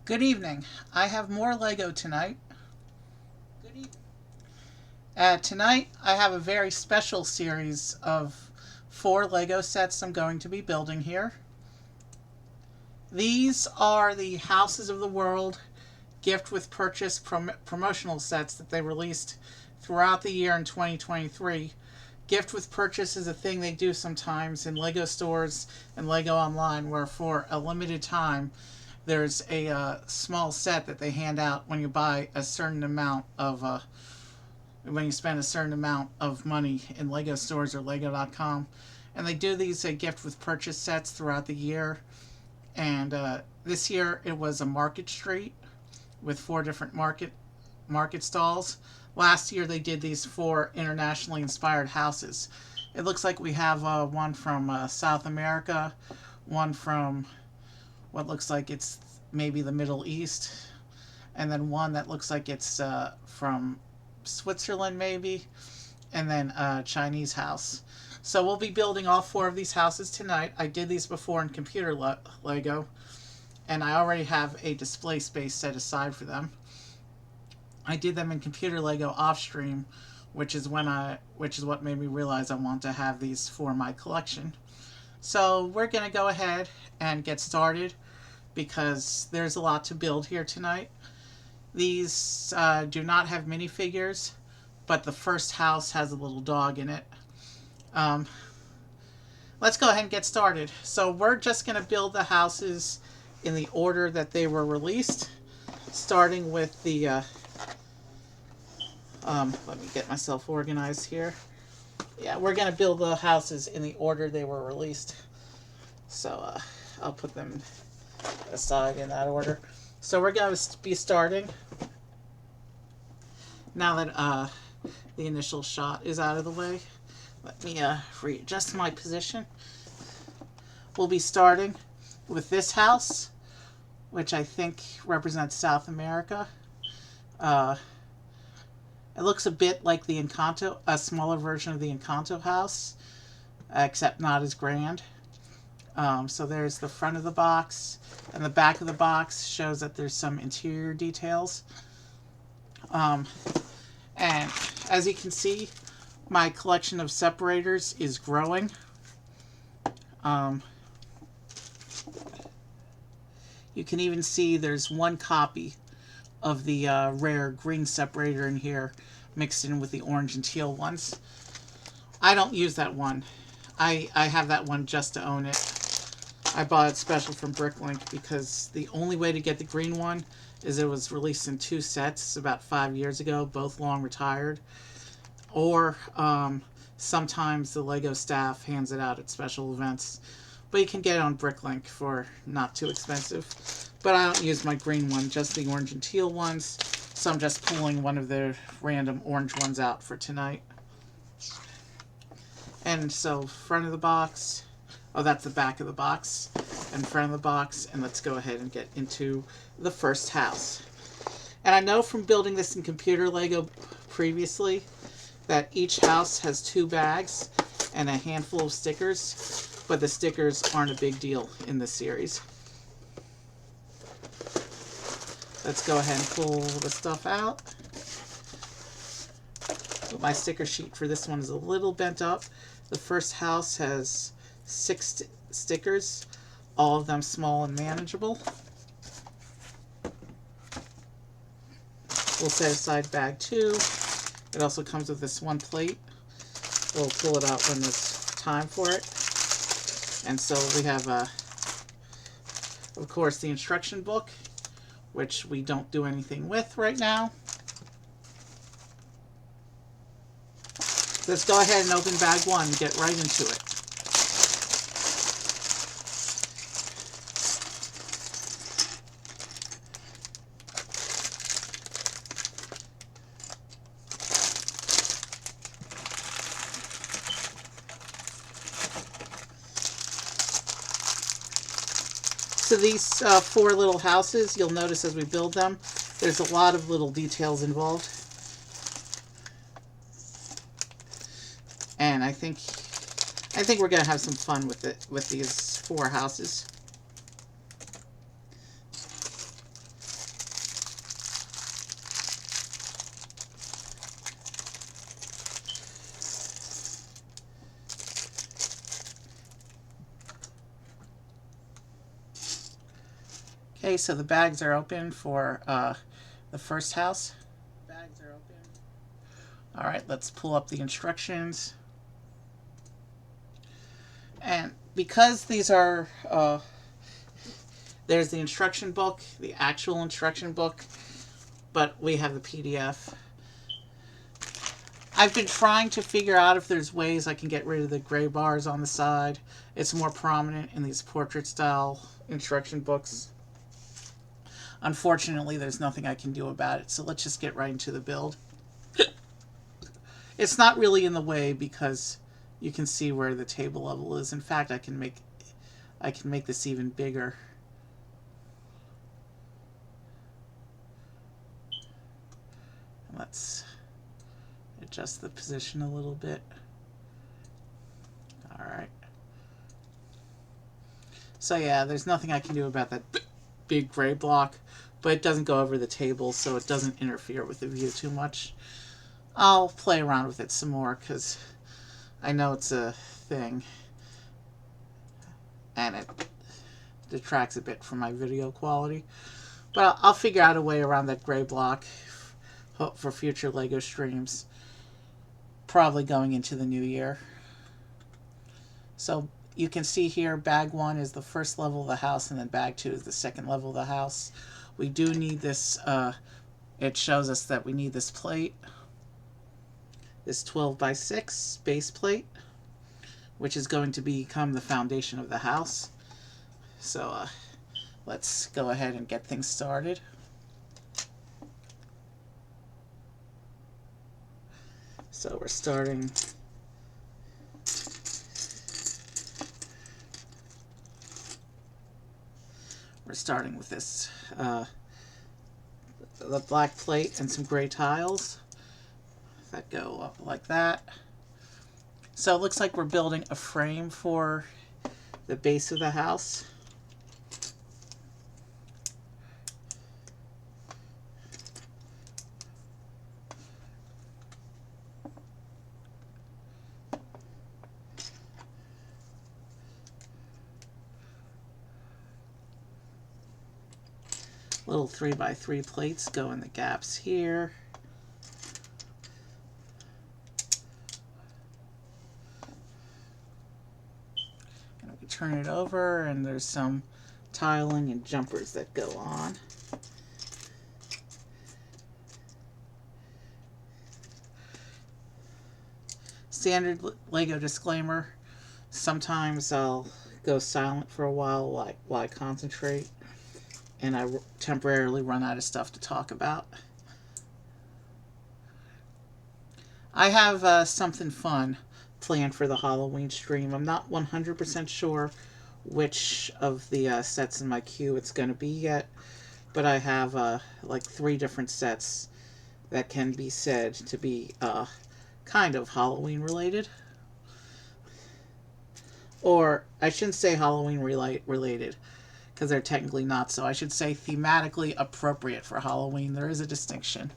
Good evening. I have more Lego tonight. Good evening. Tonight, I have a very special series of 4 Lego sets I'm going to be building here. These are the Houses of the World gift with purchase promotional sets that they released throughout the year in 2023. Gift with purchase is a thing they do sometimes in Lego stores and Lego Online, where for a limited time there's a small set that they hand out when you buy a certain amount of when you spend a certain amount of money in Lego stores or Lego.com. And they do these gift with purchase sets throughout the year. And this year it was a Market Street with 4 different market stalls. Last year they did these 4 internationally inspired houses. It looks like we have one from South America, one from what looks like it's maybe the Middle East, and then one that looks like it's from Switzerland maybe, and then a Chinese house. So we'll be building all 4 of these houses tonight. I did these before in computer Lego, and I already have a display space set aside for them. I did them in computer Lego off stream, which is what made me realize I want to have these for my collection. So we're gonna go ahead and get started because there's a lot to build here tonight. These do not have minifigures, but the first house has a little dog in it. Um, let's go ahead and get started. So we're just going to build the houses in the order that they were released, starting with the let me get myself organized here. Yeah, we're going to build the houses in the order they were released. So I'll put them aside in that order. So we're going to be starting, now that the initial shot is out of the way. Let me readjust my position. We'll be starting with this house, which I think represents South America. Uh, it looks a bit like the Encanto, a smaller version of the Encanto house, except not as grand. So there's the front of the box, and the back of the box shows that there's some interior details. And as you can see, my collection of separators is growing. You can even see there's one copy of the rare green separator in here mixed in with the orange and teal ones. I don't use that one. I have that one just to own it. I bought it special from Bricklink because the only way to get the green one is it was released in 2 sets about 5 years ago, both long retired. Or sometimes the Lego staff hands it out at special events. But you can get it on Bricklink for not too expensive. But I don't use my green one, just the orange and teal ones. So I'm just pulling one of the random orange ones out for tonight. And so front of the box. Oh, that's the back of the box. And front of the box. And let's go ahead and get into the first house. And I know from building this in computer Lego previously that each house has 2 bags and a handful of stickers, but the stickers aren't a big deal in this series. Let's go ahead and pull the stuff out. My sticker sheet for this one is a little bent up. The first house has 6 stickers, all of them small and manageable. We'll set aside bag 2. It also comes with this one plate. We'll pull it out when there's time for it. And so we have, of course, the instruction book, which we don't do anything with right now. Let's go ahead and open bag 1 and get right into it. So these 4 little houses, you'll notice as we build them, there's a lot of little details involved. And I think we're going to have some fun with these 4 houses. Okay, so the bags are open for the first house. Bags are open. All right, let's pull up the instructions. And because these are, there's the instruction book, the actual instruction book, but we have the PDF. I've been trying to figure out if there's ways I can get rid of the gray bars on the side. It's more prominent in these portrait style instruction books. Unfortunately, there's nothing I can do about it, so let's just get right into the build. It's not really in the way because you can see where the table level is. In fact, I can make this even bigger. Let's adjust the position a little bit. All right. So yeah, there's nothing I can do about that big gray block, but it doesn't go over the table, so it doesn't interfere with the view too much. I'll play around with it some more because I know it's a thing, and it detracts a bit from my video quality. But I'll figure out a way around that gray block for future LEGO streams, probably going into the new year. So you can see here, bag 1 is the first level of the house, and then bag 2 is the second level of the house. We do need this, it shows us that we need this plate, this 12x6 base plate, which is going to become the foundation of the house. So let's go ahead and get things started. So we're starting with this the black plate and some gray tiles that go up like that. So it looks like we're building a frame for the base of the house. Little 3x3 plates go in the gaps here. And we turn it over, and there's some tiling and jumpers that go on. Standard LEGO disclaimer: sometimes I'll go silent for a while I concentrate, and I temporarily run out of stuff to talk about. I have something fun planned for the Halloween stream. I'm not 100% sure which of the sets in my queue it's going to be yet, but I have like 3 different sets that can be said to be kind of Halloween related. Or I shouldn't say Halloween related, because they're technically not so. I should say thematically appropriate for Halloween. There is a distinction.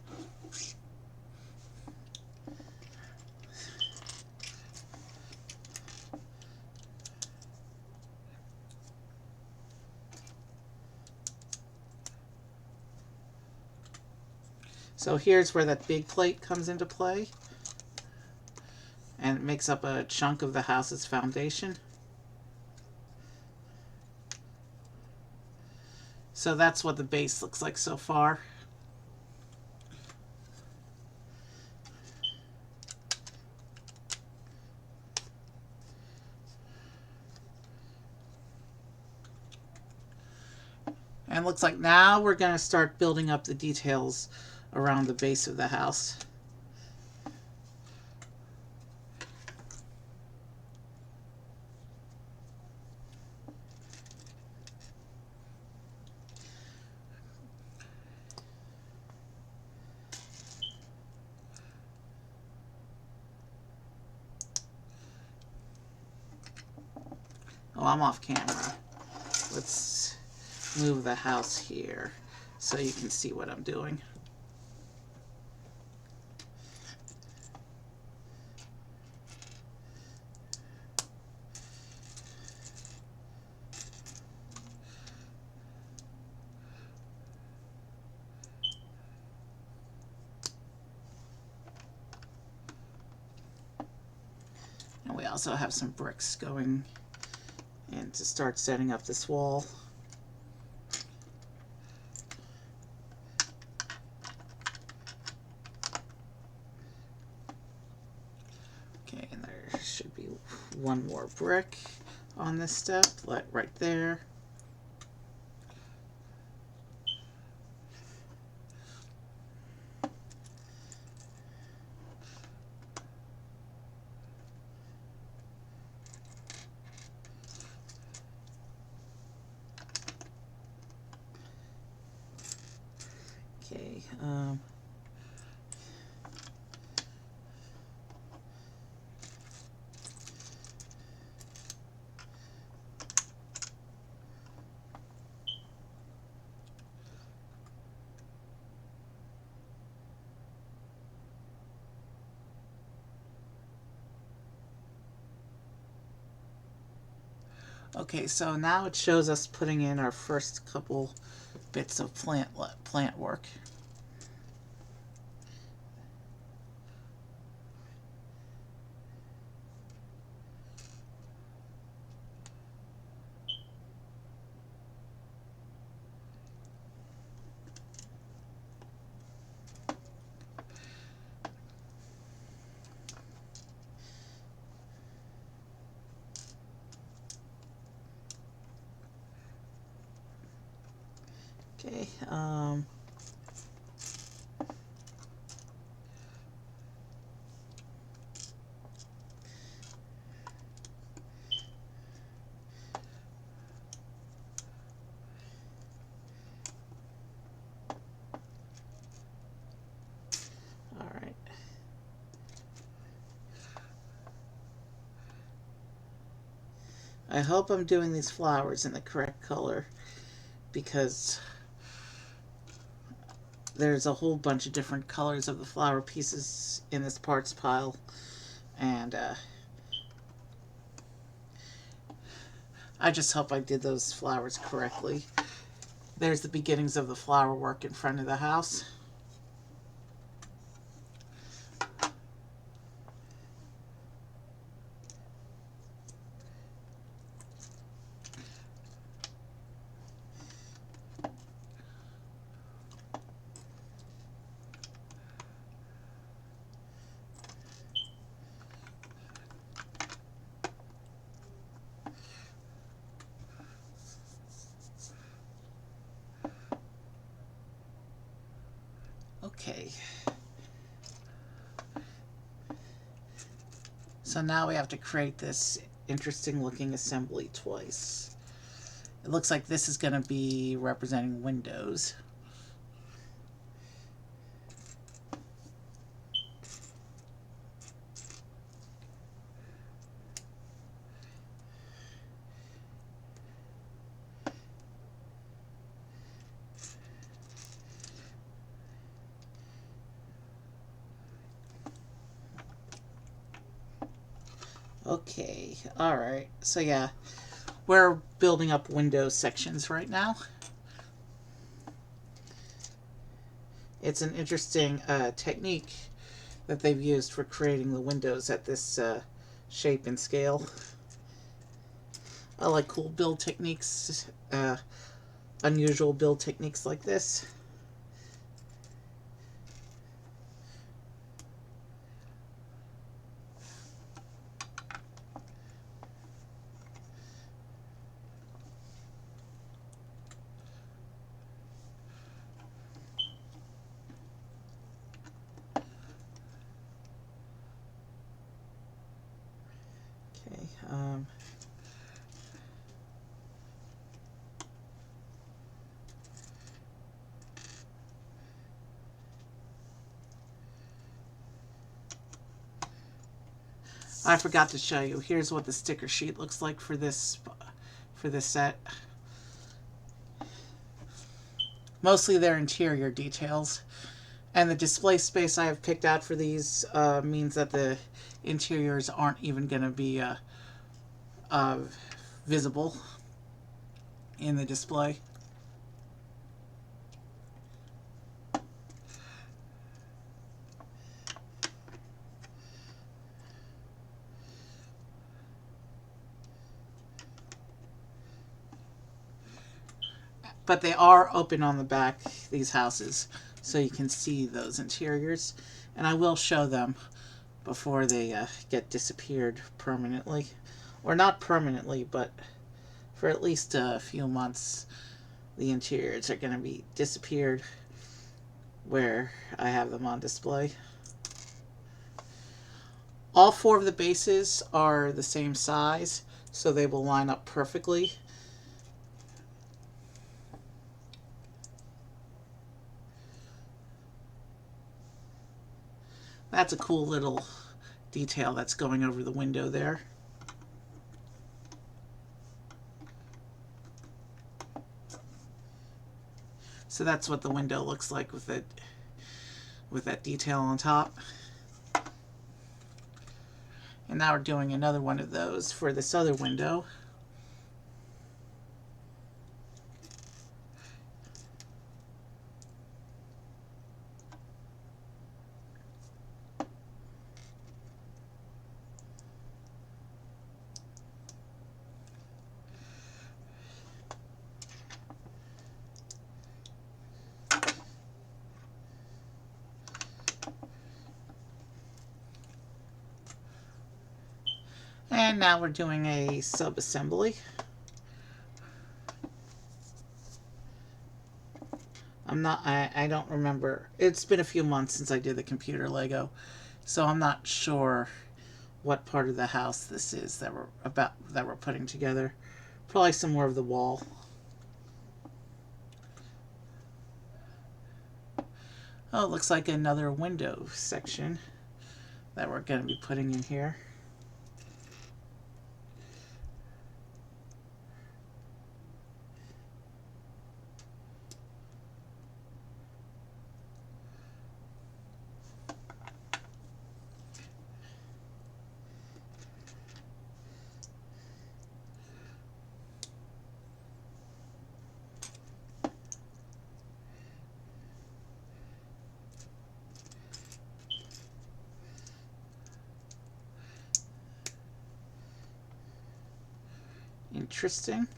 So here's where that big plate comes into play, and it makes up a chunk of the house's foundation. So that's what the base looks like so far. And it looks like now we're going to start building up the details around the base of the house. Oh, I'm off camera. Let's move the house here so you can see what I'm doing. also have some bricks going in to start setting up this wall. Okay, and there should be one more brick on this step, right there. Okay, okay, so now it shows us putting in our first couple bits of plant work. Okay, all right. I hope I'm doing these flowers in the correct color, because there's a whole bunch of different colors of the flower pieces in this parts pile, and I just hope I did those flowers correctly. There's the beginnings of the flower work in front of the house. Okay. So now we have to create this interesting looking assembly twice. It looks like this is going to be representing windows. Okay, alright. So yeah, we're building up window sections right now. It's an interesting technique that they've used for creating the windows at this shape and scale. I like cool build techniques, unusual build techniques like this. Okay, I forgot to show you. Here's what the sticker sheet looks like for this set. Mostly they're interior details. And the display space I have picked out for these means that the interiors aren't even going to be visible in the display. but they are open on the back, these houses, so you can see those interiors. And I will show them before they get disappeared permanently. Or not permanently, but for at least a few months, the interiors are going to be disappeared where I have them on display. All four of the bases are the same size, so they will line up perfectly. That's a cool little detail that's going over the window there. So that's what the window looks like with it, with that detail on top. And now we're doing another one of those for this other window. And now we're doing a sub-assembly. I don't remember. It's been a few months since I did the computer Lego, so I'm not sure what part of the house this is that we're putting together. Probably some more of the wall. Oh, it looks like another window section that we're going to be putting in here. Interesting.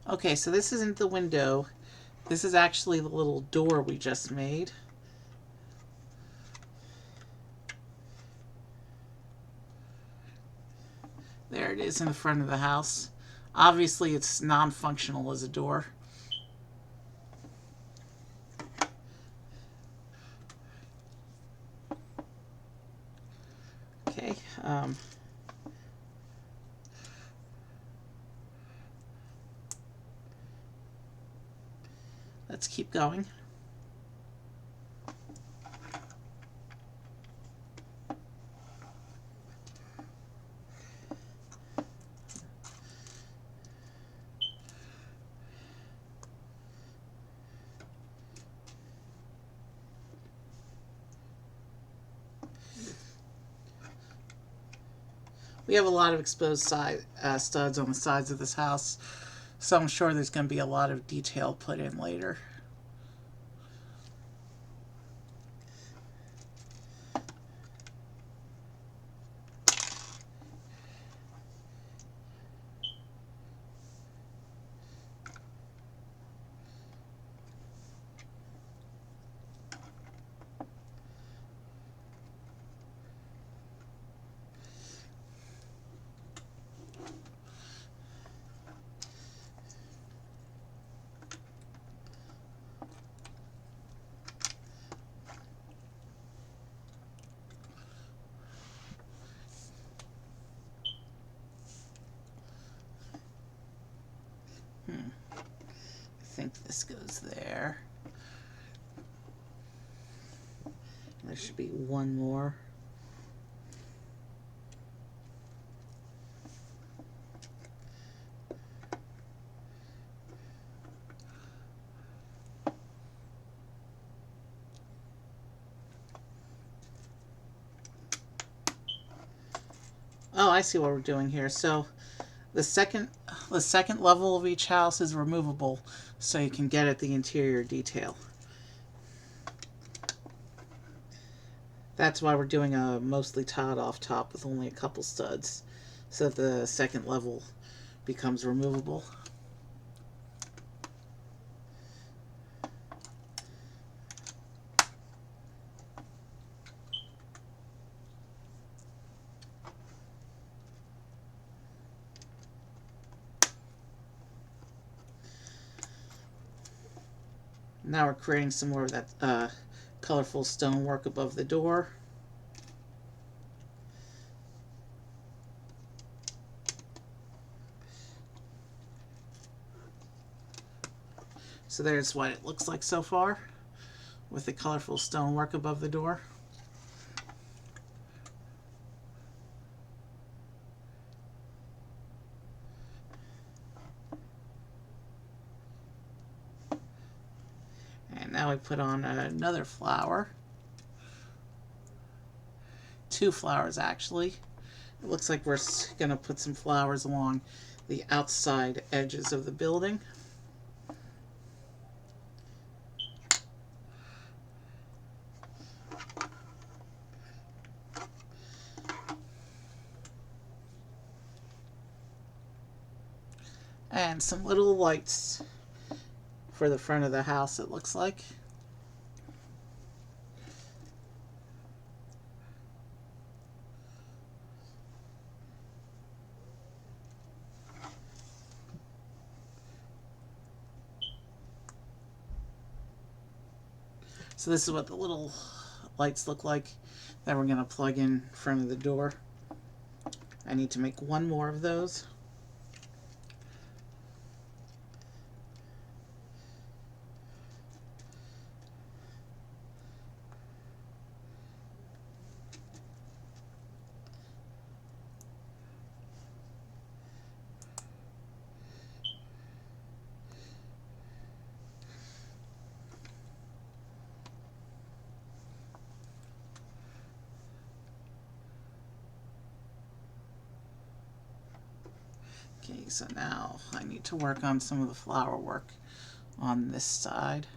Okay, so this isn't the window. This is actually the little door we just made. There it is in the front of the house. Obviously, it's non-functional as a door. Okay. Let's keep going. We have a lot of exposed studs on the sides of this house, so I'm sure there's going to be a lot of detail put in later. I think this goes there. There should be one more. Oh, I see what we're doing here. So the second level of each house is removable, so you can get at the interior detail. That's why we're doing a mostly tiled off top with only a couple studs, so that the second level becomes removable. Now we're creating some more of that colorful stonework above the door. So there's what it looks like so far with the colorful stonework above the door. And now we put on another flower. 2 flowers actually. It looks like we're going to put some flowers along the outside edges of the building. And some little lights for the front of the house, it looks like. So this is what the little lights look like that we're going to plug in front of the door. I need to make 1 more of those. Okay, so now I need to work on some of the flower work on this side.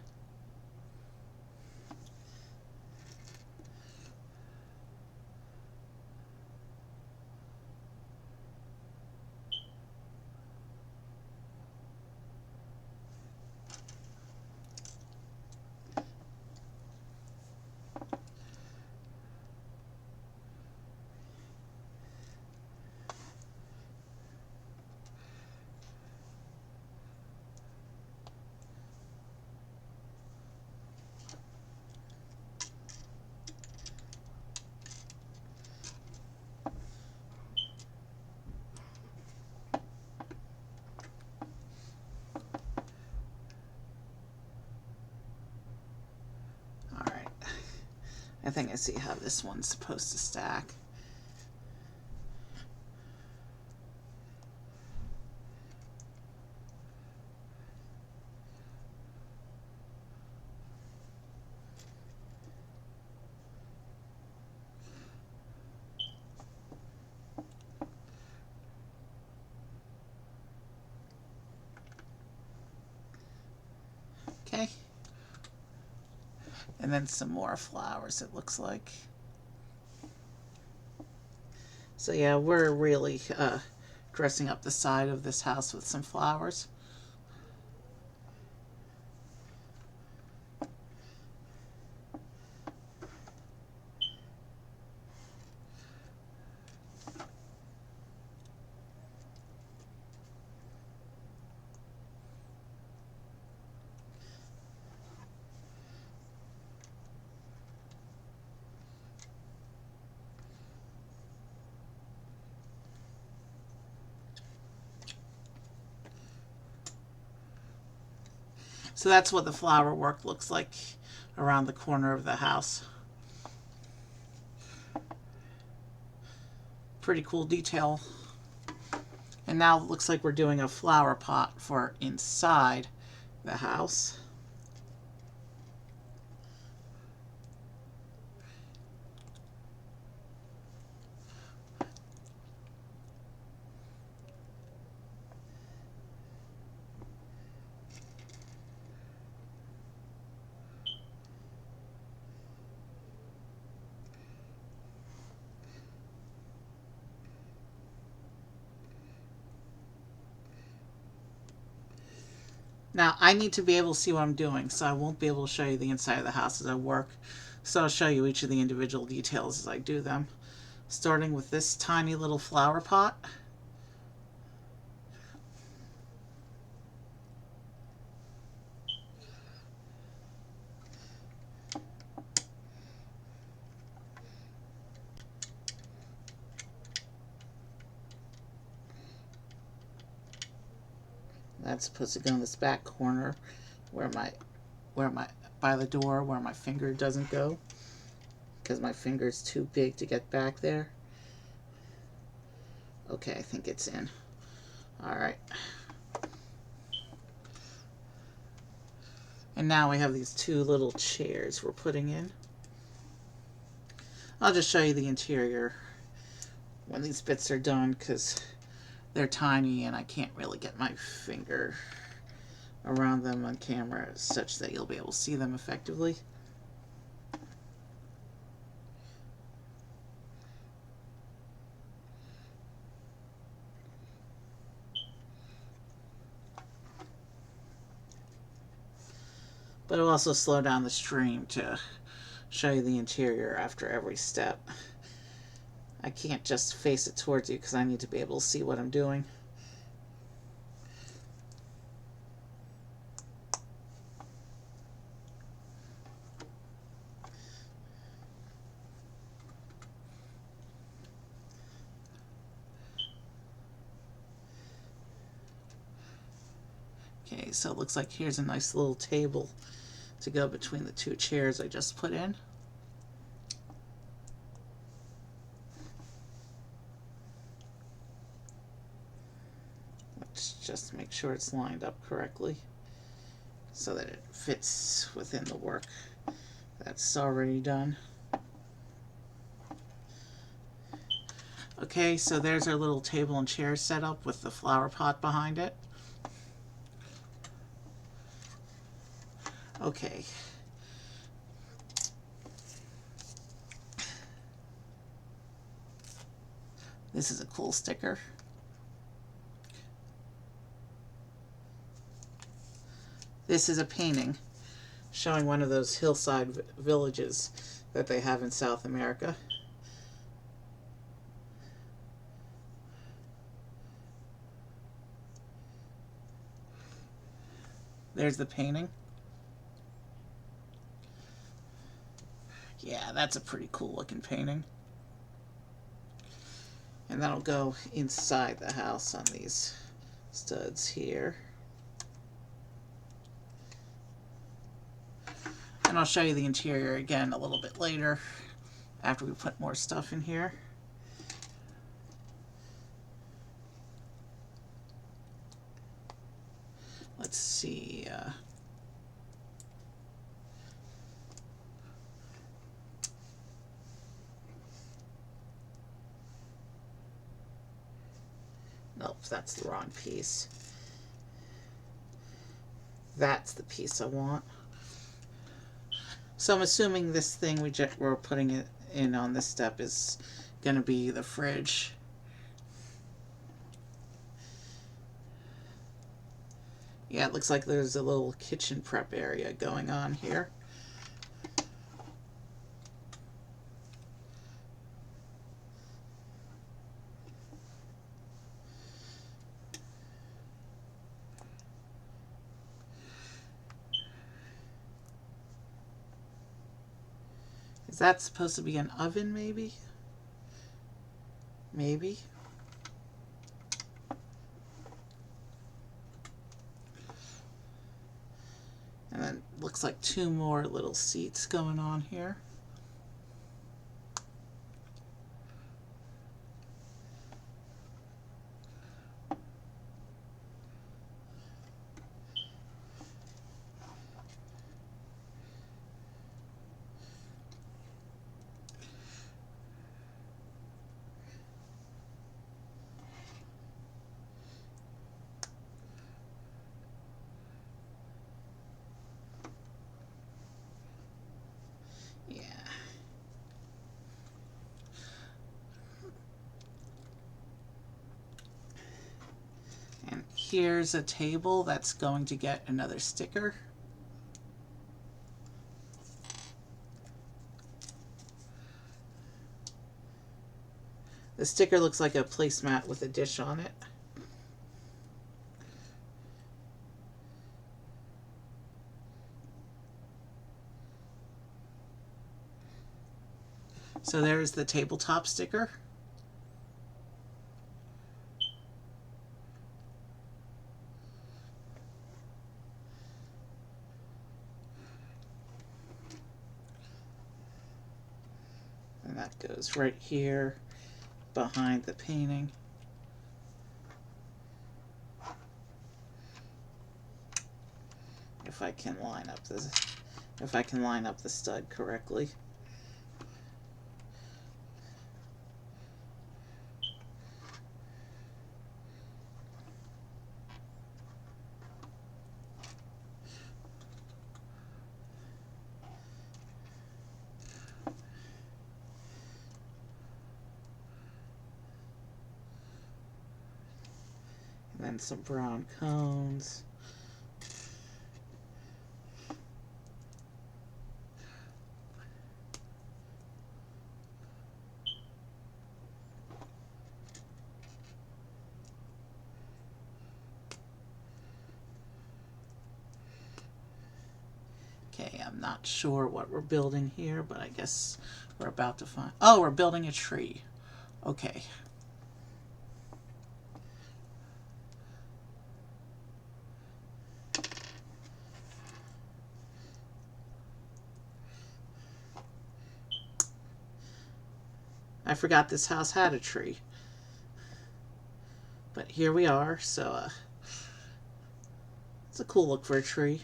Alright, I think I see how this one's supposed to stack. Okay. And then some more flowers, it looks like. So yeah, we're really dressing up the side of this house with some flowers. So that's what the flower work looks like around the corner of the house. Pretty cool detail. And now it looks like we're doing a flower pot for inside the house. Now, I need to be able to see what I'm doing, so I won't be able to show you the inside of the house as I work. So I'll show you each of the individual details as I do them. Starting with this tiny little flower pot. That's supposed to go in this back corner where my by the door where my finger doesn't go, because my finger's too big to get back there. Okay, I think it's in. Alright. And now we have these two little chairs we're putting in. I'll just show you the interior when these bits are done, because they're tiny and I can't really get my finger around them on camera such that you'll be able to see them effectively. But it'll also slow down the stream to show you the interior after every step. I can't just face it towards you because I need to be able to see what I'm doing. Okay, so it looks like here's a nice little table to go between the two chairs I just put in. Let's just make sure it's lined up correctly so that it fits within the work that's already done. Okay, so there's our little table and chair set up with the flower pot behind it. Okay. This is a cool sticker. This is a painting showing one of those hillside villages that they have in South America. There's the painting. Yeah, that's a pretty cool looking painting. And that'll go inside the house on these studs here. And I'll show you the interior again a little bit later after we put more stuff in here. Let's see. Nope, that's the wrong piece. That's the piece I want. So I'm assuming this thing we're putting it in on this step is going to be the fridge. Yeah, it looks like there's a little kitchen prep area going on here. Is that supposed to be an oven, maybe? Maybe. And then looks like two more little seats going on here. Yeah, here's a table that's going to get another sticker. The sticker looks like a placemat with a dish on it. So there's the tabletop sticker. And that goes right here behind the painting. If I can line up the stud correctly. And then some brown cones. Okay, I'm not sure what we're building here, but I guess we're about to find... Oh, we're building a tree. Okay. I forgot this house had a tree. But here we are, so it's a cool look for a tree.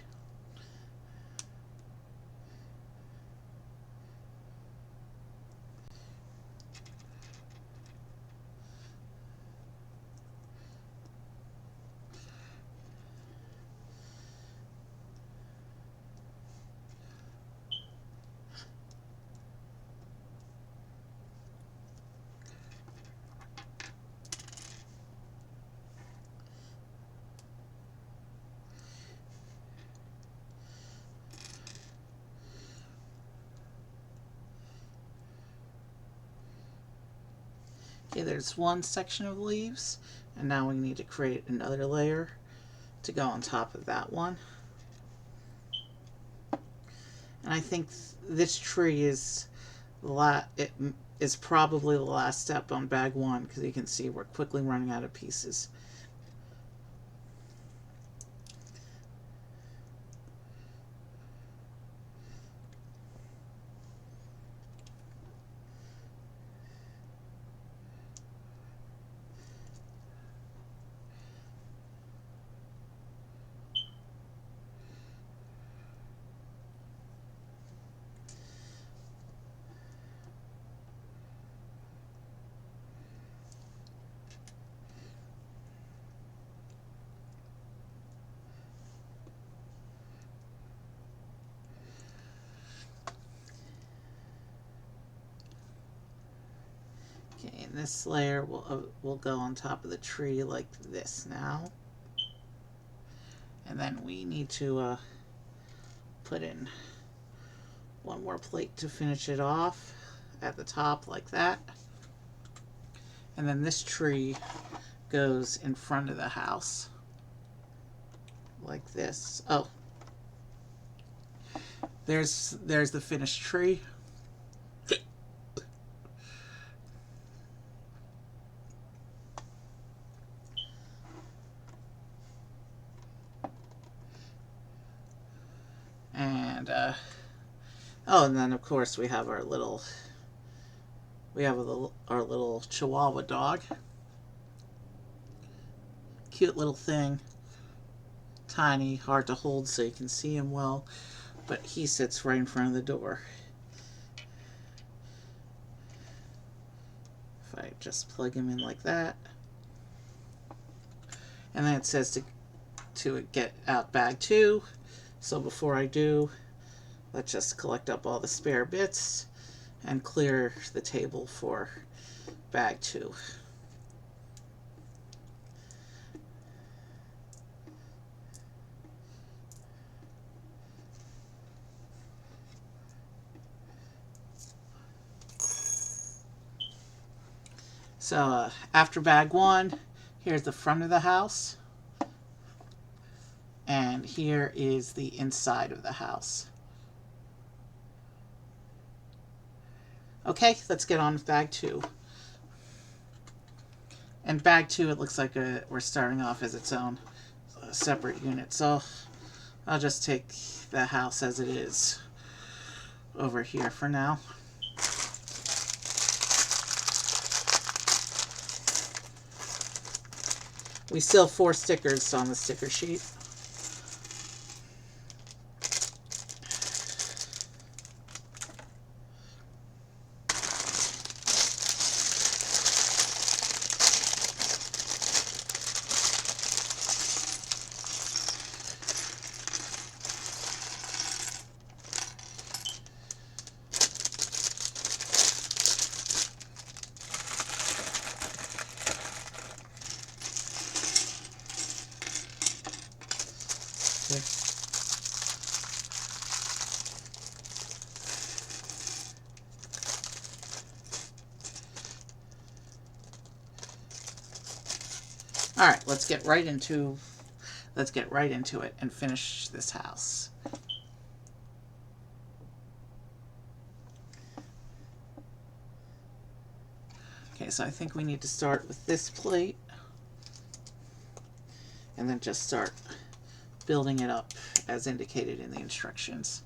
Okay, there's one section of leaves, and now we need to create another layer to go on top of that one. And I think this tree is it is probably the last step on bag one, because you can see we're quickly running out of pieces. Okay, and this layer will go on top of the tree like this now. And then we need to put in one more plate to finish it off at the top like that. And then this tree goes in front of the house like this. Oh, there's the finished tree. And oh, and then of course we have our little Chihuahua dog. Cute little thing. Tiny, hard to hold so you can see him well, but he sits right in front of the door. If I just plug him in like that. And then it says to get out bag 2. So before I do, let's just collect up all the spare bits and clear the table for bag 2. So after bag 1, here's the front of the house. And here is the inside of the house. Okay, let's get on with bag 2. And bag 2, it looks like we're starting off as its own separate unit. So I'll just take the house as it is over here for now. We still have 4 stickers on the sticker sheet. All right, let's get right into it and finish this house. Okay, so I think we need to start with this plate and then just start building it up as indicated in the instructions.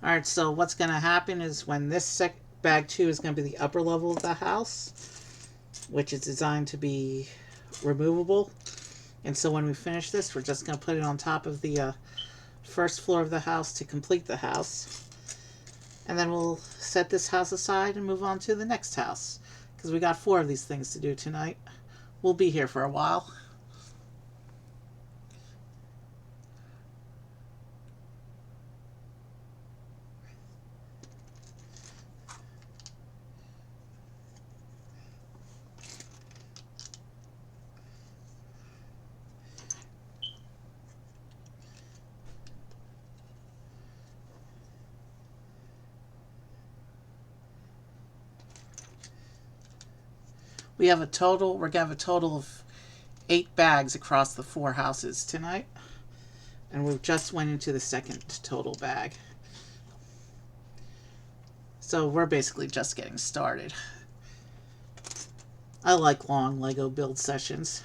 Alright, so what's going to happen is when this bag 2 is going to be the upper level of the house, which is designed to be removable. And so when we finish this, we're just going to put it on top of the first floor of the house to complete the house. And then we'll set this house aside and move on to the next house, because we got 4 of these things to do tonight. We'll be here for a while. We're going to have a total of 8 bags across the 4 houses tonight. And we just went into the second total bag. So we're basically just getting started. I like long Lego build sessions.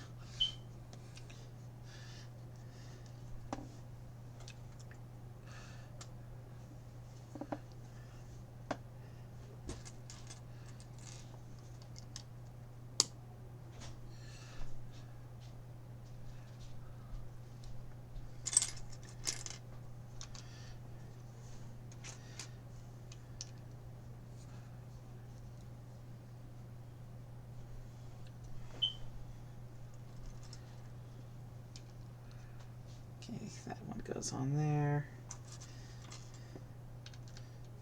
Okay, that one goes on there.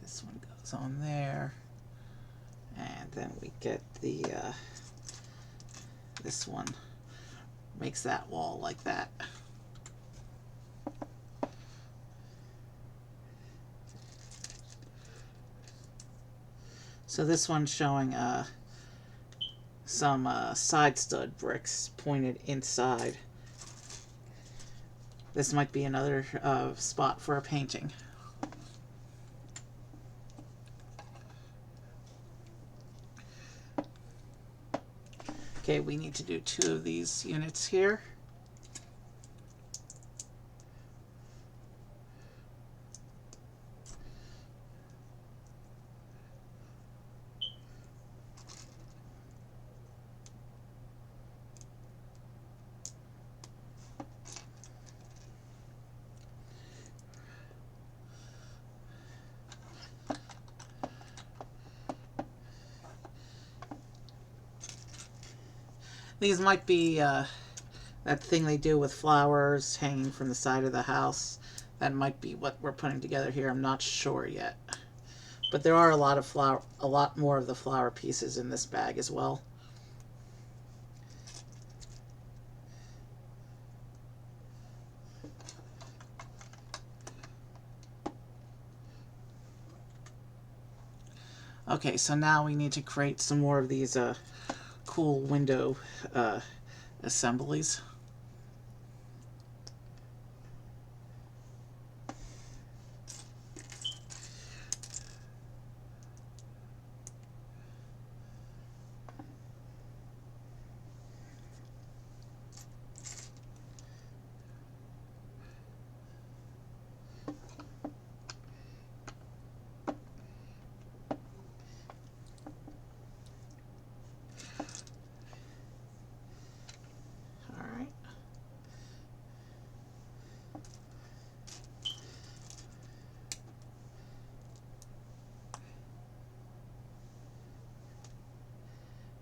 This one goes on there. And then we get the, this one makes that wall like that. So this one's showing some side stud bricks pointed inside. This might be another spot for a painting. Okay, we need to do 2 of these units here. These might be that thing they do with flowers hanging from the side of the house. That might be what we're putting together here. I'm not sure yet. But there are a lot more of the flower pieces in this bag as well. Okay, so now we need to create some more of these cool window assemblies.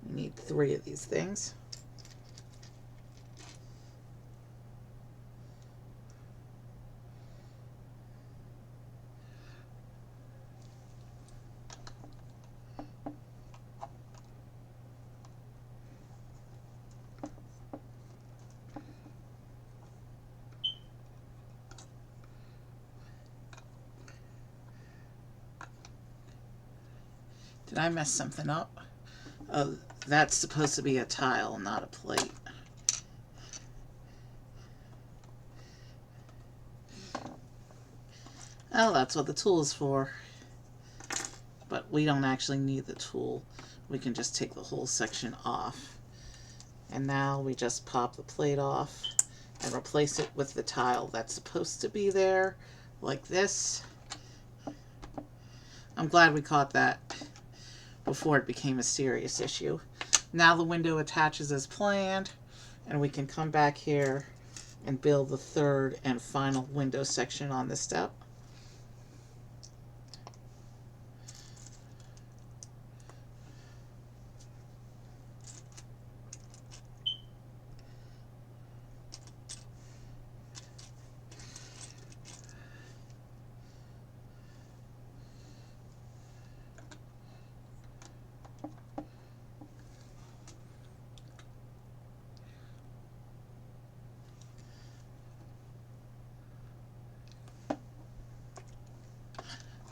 We need 3 of these things. Did I mess something up? Oh, that's supposed to be a tile, not a plate. Oh, that's what the tool is for. But we don't actually need the tool. We can just take the whole section off. And now we just pop the plate off and replace it with the tile that's supposed to be there, like this. I'm glad we caught that before it became a serious issue. Now the window attaches as planned, and we can come back here and build the 3rd and final window section on this step.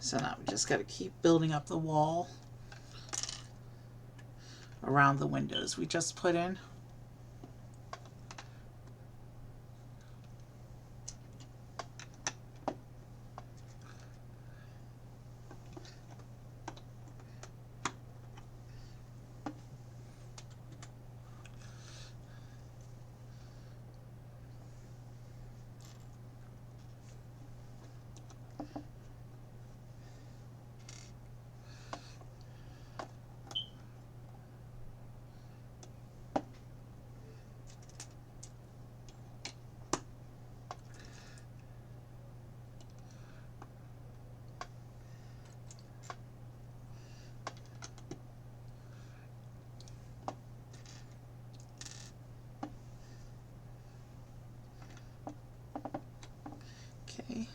So now we just got to keep building up the wall around the windows we just put in. Okay.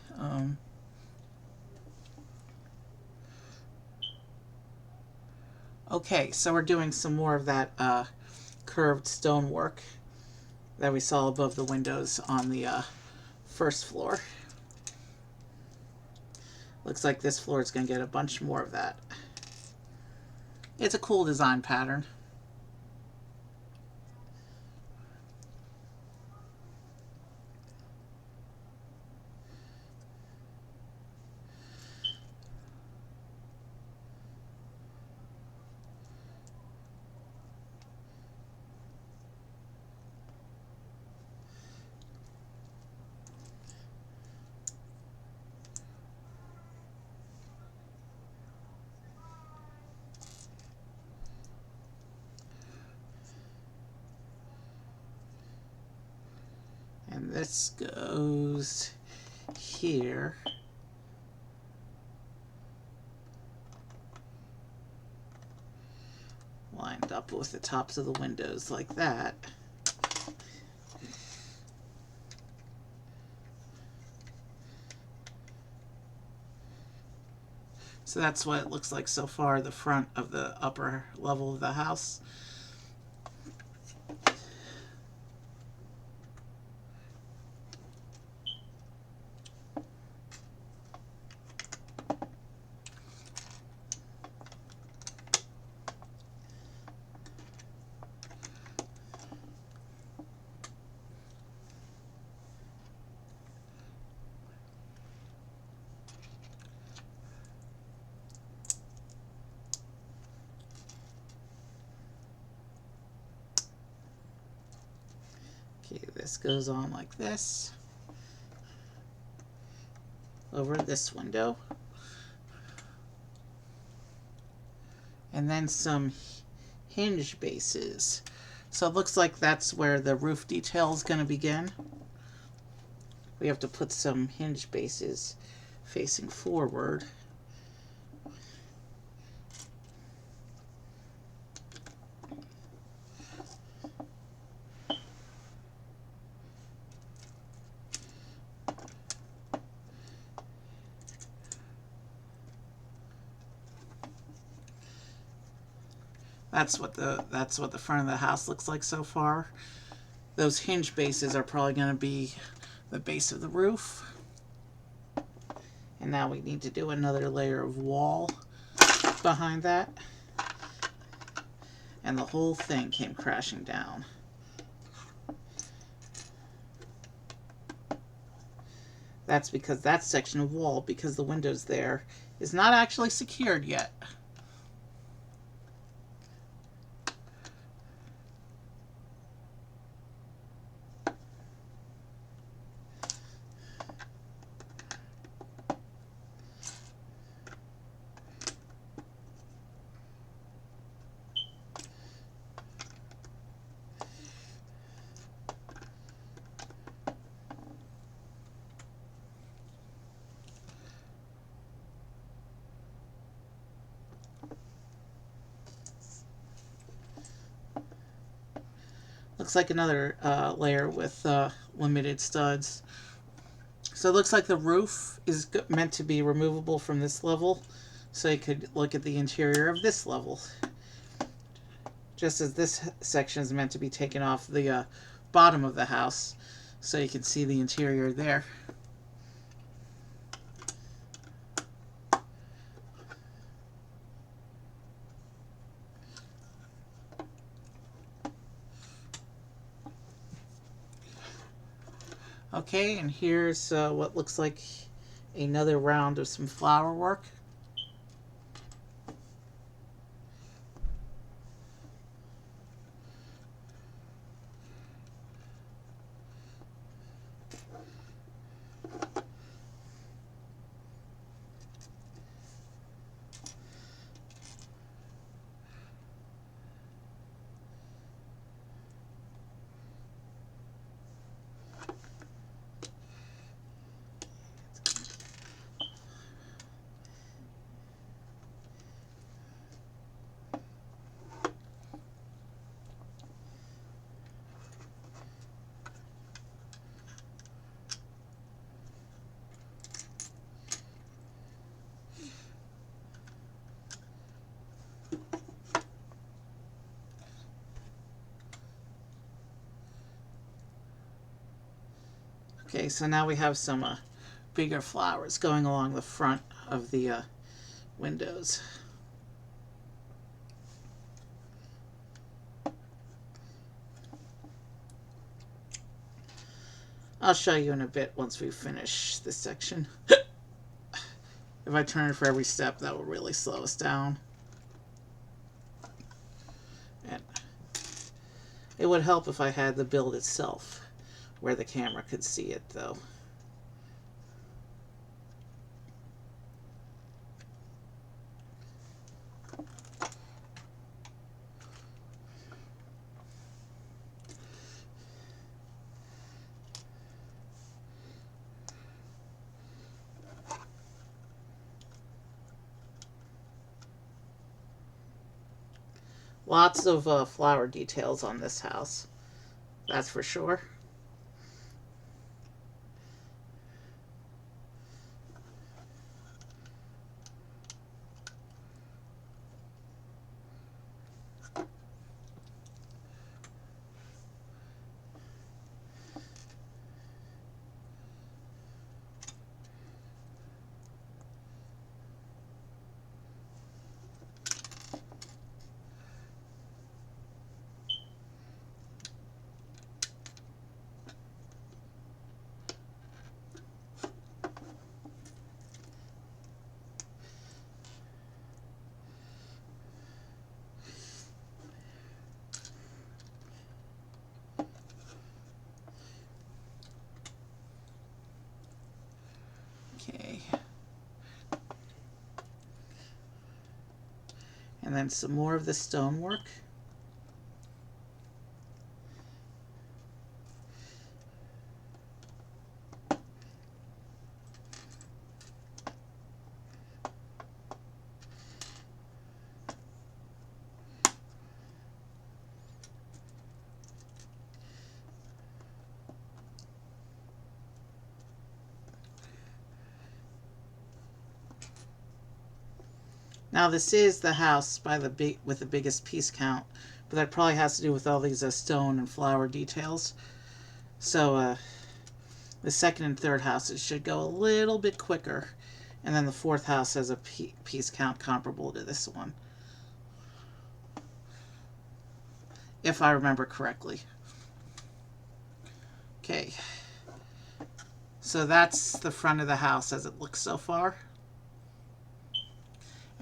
Okay, so we're doing some more of that curved stonework that we saw above the windows on the first floor. Looks like this floor is going to get a bunch more of that. It's a cool design pattern. And this goes here. Lined up with the tops of the windows like that. So that's what it looks like so far, the front of the upper level of the house. Okay, this goes on like this over this window. And then some hinge bases. So it looks like that's where the roof detail is going to begin. We have to put some hinge bases facing forward. That's what the front of the house looks like so far. Those hinge bases are probably going to be the base of the roof. And now we need to do another layer of wall behind that. And the whole thing came crashing down. That's because that section of wall, because the window's there, is not actually secured yet. Looks like another layer with limited studs. So it looks like the roof is meant to be removable from this level, so you could look at the interior of this level. Just as this section is meant to be taken off the bottom of the house, so you can see the interior there. Okay, and here's what looks like another round of some flower work. Okay, so now we have some bigger flowers going along the front of the windows. I'll show you in a bit once we finish this section. If I turn it for every step, that will really slow us down. And it would help if I had the build itself, where the camera could see it, though. Lots of flower details on this house, that's for sure. And then some more of the stonework. Now this is the house by with the biggest piece count, but that probably has to do with all these stone and flower details. So the second and third houses should go a little bit quicker, and then the fourth house has a piece count comparable to this one, if I remember correctly. Okay, so that's the front of the house as it looks so far.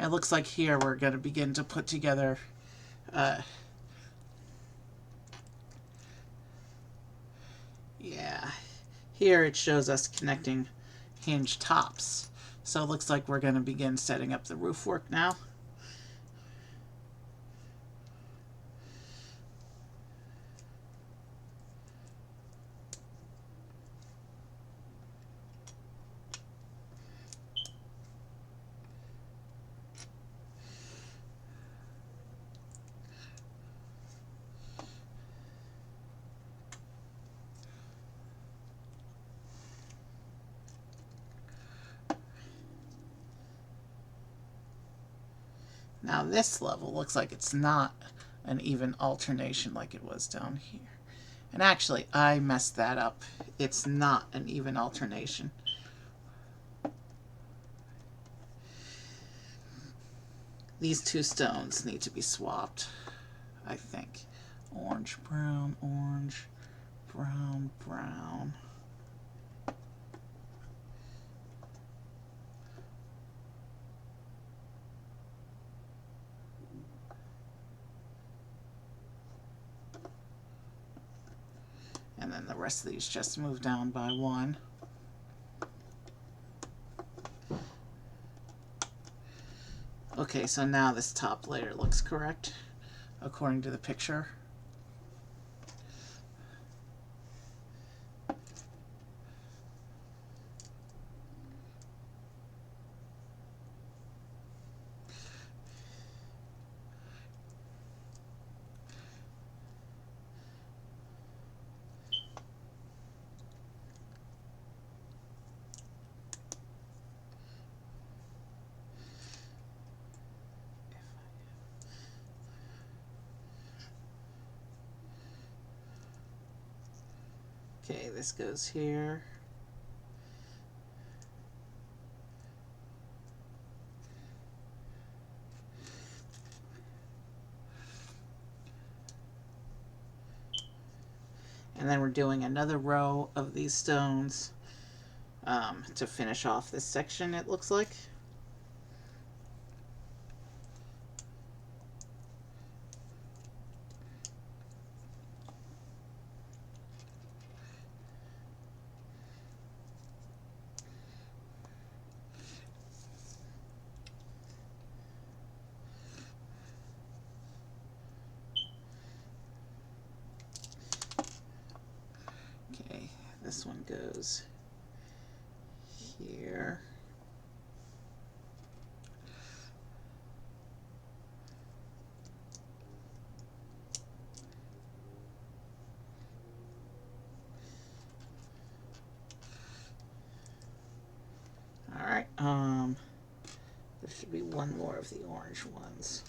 And it looks like here we're going to begin to put together yeah, here it shows us connecting hinge tops. So it looks like we're going to begin setting up the roof work now. Now this level looks like it's not an even alternation like it was down here. And actually, I messed that up. It's not an even alternation. These two stones need to be swapped, I think. Orange, brown, orange, brown, brown. And then the rest of these just move down by one. Okay, so now this top layer looks correct, according to the picture. Okay, this goes here. And then we're doing another row of these stones to finish off this section, it looks like. Okay, this one goes here. Alright, there should be one more of the orange ones.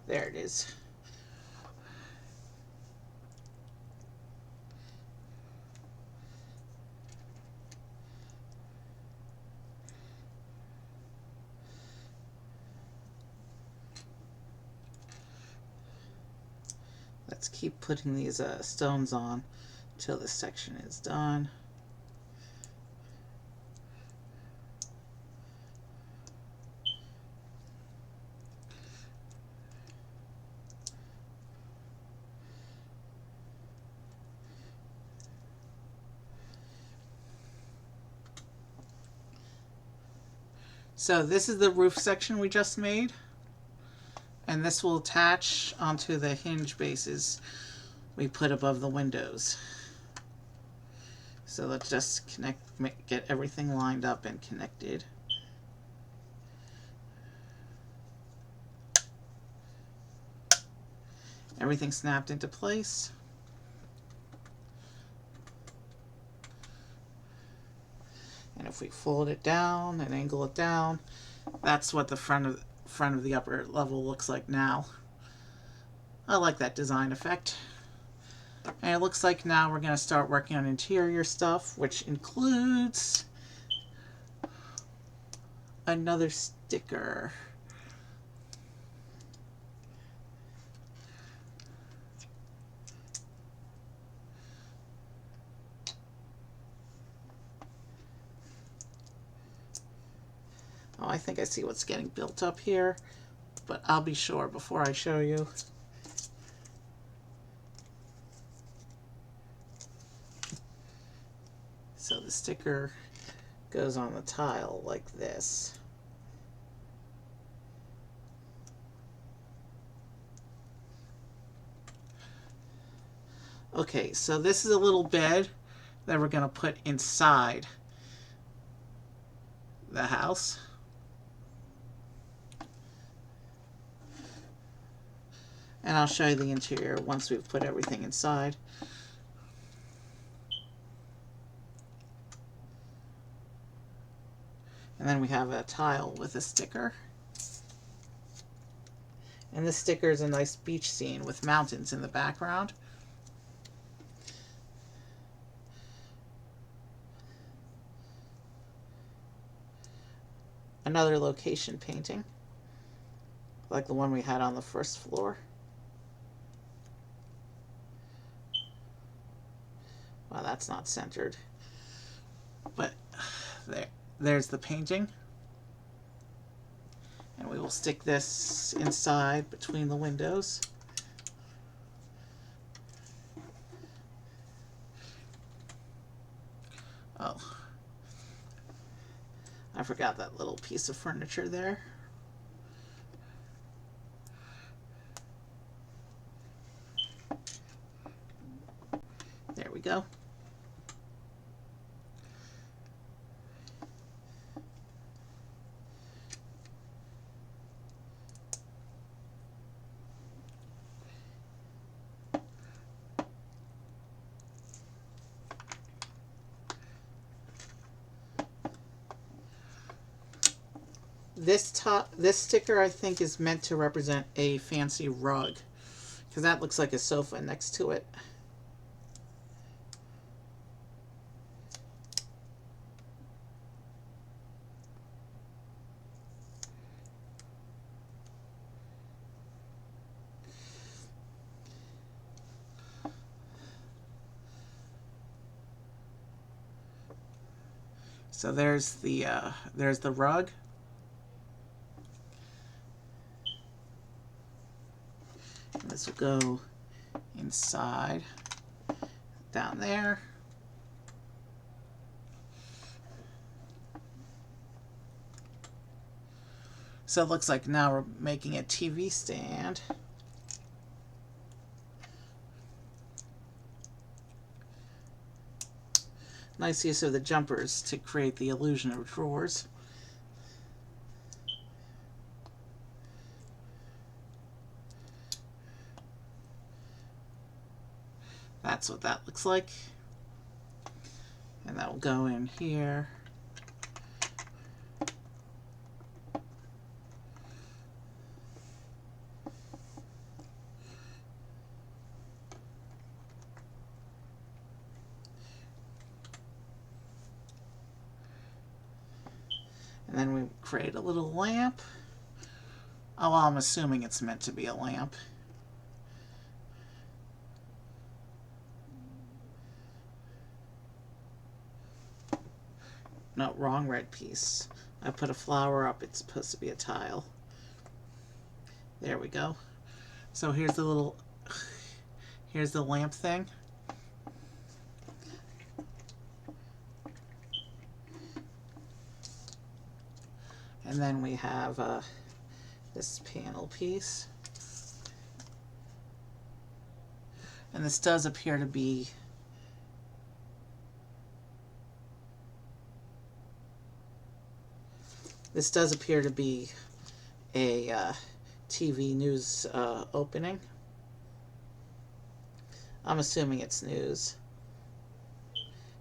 There it is. let's keep putting these stones on till this section is done. So this is the roof section we just made, and this will attach onto the hinge bases we put above the windows. So let's just get everything lined up and connected. Everything snapped into place. And if we fold it down and angle it down, that's what the front of the upper level looks like now. I like that design effect. And it looks like now we're going to start working on interior stuff, which includes another sticker. Oh, I think I see what's getting built up here, but I'll be sure before I show you. So the sticker goes on the tile like this. Okay, so this is a little bed that we're going to put inside the house. And I'll show you the interior once we've put everything inside. And then we have a tile with a sticker. And this sticker is a nice beach scene with mountains in the background. Another location painting, like the one we had on the first floor. Well, that's not centered, but there's the painting. And we will stick this inside between the windows. Oh, I forgot that little piece of furniture there. There we go. This sticker I think is meant to represent a fancy rug, because that looks like a sofa next to it. So there's the rug. And this will go inside, down there. So it looks like now we're making a TV stand. Nice use of the jumpers to create the illusion of drawers. That's what that looks like. And that will go in here. And then we create a little lamp. Oh, well, I'm assuming it's meant to be a lamp. No, wrong red piece. I put a flower up. It's supposed to be a tile. There we go. So here's the little, here's the lamp thing. And then we have this panel piece. And this does appear to be a TV news opening. I'm assuming it's news.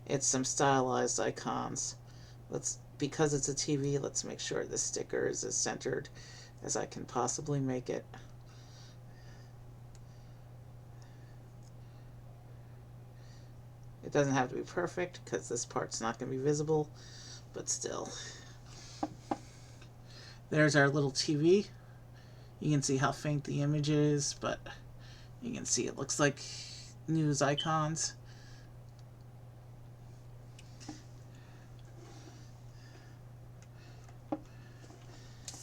It's some stylized icons. Because it's a TV, let's make sure this sticker is as centered as I can possibly make it. It doesn't have to be perfect because this part's not going to be visible, but still. There's our little TV. You can see how faint the image is, but you can see it looks like news icons.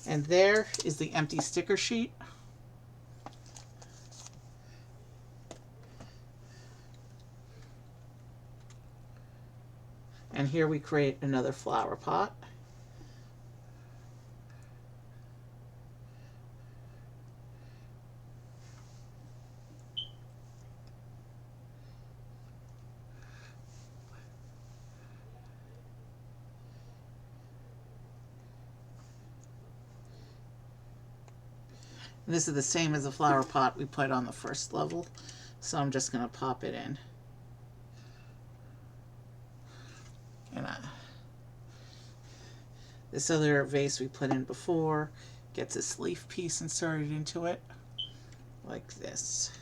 And there is the empty sticker sheet. And here we create another flower pot. This is the same as the flower pot we put on the first level, so I'm just going to pop it in. And this other vase we put in before gets this leaf piece inserted into it, like this.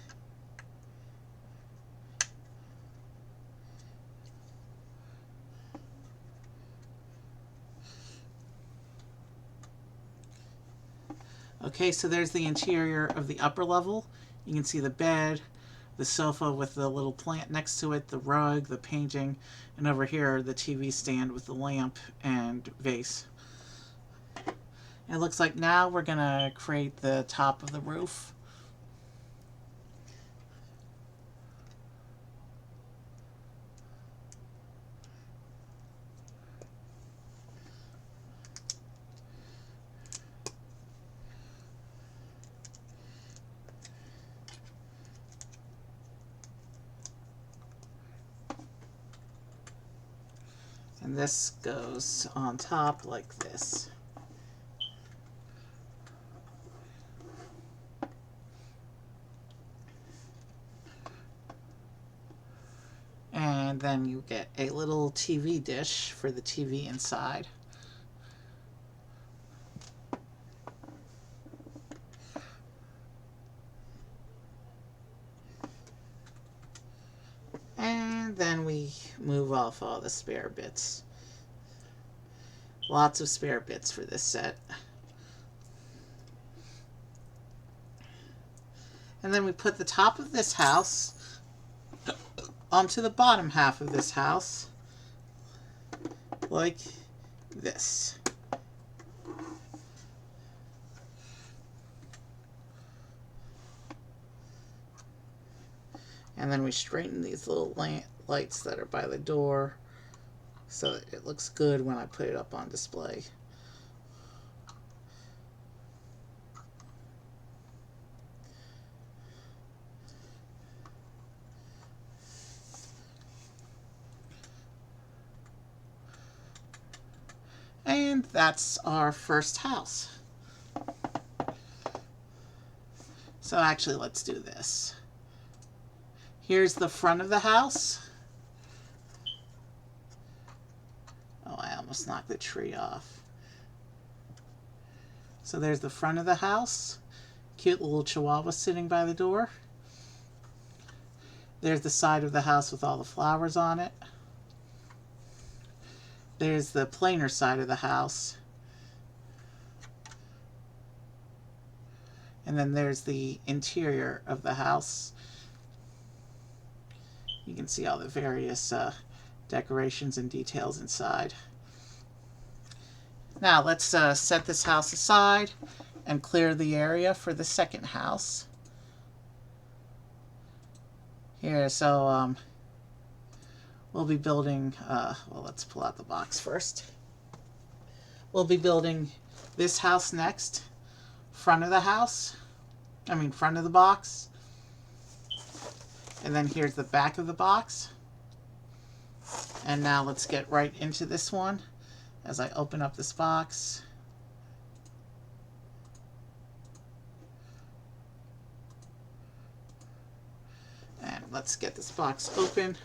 Okay, so there's the interior of the upper level. You can see the bed, the sofa with the little plant next to it, the rug, the painting, and over here the TV stand with the lamp and vase. It looks like now we're going to create the top of the roof. And this goes on top like this. And then you get a little TV dish for the TV inside. And then we move off all the spare bits. Lots of spare bits for this set. And then we put the top of this house onto the bottom half of this house, like this. And then we straighten these little lights that are by the door so that it looks good when I put it up on display. And that's our first house. So actually, let's do this. Here's the front of the house. Oh, I almost knocked the tree off. So there's the front of the house. Cute little chihuahua sitting by the door. There's the side of the house with all the flowers on it. There's the plainer side of the house. And then there's the interior of the house. You can see all the various decorations and details inside. Now let's set this house aside and clear the area for the second house. Here, so we'll be building, well, let's pull out the box first. We'll be building this house next. Front of the house, front of the box. And then here's the back of the box. And now let's get right into this one as I open up this box. And let's get this box open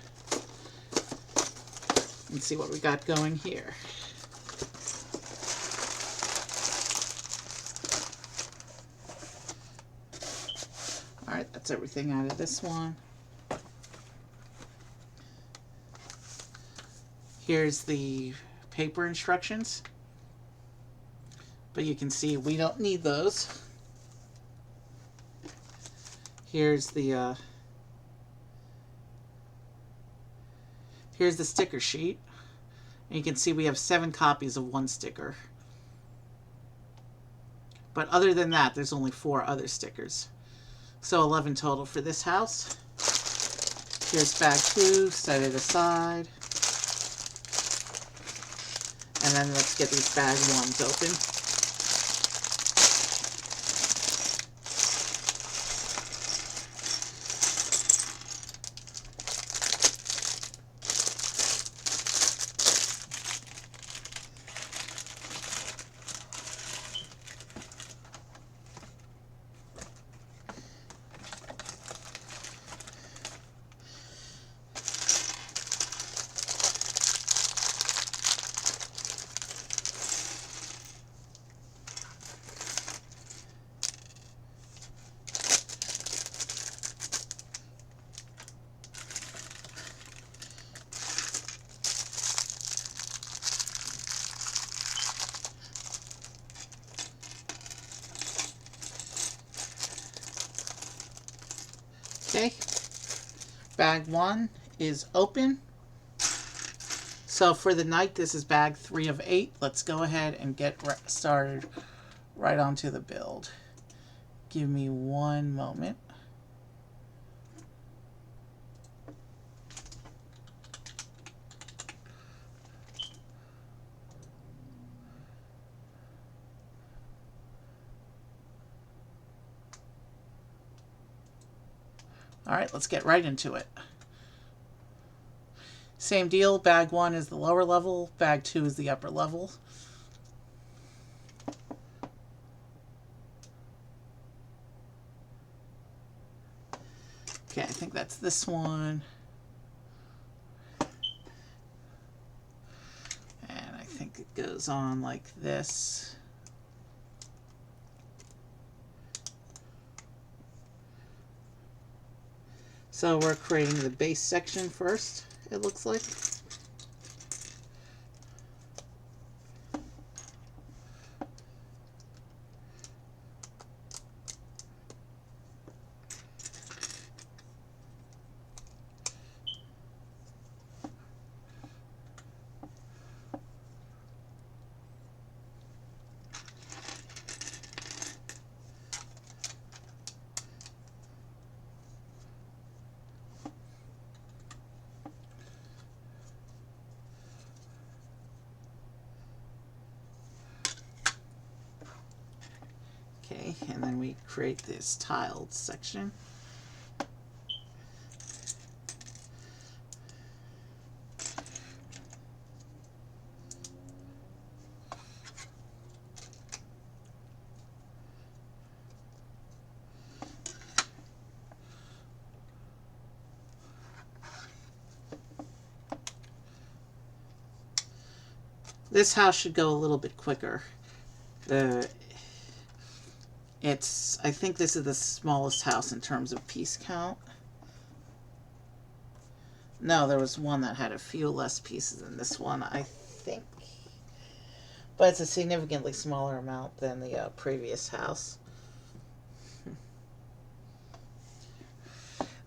and see what we got going here. Alright, that's everything out of this one. Here's the paper instructions, but you can see we don't need those. Here's the sticker sheet, and you can see we have 7 copies of one sticker. But other than that, there's only 4 other stickers. So 11 total for this house. Here's bag 2, set it aside. And then let's get these bag 1s open. Okay, bag 1 is open. So for the night, this is bag 3 of 8. Let's go ahead and get started right onto the build. Give me one moment. All right, let's get right into it. Same deal, bag 1 is the lower level, bag 2 is the upper level. Okay, I think that's this one. And I think it goes on like this. So we're creating the base section first, it looks like. Okay, and then we create this tiled section. This house should go a little bit quicker. I think this is the smallest house in terms of piece count. No, there was one that had a few less pieces than this one, I think. But it's a significantly smaller amount than the previous house.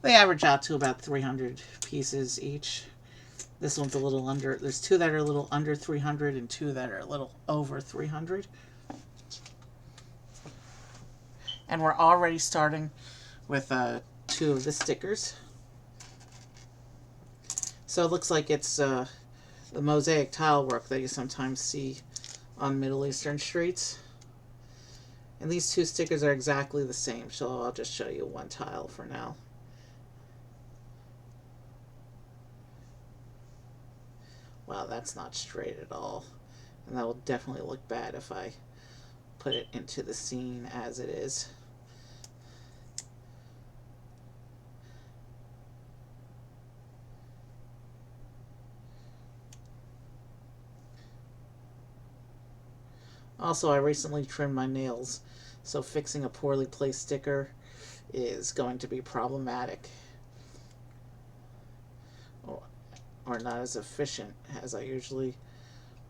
They average out to about 300 pieces each. This one's a little under, there's two that are a little under 300 and two that are a little over 300. And we're already starting with two of the stickers. So it looks like it's the mosaic tile work that you sometimes see on Middle Eastern streets. And these two stickers are exactly the same, so I'll just show you one tile for now. Wow, that's not straight at all. And that will definitely look bad if I put it into the scene as it is. Also, I recently trimmed my nails, so fixing a poorly placed sticker is going to be problematic. Or not as efficient as I usually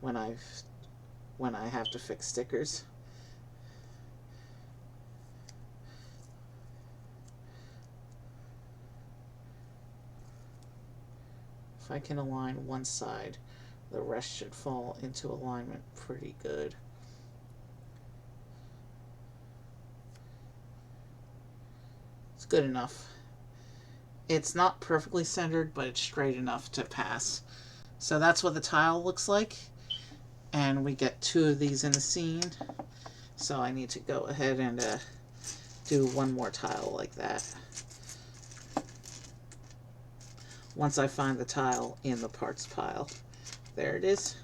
when I have to fix stickers. If I can align one side, the rest should fall into alignment pretty good. It's good enough. It's not perfectly centered, but it's straight enough to pass. So that's what the tile looks like. And we get two of these in the scene. So I need to go ahead and do one more tile like that. Once I find the tile in the parts pile. There it is.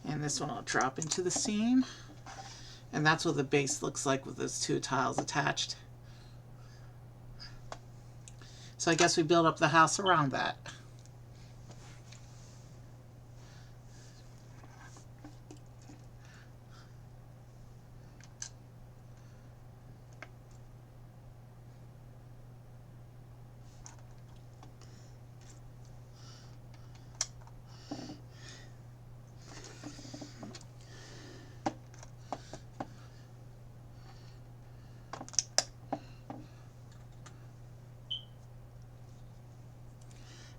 And this one I'll drop into the scene. And that's what the base looks like with those two tiles attached. So I guess we build up the house around that.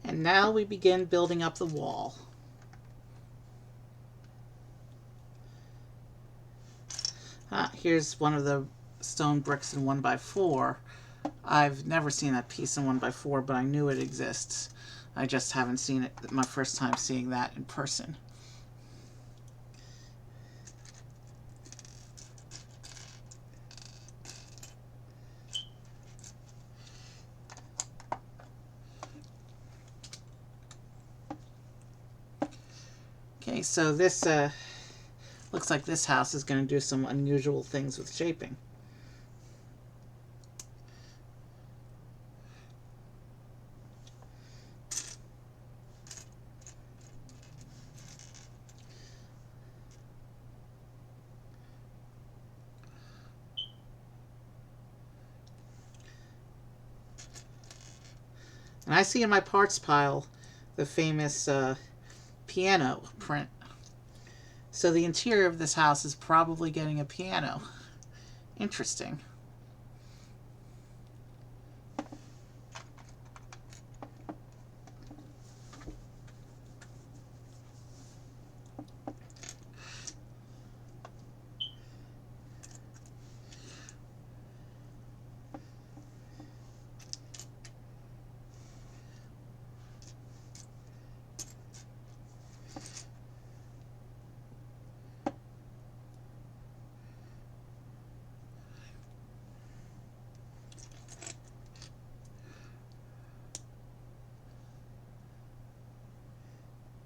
And now we begin building up the wall. Here's one of the stone bricks in 1x4. I've never seen that piece in 1x4, but I knew it exists. I just haven't seen it, my first time seeing that in person. Okay, so this looks like this house is going to do some unusual things with shaping. And I see in my parts pile the famous piano print. So the interior of this house is probably getting a piano. Interesting.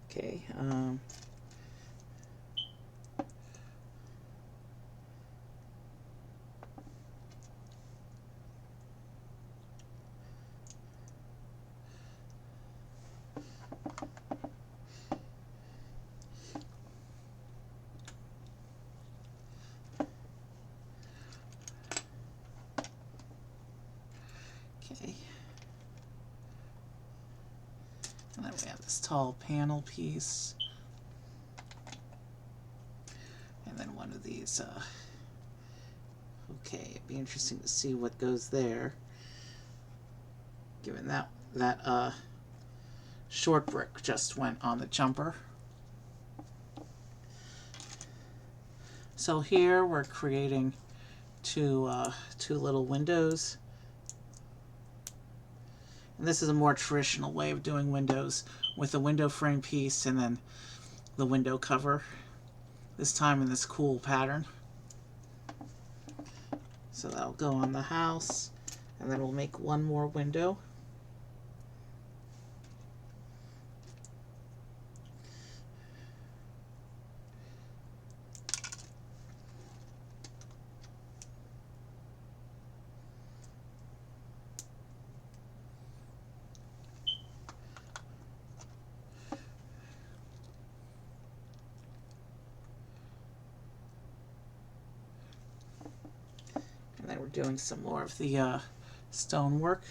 Okay. this tall panel piece. And then one of these, okay, it'd be interesting to see what goes there. Given that short brick just went on the jumper. So here we're creating two little windows. And this is a more traditional way of doing windows, with a window frame piece and then the window cover. This time in this cool pattern. So that'll go on the house, and then we'll make one more window. And then we're doing some more of the stonework.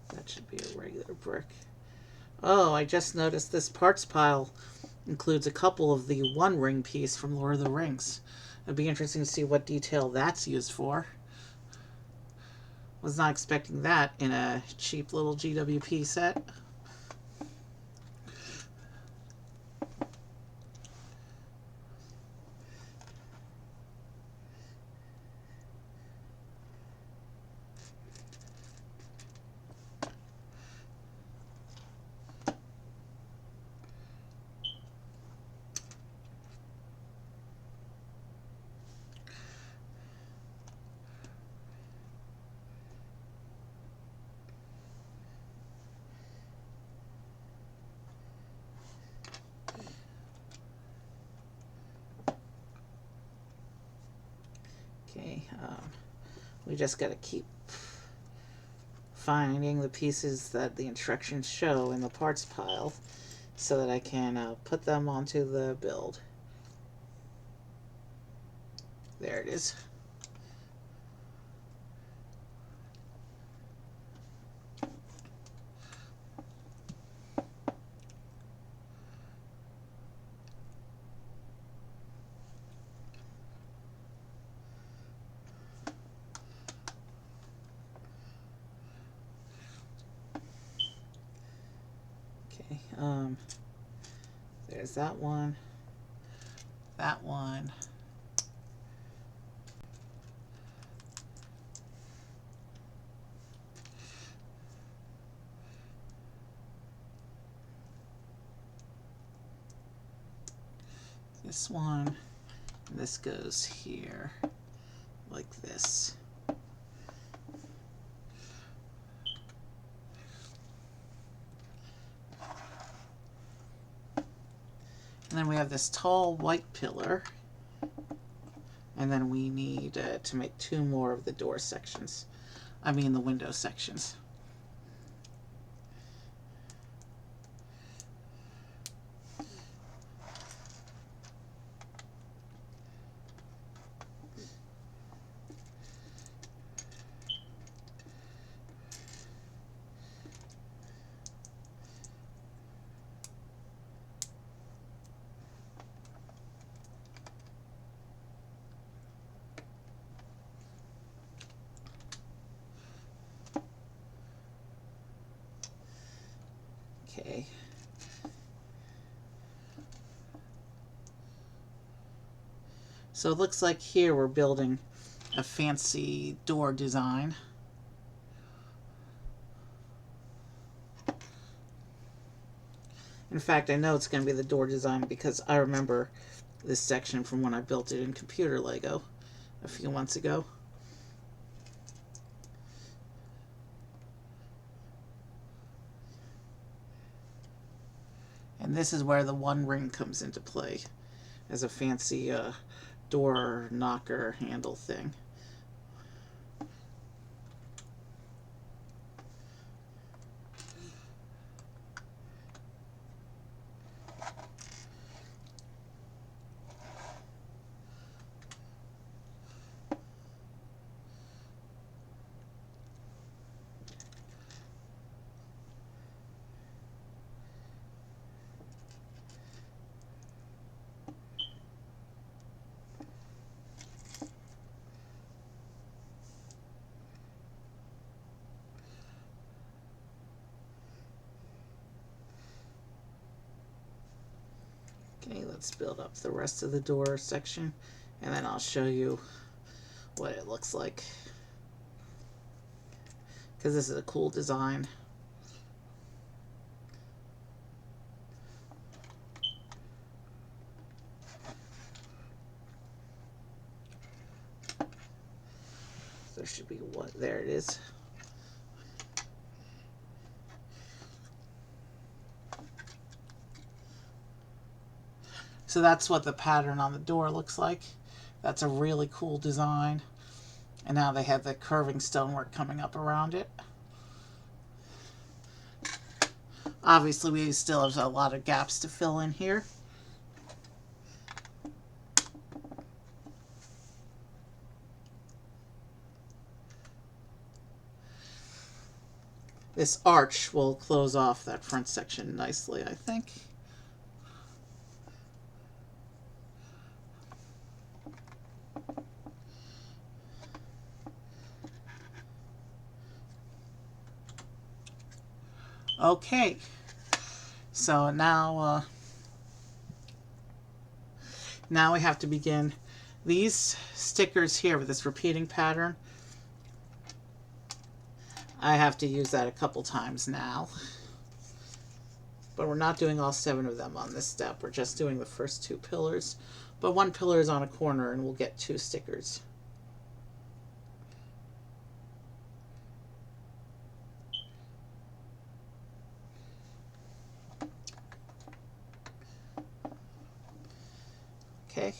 That should be a regular brick. Oh, I just noticed this parts pile includes a couple of the One Ring piece from Lord of the Rings. It'd be interesting to see what detail that's used for. Was not expecting that in a cheap little GWP set. Okay, we just got to keep finding the pieces that the instructions show in the parts pile so that I can put them onto the build. There it is. There's that one, this one, and this goes here, like this. And then we have this tall white pillar. And then we need to make two more of the door sections. I mean the window sections. Okay. So it looks like here we're building a fancy door design. In fact, I know it's going to be the door design because I remember this section from when I built it in computer Lego a few months ago. And this is where the One Ring comes into play as a fancy door knocker handle thing. Okay, let's build up the rest of the door section, and then I'll show you what it looks like, because this is a cool design. There should be one. There it is. So that's what the pattern on the door looks like. That's a really cool design. And now they have the curving stonework coming up around it. Obviously, we still have a lot of gaps to fill in here. This arch will close off that front section nicely, I think. Okay, so now we have to begin these stickers here with this repeating pattern. I have to use that a couple times now, but we're not doing all 7 of them on this step. We're just doing the first 2 pillars, but 1 pillar is on a corner and we'll get 2 stickers. Okay.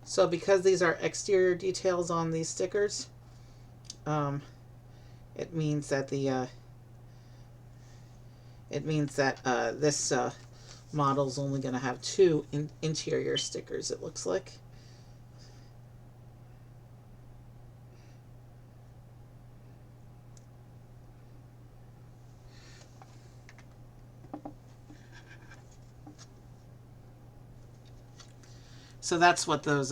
So because these are exterior details on these stickers, it means that this model's only going to have 2 interior stickers, it looks like. So that's what those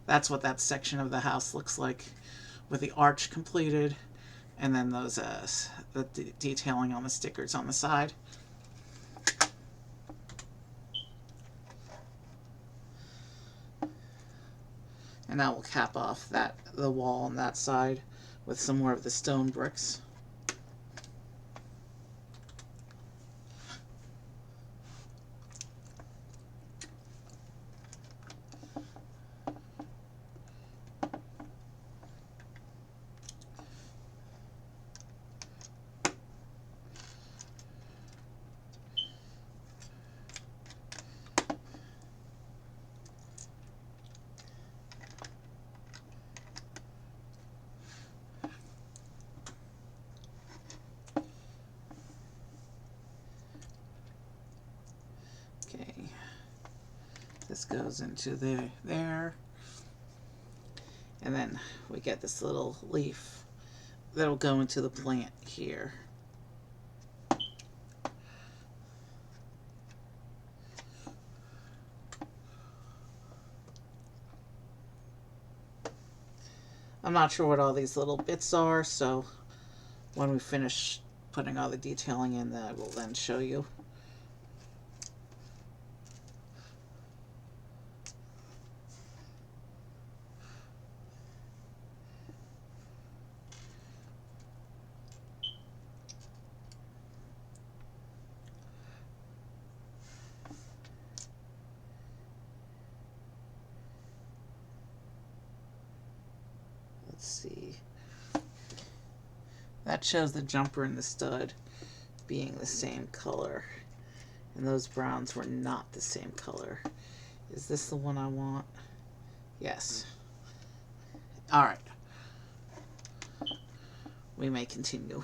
that's what that section of the house looks like, with the arch completed, and then those the detailing on the stickers on the side. And now we'll cap off the wall on that side with some more of the stone bricks. Okay, this goes into there, and then we get this little leaf that'll go into the plant here. I'm not sure what all these little bits are, so when we finish putting all the detailing in, I will then show you. Let's see. That shows the jumper and the stud being the same color, and those browns were not the same color. Is this the one I want? Yes. All right. We may continue.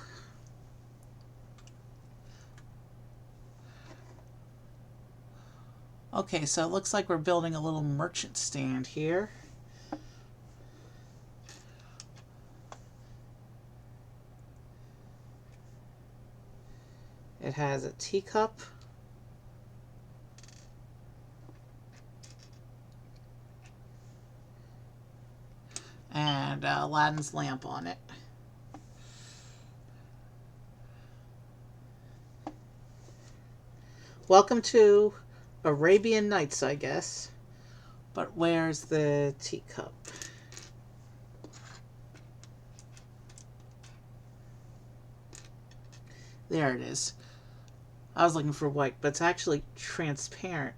Okay, so it looks like we're building a little merchant stand here. It has a teacup, and Aladdin's lamp on it. Welcome to Arabian Nights, I guess. But where's the teacup? There it is. I was looking for white, but it's actually transparent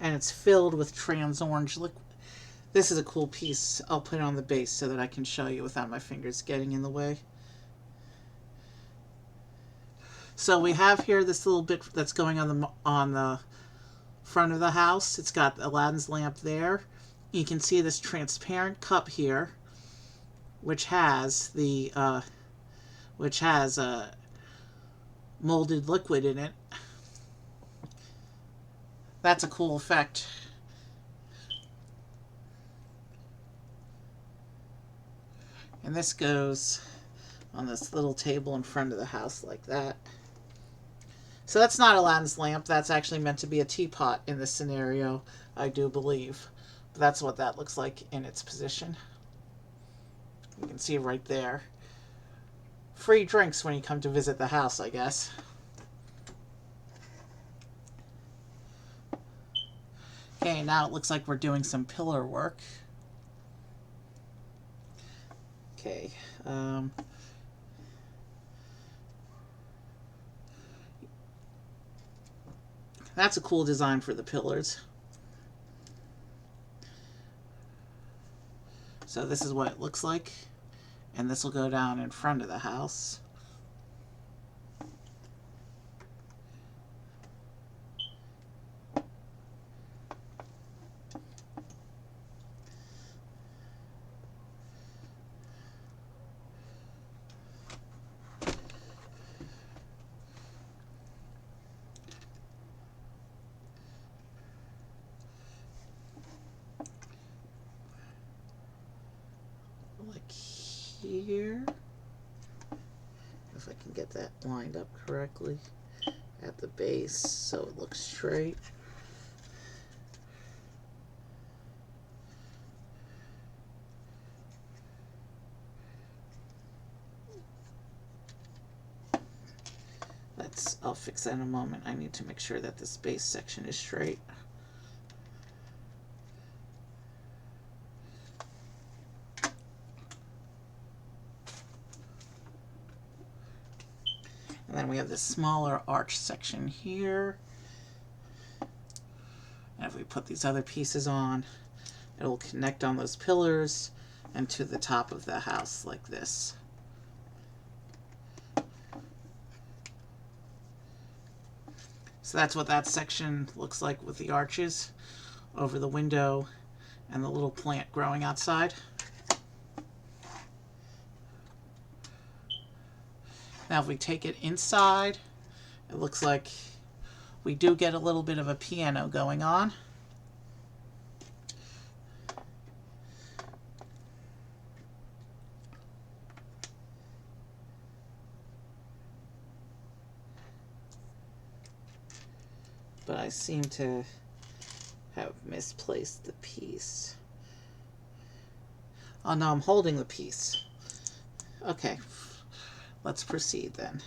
and it's filled with trans orange liquid. This is a cool piece. I'll put it on the base so that I can show you without my fingers getting in the way. So we have here this little bit that's going on the front of the house. It's got Aladdin's lamp there. You can see this transparent cup here, which has the molded liquid in it. That's a cool effect. And this goes on this little table in front of the house like that. So that's not Aladdin's lamp. That's actually meant to be a teapot in this scenario, I do believe. But that's what that looks like in its position. You can see right there. Free drinks when you come to visit the house, I guess. Okay, now it looks like we're doing some pillar work. Okay. That's a cool design for the pillars. So this is what it looks like. And this will go down in front of the house. Like here. If I can get that lined up correctly at the base so it looks straight. I'll fix that in a moment. I need to make sure that this base section is straight. And then we have this smaller arch section here. And if we put these other pieces on, it will connect on those pillars and to the top of the house like this. So that's what that section looks like with the arches over the window and the little plant growing outside. Now if we take it inside, it looks like we do get a little bit of a piano going on. But I seem to have misplaced the piece. Oh no, I'm holding the piece. Okay, let's proceed then.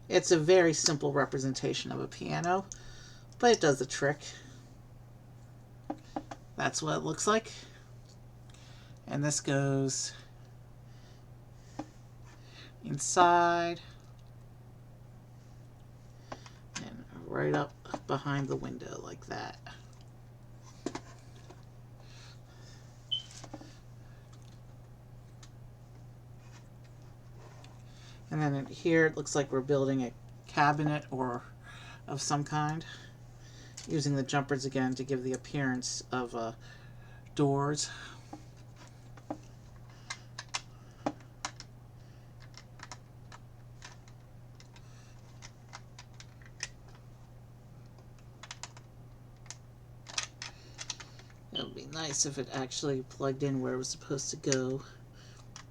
It's a very simple representation of a piano, but it does the trick. That's what it looks like. And this goes inside and right up behind the window like that. And then here it looks like we're building a cabinet or of some kind, using the jumpers again to give the appearance of doors. It would be nice if it actually plugged in where it was supposed to go,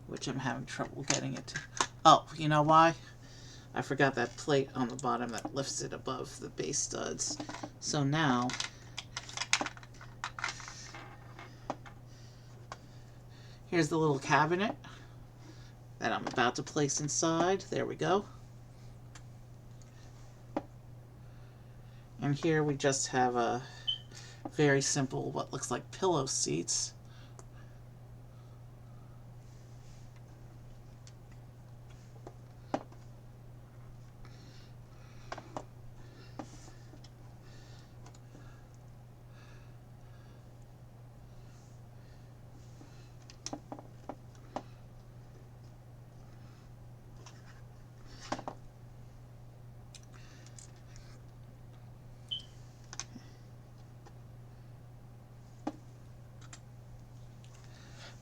which I'm having trouble getting it to. Oh, you know why? I forgot that plate on the bottom that lifts it above the base studs. So now, here's the little cabinet that I'm about to place inside. There we go. And here we just have a very simple, what looks like pillow seats.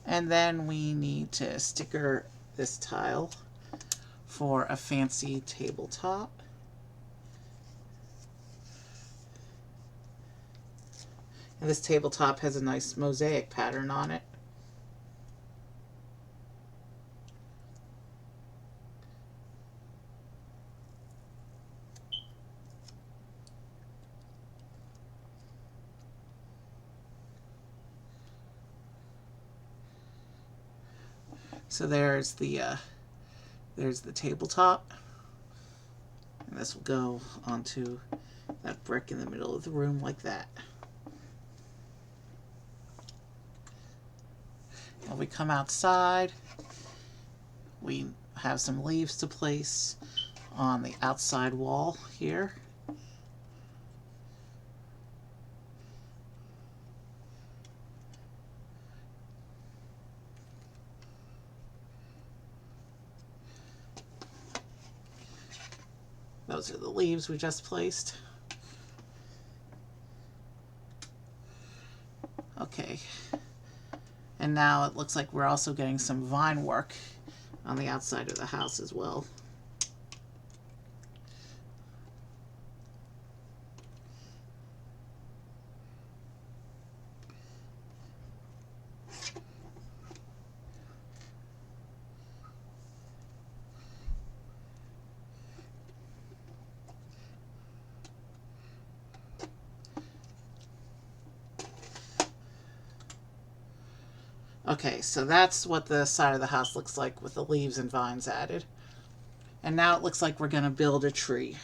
And then we need to sticker this tile for a fancy tabletop. And this tabletop has a nice mosaic pattern on it. So there's the tabletop, and this will go onto that brick in the middle of the room like that. When we come outside, we have some leaves to place on the outside wall here. Those are the leaves we just placed. Okay. And now it looks like we're also getting some vine work on the outside of the house as well. Okay, so that's what the side of the house looks like with the leaves and vines added. And now it looks like we're going to build a tree.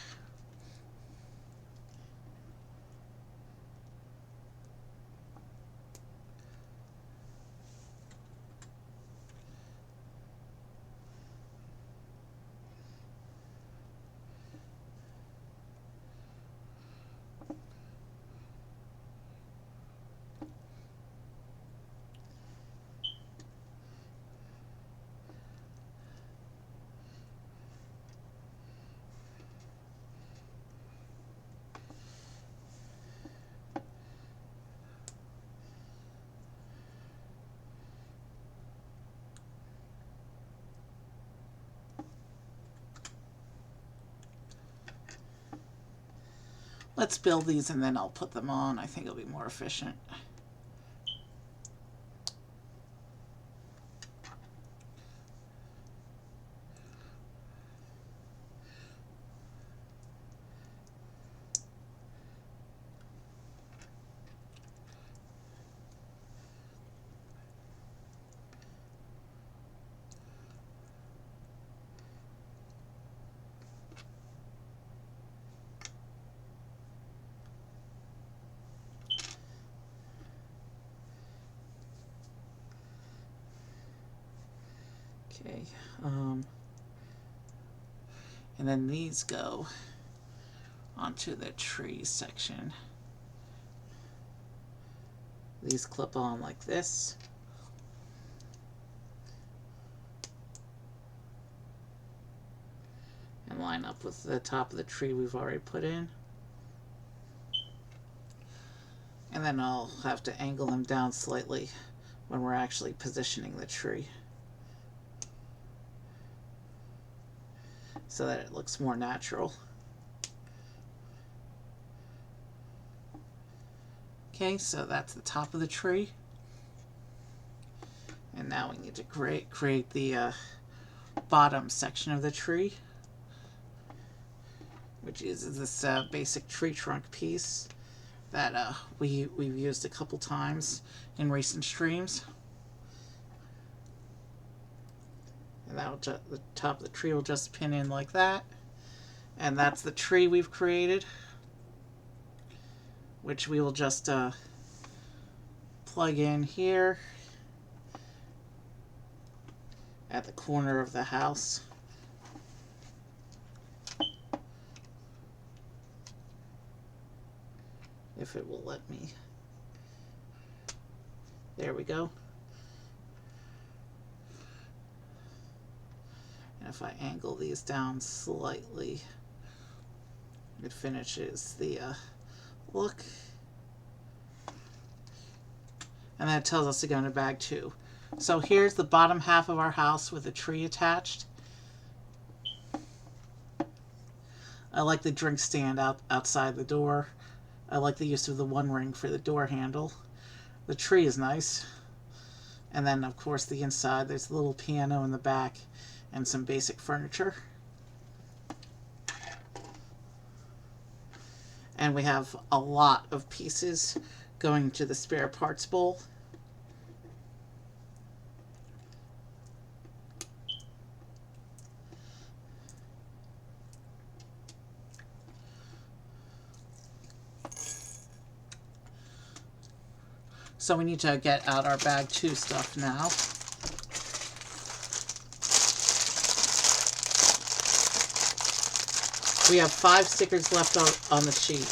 Let's build these and then I'll put them on. I think it'll be more efficient. Okay, and then these go onto the tree section. These clip on like this. And line up with the top of the tree we've already put in. And then I'll have to angle them down slightly when we're actually positioning the tree, so that it looks more natural. Okay, so that's the top of the tree. And now we need to create the bottom section of the tree, which uses this basic tree trunk piece that we've used a couple times in recent streams. And that'll the top of the tree will just pin in like that. And that's the tree we've created. which we will just plug in here at the corner of the house. If it will let me. There we go. And if I angle these down slightly, it finishes the look. And then it tells us to go into bag 2. So here's the bottom half of our house with a tree attached. I like the drink stand outside the door. I like the use of the one ring for the door handle. The tree is nice. And then, of course, the inside, there's a little piano in the back and some basic furniture. And we have a lot of pieces going to the spare parts bowl. So we need to get out our bag 2 stuff now. We have 5 stickers left on the sheet.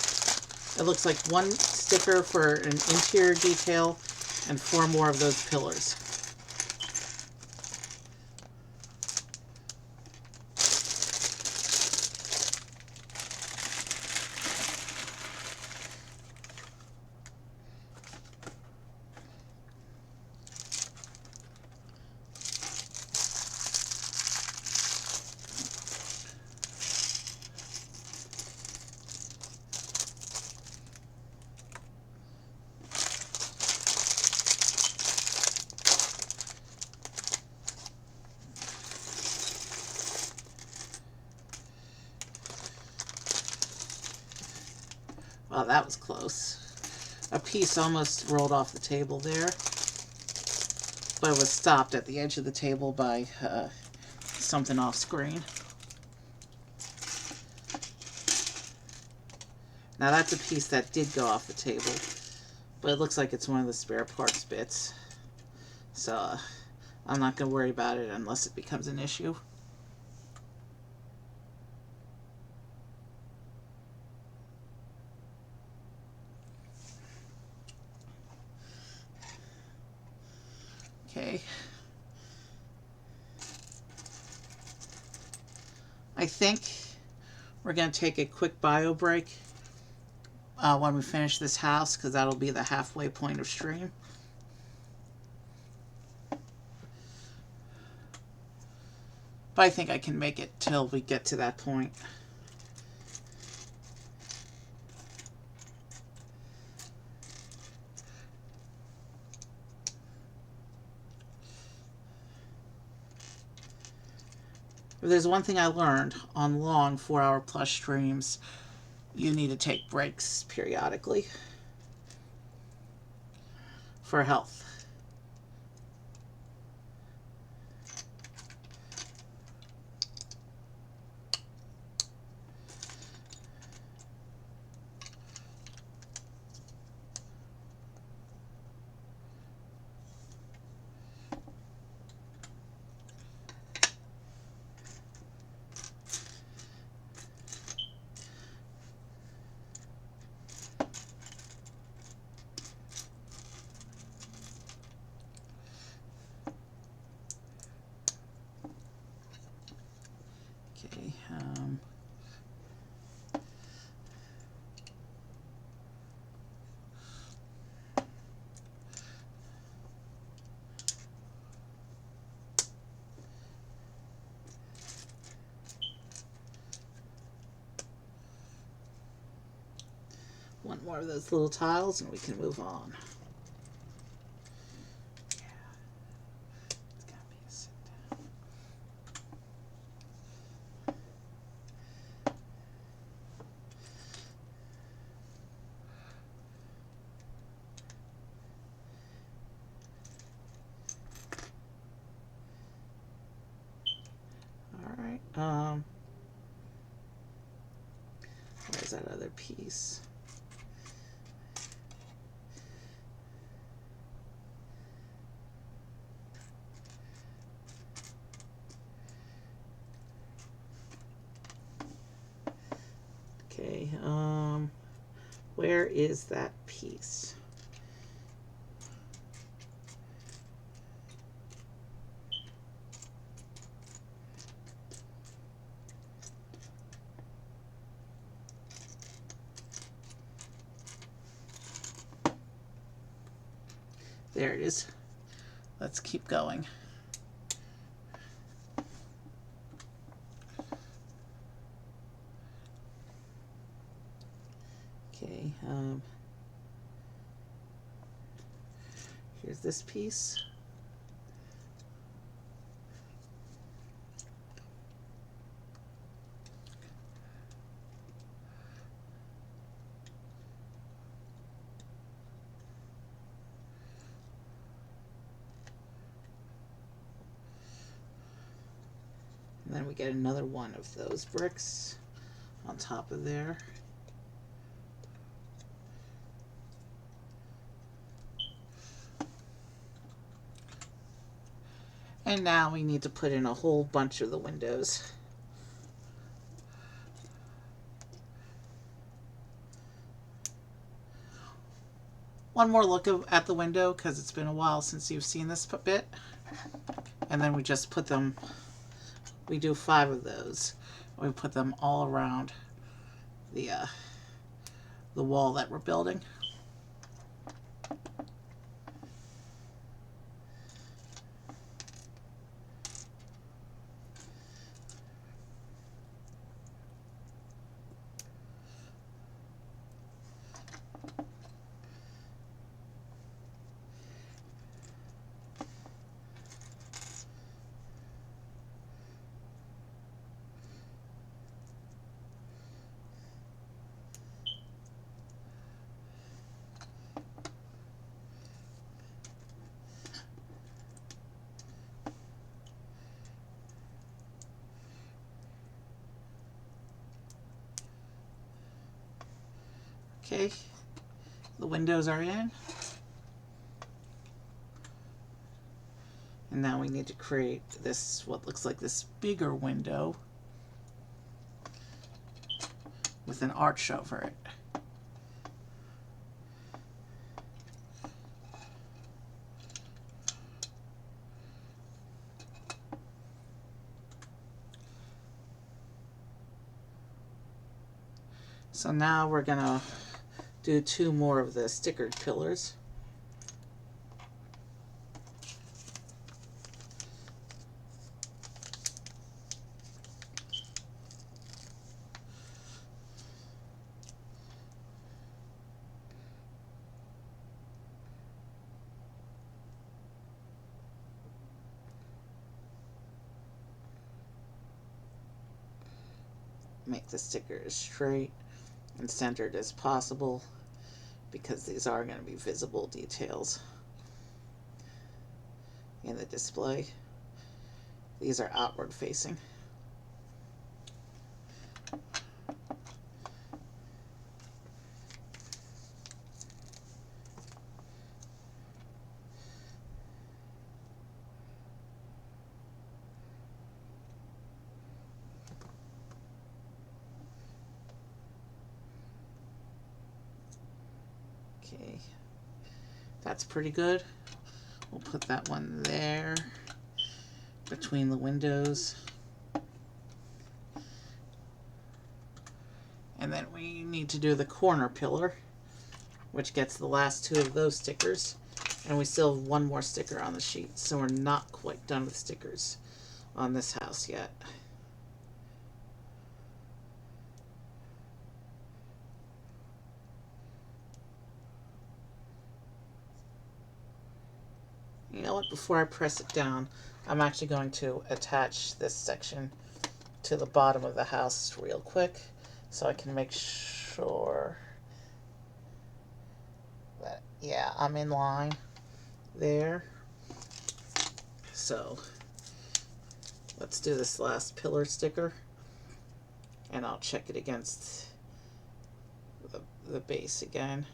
It looks like 1 sticker for an interior detail and 4 more of those pillars. Wow, that was close. A piece almost rolled off the table there, but it was stopped at the edge of the table by something off screen. Now that's a piece that did go off the table, but it looks like it's one of the spare parts bits. So I'm not going to worry about it unless it becomes an issue. Okay. I think we're going to take a quick bio break when we finish this house, because that'll be the halfway point of stream. But I think I can make it till we get to that point. If there's one thing I learned on long 4-hour plus streams, you need to take breaks periodically for health. Okay, one more of those little tiles and we can move on. Yeah, it's gotta be a sit down. All right. Where's that other piece? Where is that piece? There it is. Let's keep going. Okay, here's this piece. And then we get another one of those bricks on top of there. And now we need to put in a whole bunch of the windows. One more look at the window, because it's been a while since you've seen this bit. And then we just put them, we do 5 of those. We put them all around the wall that we're building. Okay, the windows are in. And now we need to create this, what looks like this bigger window with an arch over it. So now we're gonna do 2 more of the stickered pillars. Make the sticker as straight and centered as possible, because these are going to be visible details in the display. These are outward facing. Okay, that's pretty good. We'll put that one there between the windows. And then we need to do the corner pillar, which gets the last 2 of those stickers. And we still have 1 more sticker on the sheet, so we're not quite done with stickers on this house yet. You know what, before I press it down, I'm actually going to attach this section to the bottom of the house real quick, so I can make sure that, yeah, I'm in line there. So let's do this last pillar sticker, and I'll check it against the base again.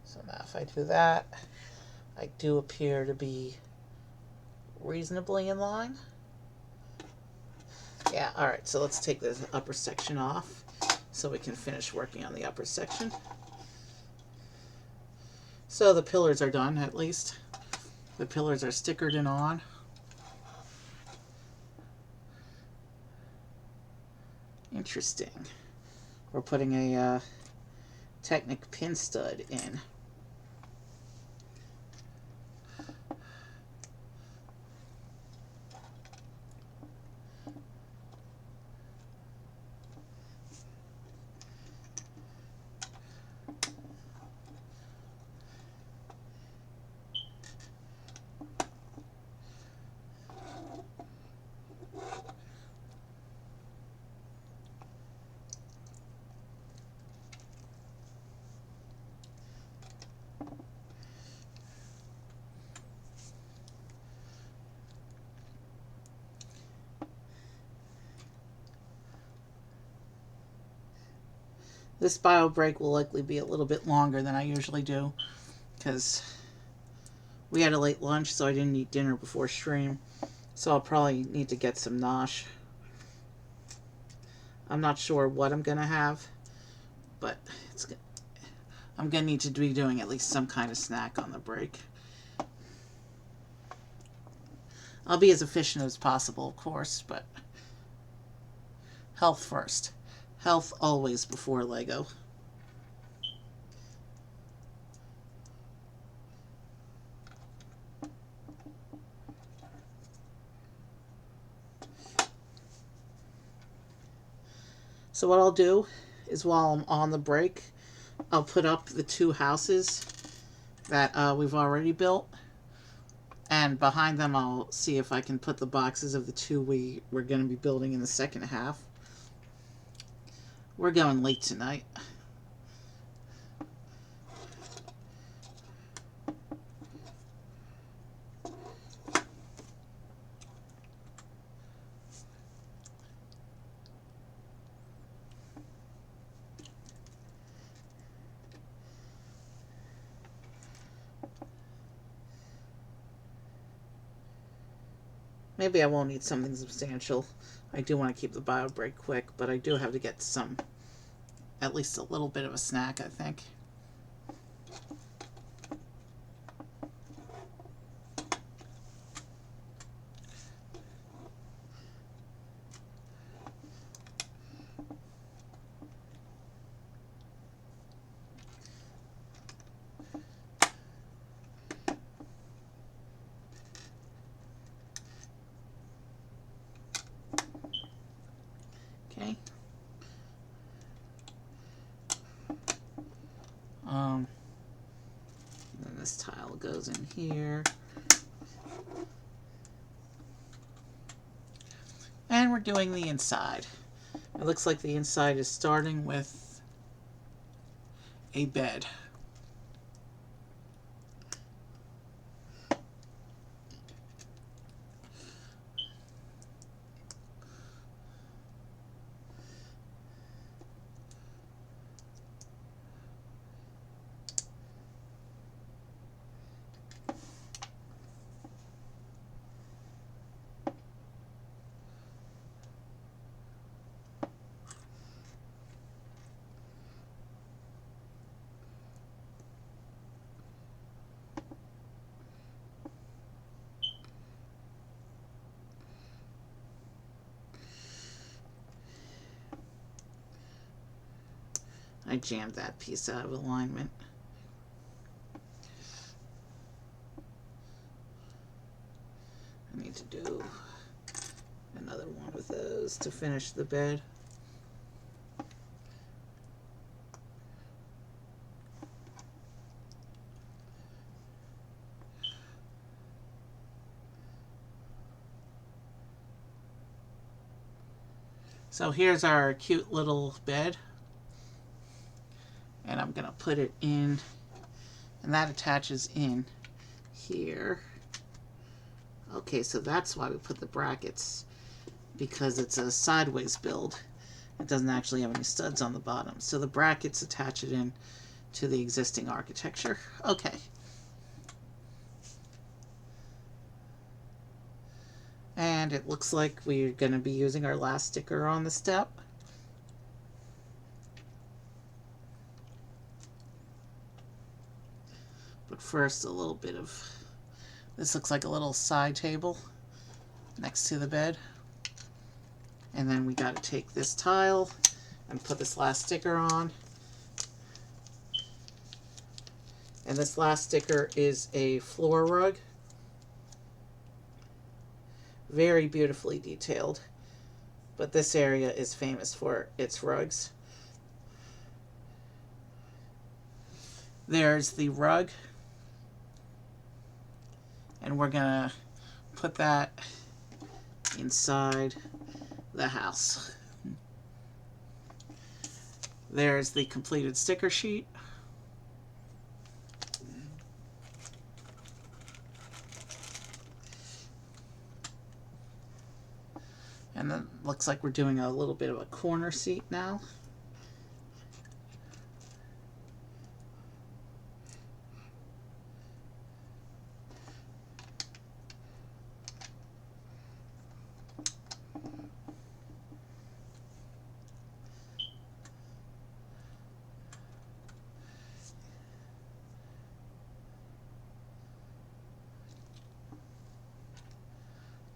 So now if I do that, I do appear to be reasonably in line. Yeah, alright, so let's take the upper section off so we can finish working on the upper section. So the pillars are done, at least. The pillars are stickered and on. Interesting. We're putting a Technic pin stud in. This bio break will likely be a little bit longer than I usually do because we had a late lunch, so I didn't eat dinner before stream. So I'll probably need to get some nosh. I'm not sure what I'm going to have, but I'm going to need to be doing at least some kind of snack on the break. I'll be as efficient as possible, of course, but health first. Health always before Lego. So what I'll do is while I'm on the break, I'll put up the two houses that we've already built. And behind them I'll see if I can put the boxes of the two we're going to be building in the second half. We're going late tonight. Maybe I won't need something substantial. I do want to keep the bio break quick, but I do have to get some, at least a little bit of a snack, I think. Okay. Then this tile goes in here. And we're doing the inside. It looks like the inside is starting with a bed. I jammed that piece out of alignment. I need to do another one of those to finish the bed. So here's our cute little bed. And I'm going to put it in, and that attaches in here. Okay, so that's why we put the brackets, because it's a sideways build. It doesn't actually have any studs on the bottom. So the brackets attach it in to the existing architecture. Okay. And it looks like we're going to be using our last sticker on the step. But first, a little bit of, this looks like a little side table next to the bed. And then we got to take this tile and put this last sticker on. And this last sticker is a floor rug. Very beautifully detailed. But this area is famous for its rugs. There's the rug. And we're gonna put that inside the house. There's the completed sticker sheet. And then looks like we're doing a little bit of a corner seat now.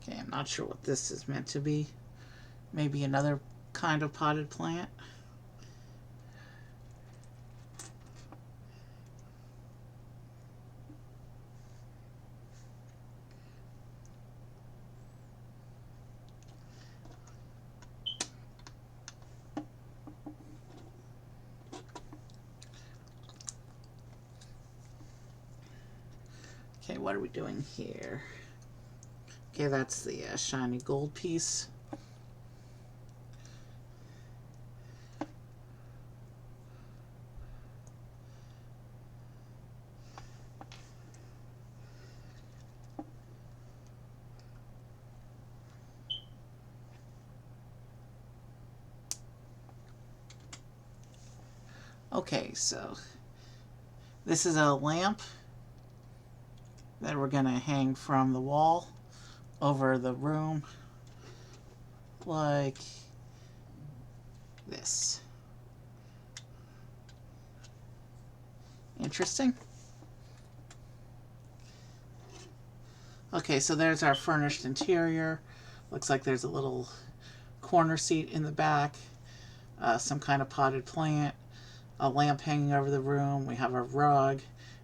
Okay, I'm not sure what this is meant to be. Maybe another kind of potted plant. Okay, what are we doing here? Okay, that's the shiny gold piece. Okay, so this is a lamp that we're going to hang from the wall over the room like this. Interesting. Okay, so there's our furnished interior. Looks like there's a little corner seat in the back, some kind of potted plant, a lamp hanging over the room. We have our rug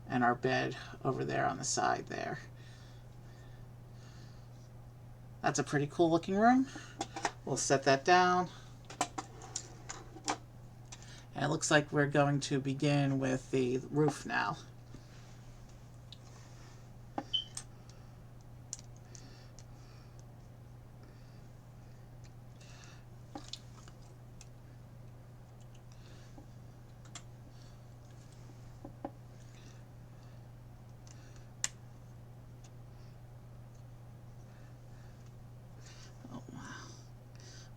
and our bed over there on the side there. That's a pretty cool looking room. We'll set that down. And it looks like we're going to begin with the roof now.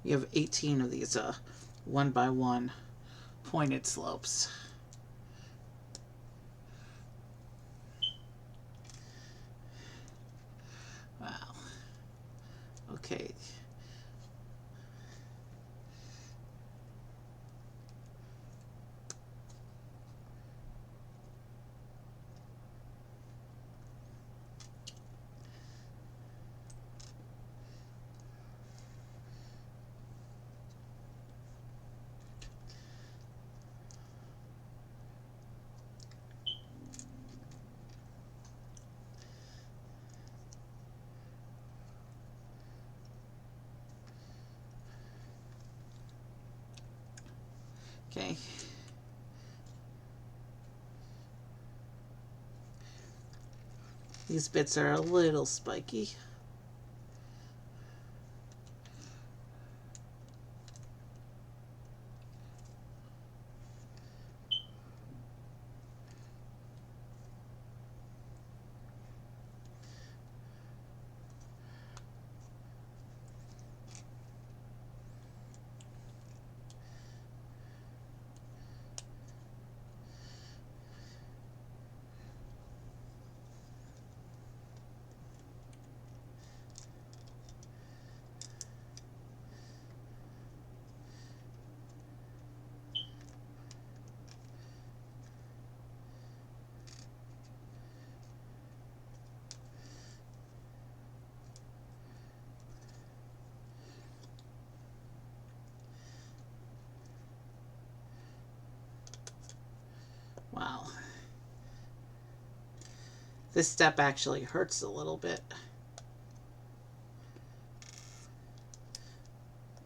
We have 18 of these 1x1 pointed slopes. Wow. Okay. Okay. These bits are a little spiky. This step actually hurts a little bit,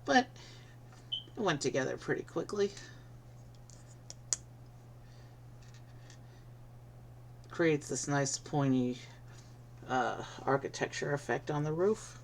but it went together pretty quickly. Creates this nice pointy architecture effect on the roof.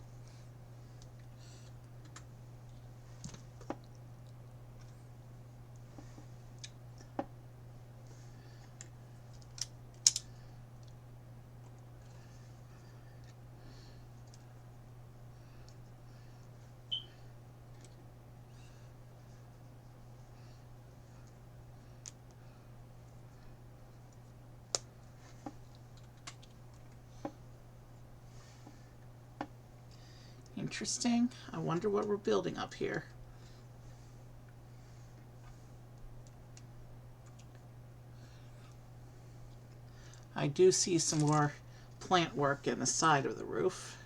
Interesting. I wonder what we're building up here. I do see some more plant work in the side of the roof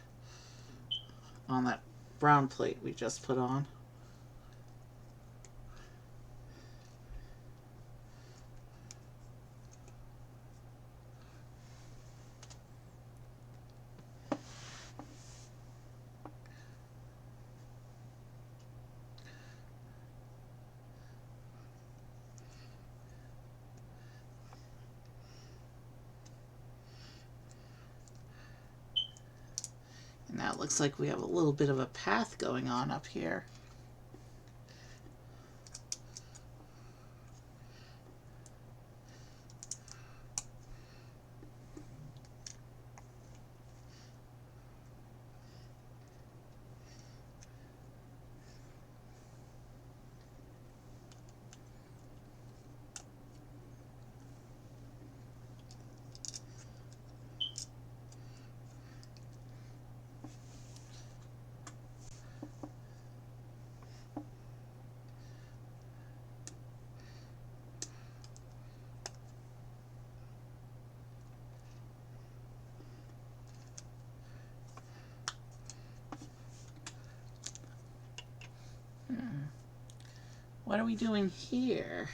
on that brown plate we just put on. And now it looks like we have a little bit of a path going on up here. What are we doing here?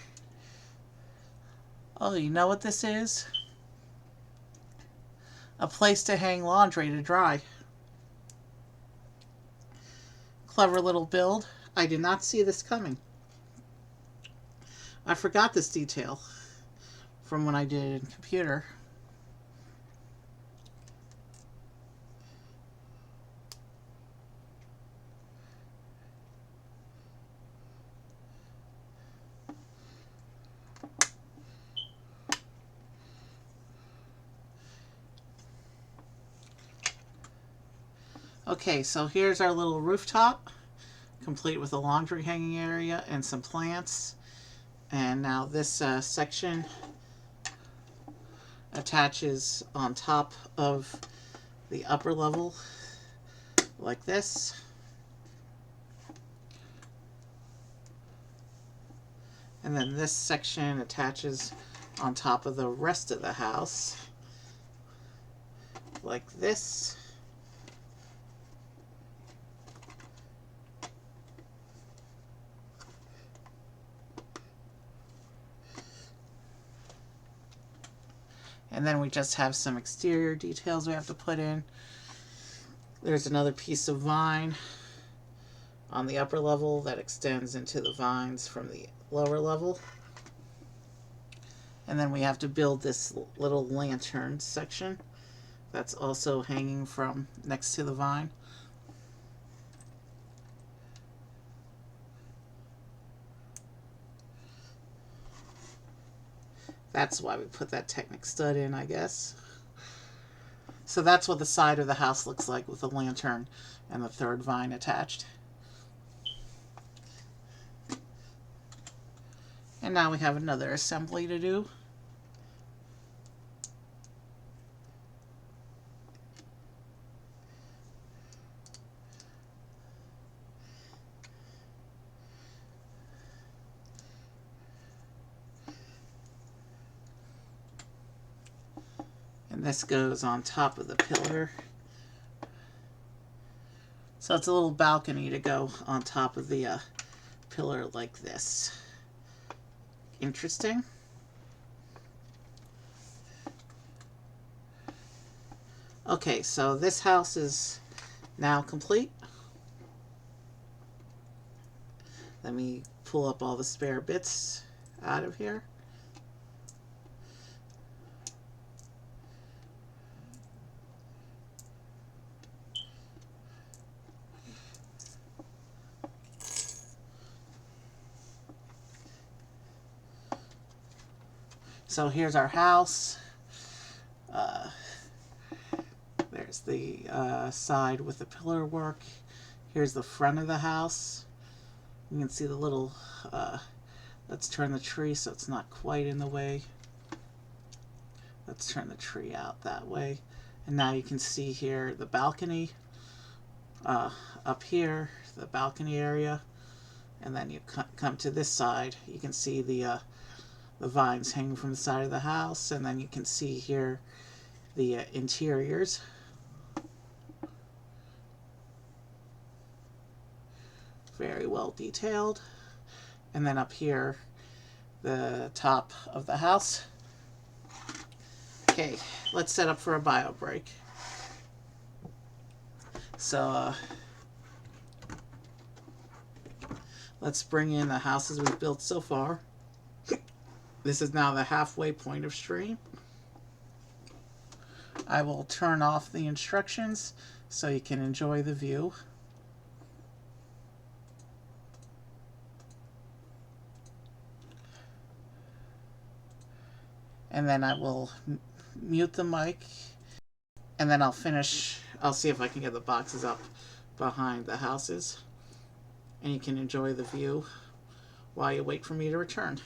Oh, you know what this is? A place to hang laundry to dry. Clever little build. I did not see this coming. I forgot this detail from when I did it in computer. Okay, so here's our little rooftop, complete with a laundry hanging area and some plants. And now this section attaches on top of the upper level like this. And then this section attaches on top of the rest of the house like this. And then we just have some exterior details we have to put in. There's another piece of vine on the upper level that extends into the vines from the lower level. And then we have to build this little lantern section that's also hanging from next to the vine. That's why we put that Technic stud in, I guess. So that's what the side of the house looks like with the lantern and the third vine attached. And now we have another assembly to do. And this goes on top of the pillar. So it's a little balcony to go on top of the pillar like this. Interesting. Okay, so this house is now complete. Let me pull up all the spare bits out of here. So here's our house. Uh, there's the side with the pillar work. Here's the front of the house. You can see the little, let's turn the tree so it's not quite in the way. Let's turn the tree out that way. And now you can see here the balcony. Up here, the balcony area. And then you come to this side. You can see the vines hanging from the side of the house. And then you can see here the interiors. Very well detailed. And then up here, the top of the house. Okay, let's set up for a bio break. So let's bring in the houses we've built so far. This is now the halfway point of stream. I will turn off the instructions so you can enjoy the view. And then I will mute the mic, and then I'll finish. I'll see if I can get the boxes up behind the houses, and you can enjoy the view while you wait for me to return.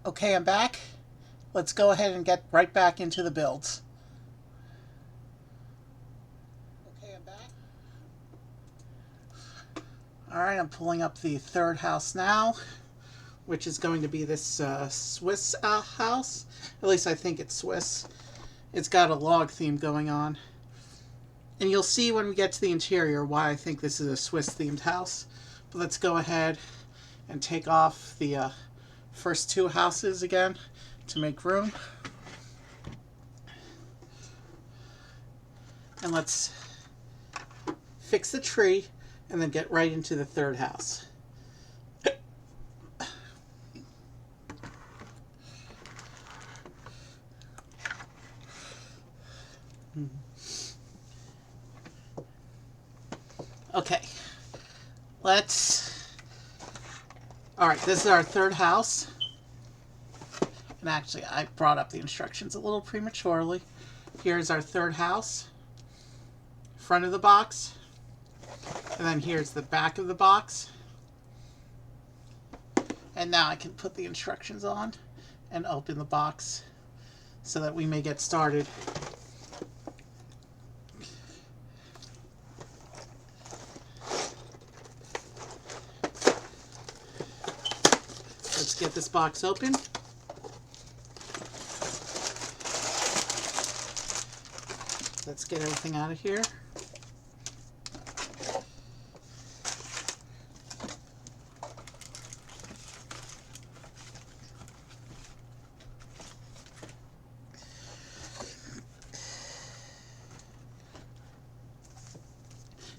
Okay, I'm back. Let's go ahead and get right back into the builds. Okay, I'm back. Alright, I'm pulling up the third house now, which is going to be this Swiss house. At least I think it's Swiss. It's got a log theme going on. And you'll see when we get to the interior why I think this is a Swiss themed house. But let's go ahead and take off the first two houses again to make room. And let's fix the tree and then get right into the third house. Okay, alright, this is our third house. And actually, I brought up the instructions a little prematurely. Here's our third house. Front of the box. And then here's the back of the box. And now I can put the instructions on and open the box so that we may get started. Let's get this box open. Let's get everything out of here.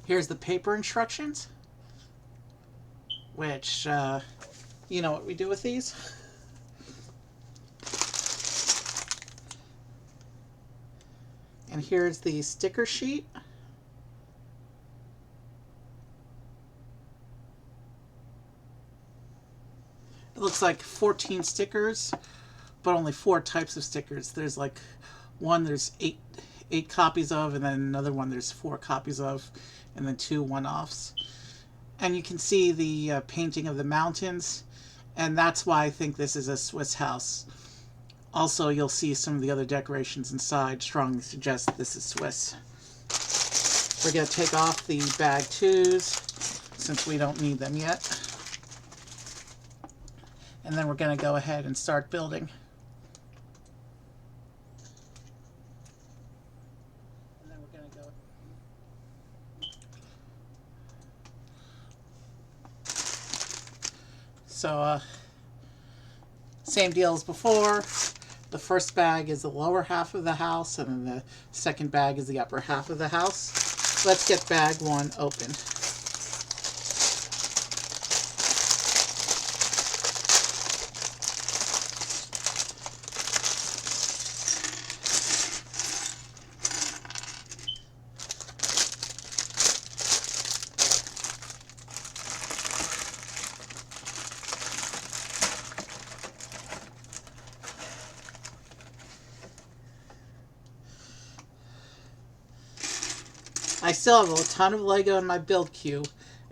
Here's the paper instructions, which, you know what we do with these. And here's the sticker sheet. It looks like 14 stickers, but only 4 types of stickers. There's like one there's eight copies of, and then another one there's 4 copies of, and then 2 one-offs. And you can see the painting of the mountains, and that's why I think this is a Swiss house. Also, you'll see some of the other decorations inside strongly suggest that this is Swiss. We're going to take off the bag 2s since we don't need them yet. And then we're going to go ahead and start building. And then we're going to go. So, same deal as before. The first bag is the lower half of the house, and then the second bag is the upper half of the house. Let's get bag 1 opened. I still have a ton of Lego in my build queue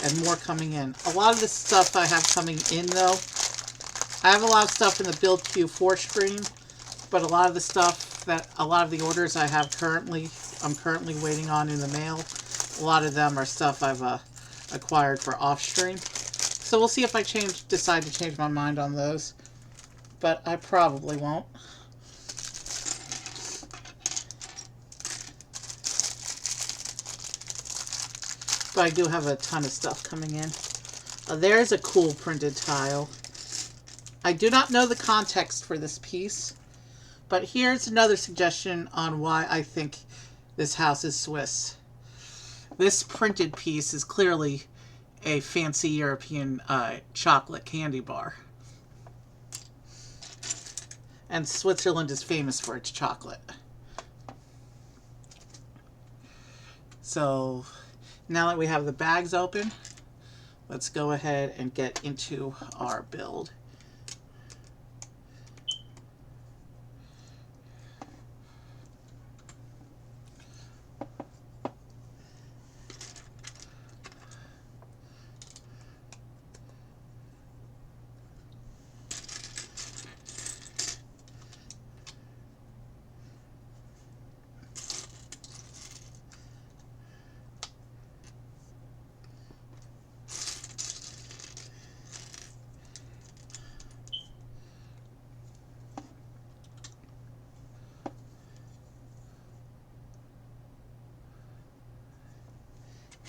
and more coming in. A lot of the stuff I have coming in though, I have a lot of stuff in the build queue for stream, but a lot of the stuff a lot of the orders I have I'm currently waiting on in the mail. A lot of them are stuff I've acquired for off stream. So we'll see if I decide to change my mind on those, but I probably won't. But I do have a ton of stuff coming in. There's a cool printed tile. I do not know the context for this piece, but here's another suggestion on why I think this house is Swiss. This printed piece is clearly a fancy European chocolate candy bar. And Switzerland is famous for its chocolate. So now that we have the bags open, let's go ahead and get into our build.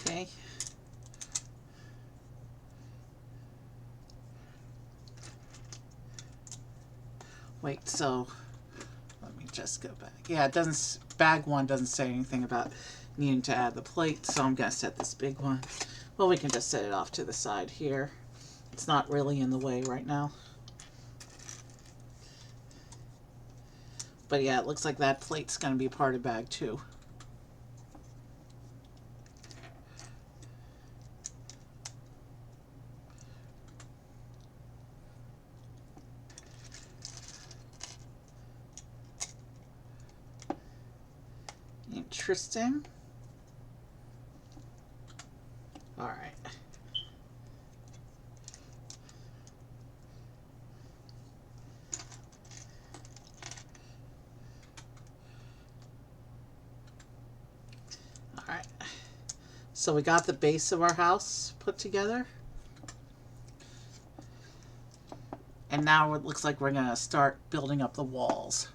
Okay. Wait, so let me just go back. Yeah, it doesn't, bag one doesn't say anything about needing to add the plate, so I'm going to set this big one. Well, we can just set it off to the side here. It's not really in the way right now. But yeah, it looks like that plate's going to be part of bag 2. Interesting. All right. All right. So we got the base of our house put together. And now it looks like we're going to start building up the walls.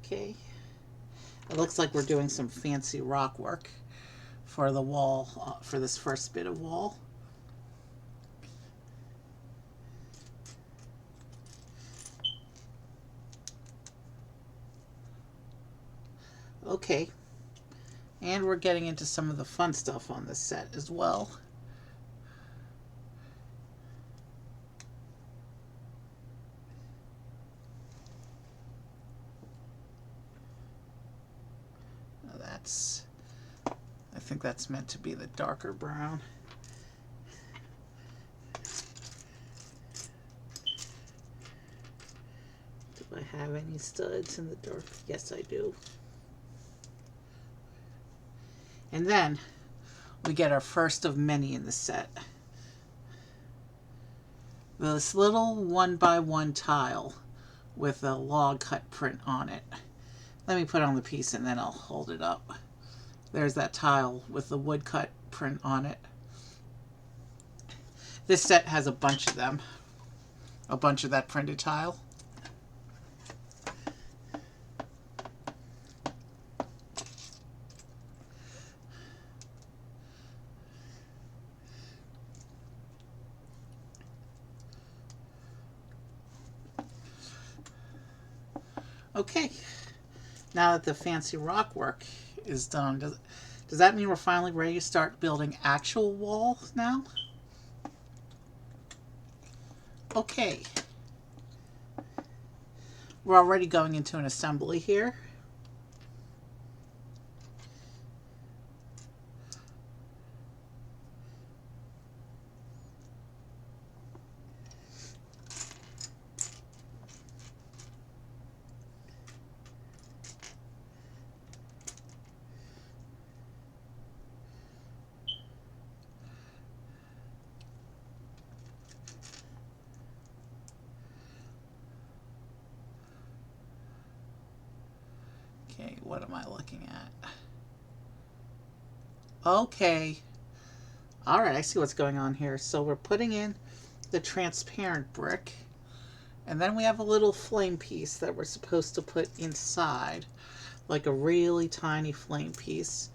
Okay. It looks like we're doing some fancy rock work for the wall, for this first bit of wall. Okay. And we're getting into some of the fun stuff on this set as well. I think that's meant to be the darker brown. Do I have any studs in the dark? Yes, I do. And then we get our first of many in the set. This little 1x1 tile with a log cut print on it. Let me put on the piece and then I'll hold it up. There's that tile with the woodcut print on it. This set has a bunch of them. A bunch of that printed tile. Okay. Now that the fancy rock work is done, does that mean we're finally ready to start building actual walls now? Okay. We're already going into an assembly here. Okay, what am I looking at? Okay. Alright, I see what's going on here. So we're putting in the transparent brick. And then we have a little flame piece that we're supposed to put inside. Like a really tiny flame piece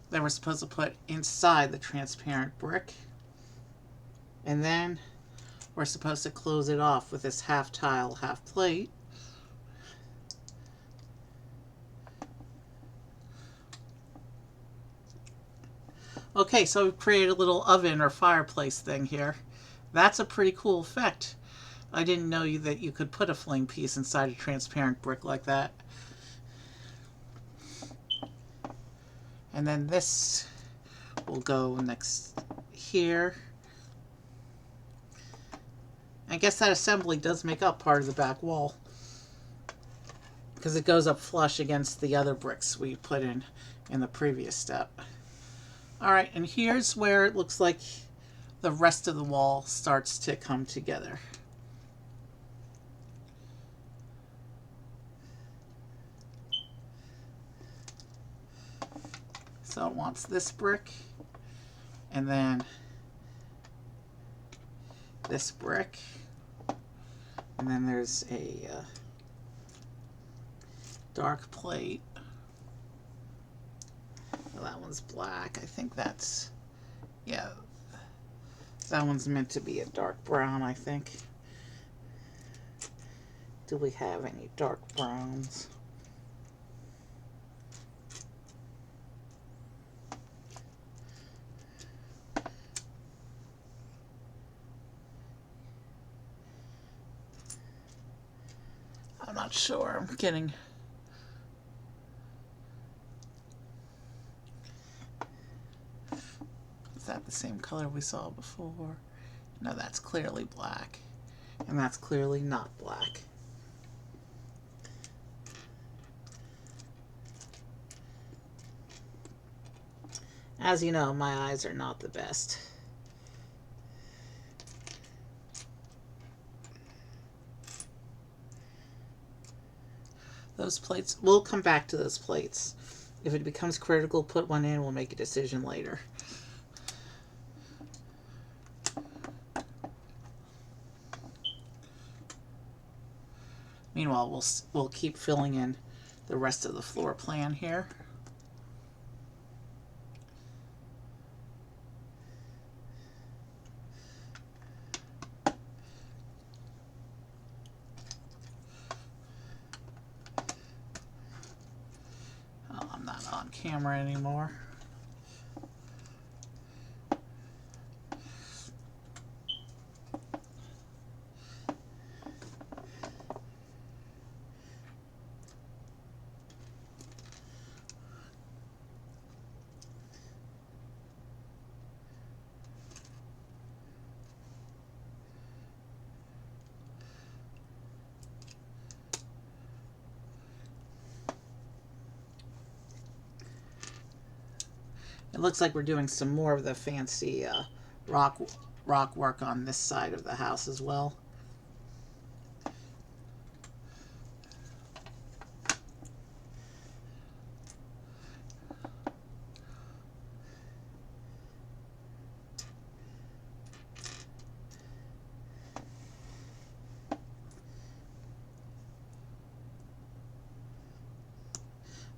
that we're supposed to put inside the transparent brick. And then we're supposed to close it off with this half tile, half plate. Okay, so we've created a little oven or fireplace thing here. That's a pretty cool effect. I didn't know that you could put a flame piece inside a transparent brick like that. And then this will go next here. I guess that assembly does make up part of the back wall, because it goes up flush against the other bricks we put in the previous step. Alright, and here's where it looks like the rest of the wall starts to come together. So it wants this brick, and then this brick, and then there's a dark plate. Well, that one's black. I think that's, yeah, that one's meant to be a dark brown, I think. Do we have any dark browns? I'm not sure. I'm getting... Is that the same color we saw before? No, that's clearly black. And that's clearly not black. As you know, my eyes are not the best. Those plates, we'll come back to those plates. If it becomes critical, put one in, we'll make a decision later. Meanwhile, we'll keep filling in the rest of the floor plan here. Oh, I'm not on camera anymore. It looks like we're doing some more of the fancy rock work on this side of the house as well.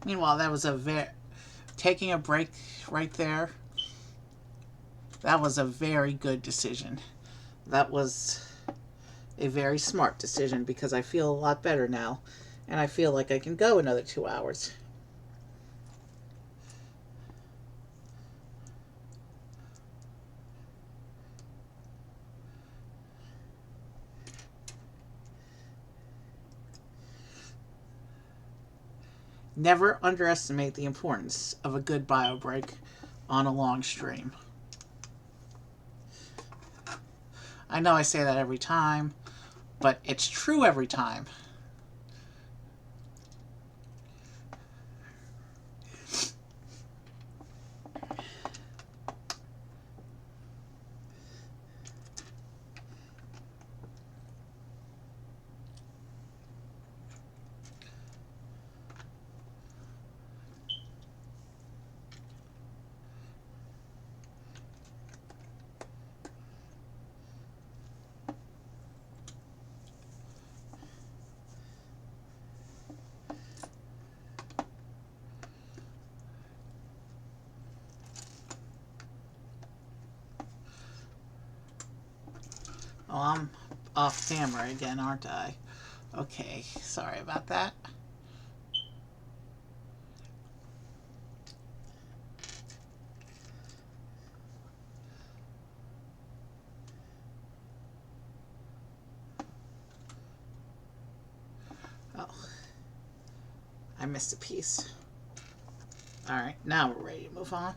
Meanwhile, that was taking a break right there. That was a very good decision. That was a very smart decision, because I feel a lot better now, and I feel like I can go another 2 hours. Never underestimate the importance of a good bio break on a long stream. I know I say that every time, but it's true every time. Oh, I'm off camera again, aren't I? Okay, sorry about that. Oh, I missed a piece. Alright, now we're ready to move on.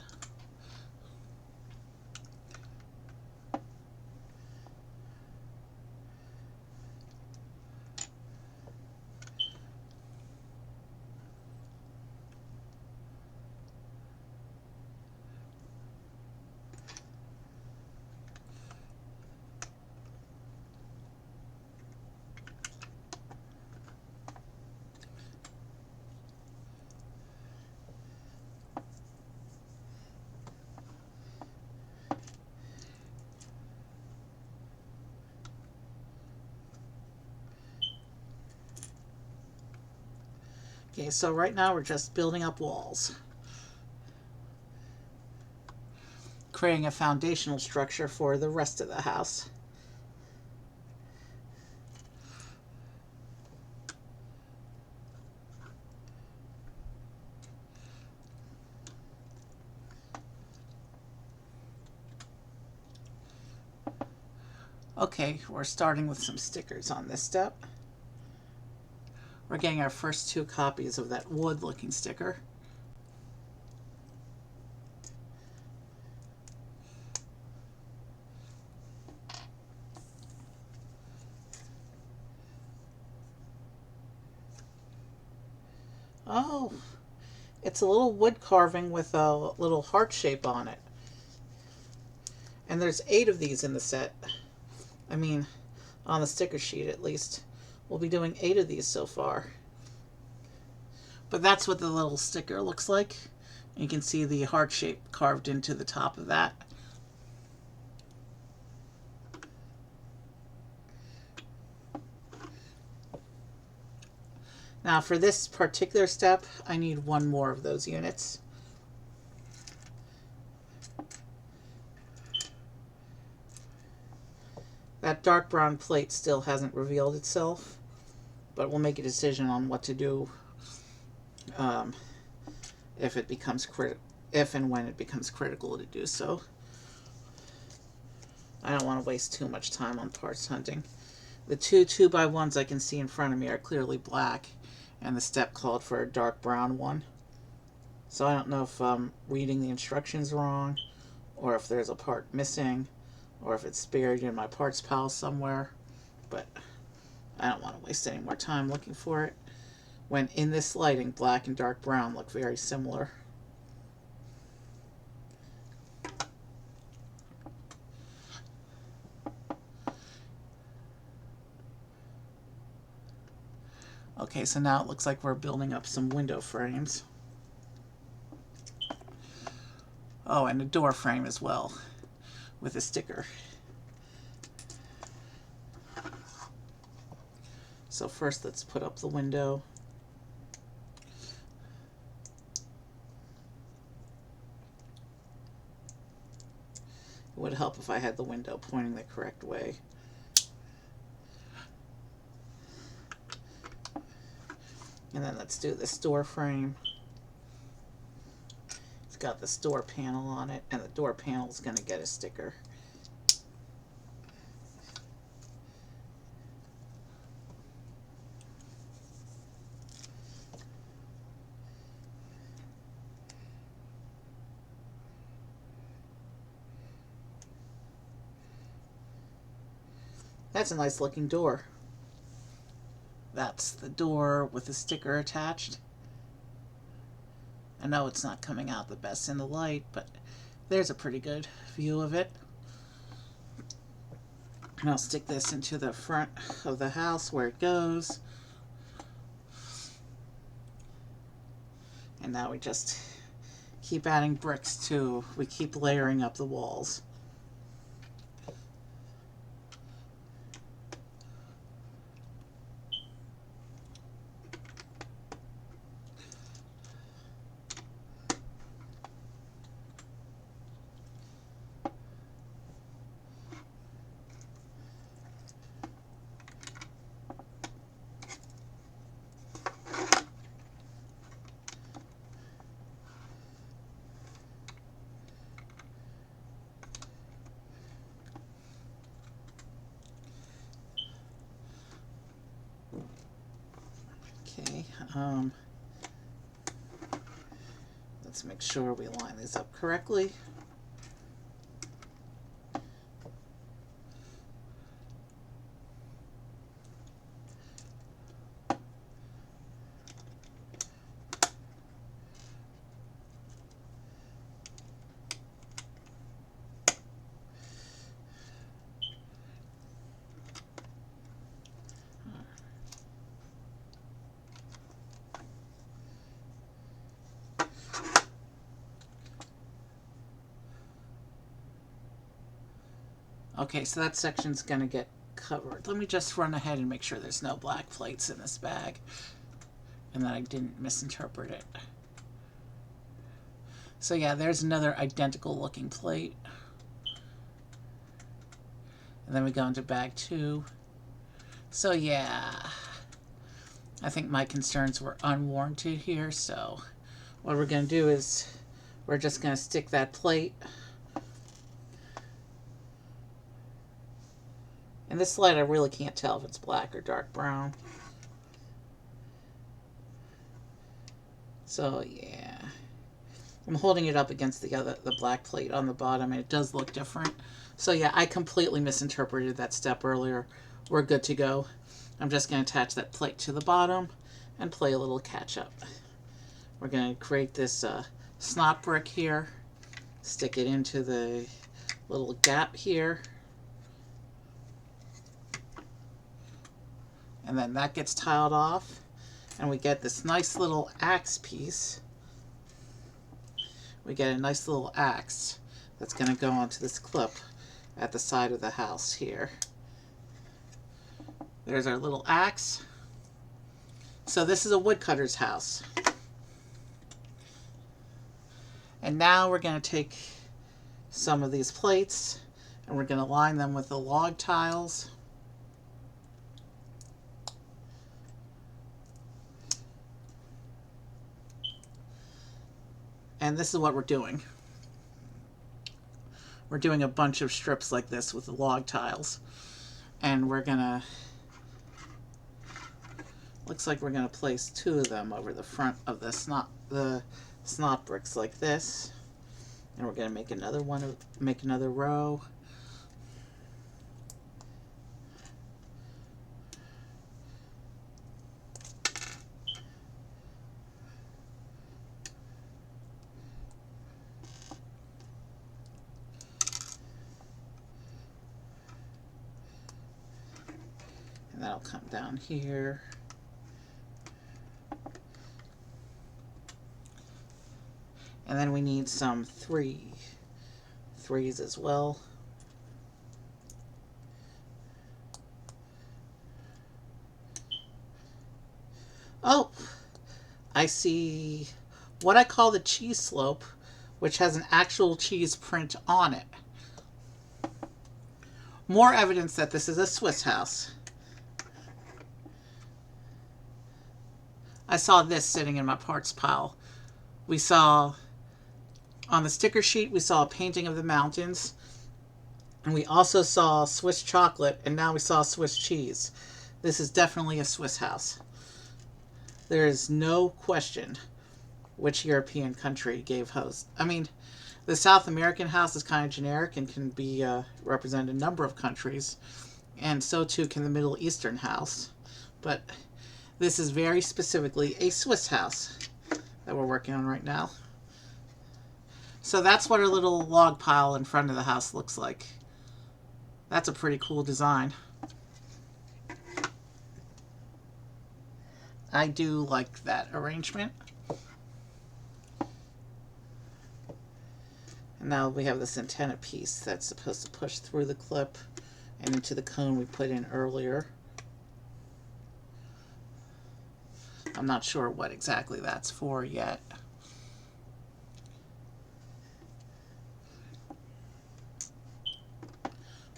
Okay, so right now we're just building up walls, creating a foundational structure for the rest of the house. Okay, we're starting with some stickers on this step. We're getting our first 2 copies of that wood looking sticker. Oh, it's a little wood carving with a little heart shape on it. And there's 8 of these in the set. I mean, on the sticker sheet at least. We'll be doing 8 of these so far. But that's what the little sticker looks like. You can see the heart shape carved into the top of that. Now for this particular step, I need 1 more of those units. That dark brown plate still hasn't revealed itself, but we'll make a decision on what to do if it becomes if and when it becomes critical to do so. I don't want to waste too much time on parts hunting. The 2 2x1s I can see in front of me are clearly black, and the step called for a dark brown one. So I don't know if I'm reading the instructions wrong, or if there's a part missing, or if it's buried in my parts pile somewhere, but I don't want to waste any more time looking for it, when in this lighting black and dark brown look very similar. Okay, so now it looks like we're building up some window frames. Oh, and a door frame as well, with a sticker. So first let's put up the window. It would help if I had the window pointing the correct way. And then let's do this door frame. It's got this door panel on it, and the door panel is going to get a sticker. That's a nice looking door. That's the door with the sticker attached. I know it's not coming out the best in the light, but there's a pretty good view of it. And I'll stick this into the front of the house where it goes. And now we just keep adding bricks we keep layering up the walls. Okay, let's Let's make sure we line these up correctly. Okay, so that section's going to get covered. Let me just run ahead and make sure there's no black plates in this bag and that I didn't misinterpret it. So yeah, there's another identical looking plate. And then we go into bag 2. So yeah, I think my concerns were unwarranted here. So what we're going to do is we're just going to stick that plate. In this light, I really can't tell if it's black or dark brown. So yeah, I'm holding it up against the black plate on the bottom, and it does look different. So yeah, I completely misinterpreted that step earlier. We're good to go. I'm just going to attach that plate to the bottom and play a little catch up. We're going to create this snot brick here, stick it into the little gap here. And then that gets tiled off, and we get this nice little axe piece. We get a nice little axe that's going to go onto this clip at the side of the house here. There's our little axe. So this is a woodcutter's house. And now we're going to take some of these plates and we're going to line them with the log tiles. And this is what we're doing. We're doing a bunch of strips like this with the log tiles. And we're gonna, looks like we're gonna place 2 of them over the front of the snot bricks like this. And we're gonna make another one, make another row. And that'll come down here. And then we need some threes as well. Oh, I see what I call the cheese slope, which has an actual cheese print on it. More evidence that this is a Swiss house. I saw this sitting in my parts pile. We saw, on the sticker sheet, we saw a painting of the mountains. And we also saw Swiss chocolate, and now we saw Swiss cheese. This is definitely a Swiss house. There is no question which European country gave host. I mean, the South American house is kind of generic and can be represent a number of countries. And so too can the Middle Eastern house. But this is very specifically a Swiss house that we're working on right now. So that's what our little log pile in front of the house looks like. That's a pretty cool design. I do like that arrangement. And now we have this antenna piece that's supposed to push through the clip and into the cone we put in earlier. I'm not sure what exactly that's for yet.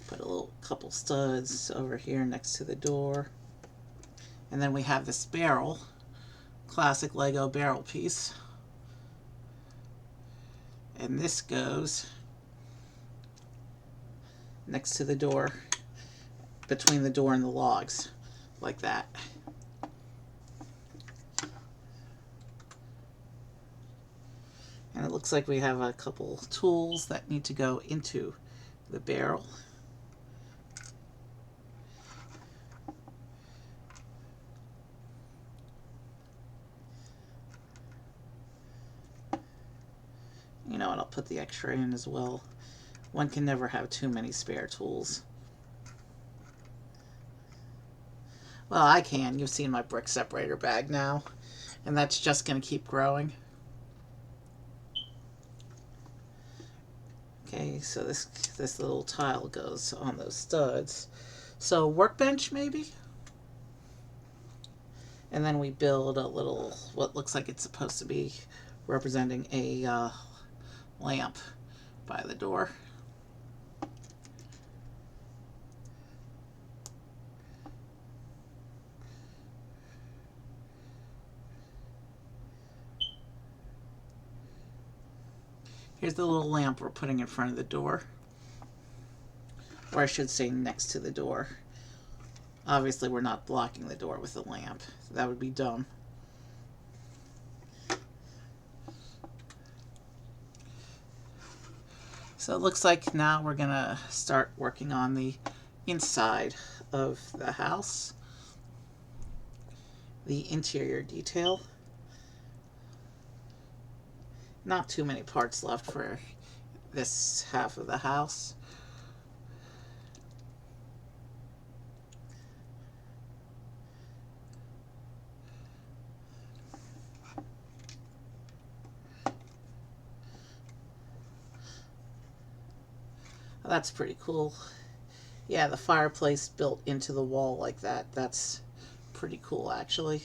Put a little couple studs over here next to the door. And then we have this barrel, classic Lego barrel piece. And this goes next to the door, between the door and the logs, like that. And it looks like we have a couple tools that need to go into the barrel. You know what, I'll put the extra in as well. One can never have too many spare tools. Well, I can. You've seen my brick separator bag now, and that's just going to keep growing. Okay, so this little tile goes on those studs. So workbench maybe? And then we build a little, what looks like it's supposed to be representing a lamp by the door. Here's the little lamp we're putting in front of the door. Or I should say next to the door. Obviously we're not blocking the door with the lamp. That would be dumb. So it looks like now we're gonna start working on the inside of the house. The interior detail. Not too many parts left for this half of the house. Oh, that's pretty cool. Yeah, the fireplace built into the wall like that. That's pretty cool, actually.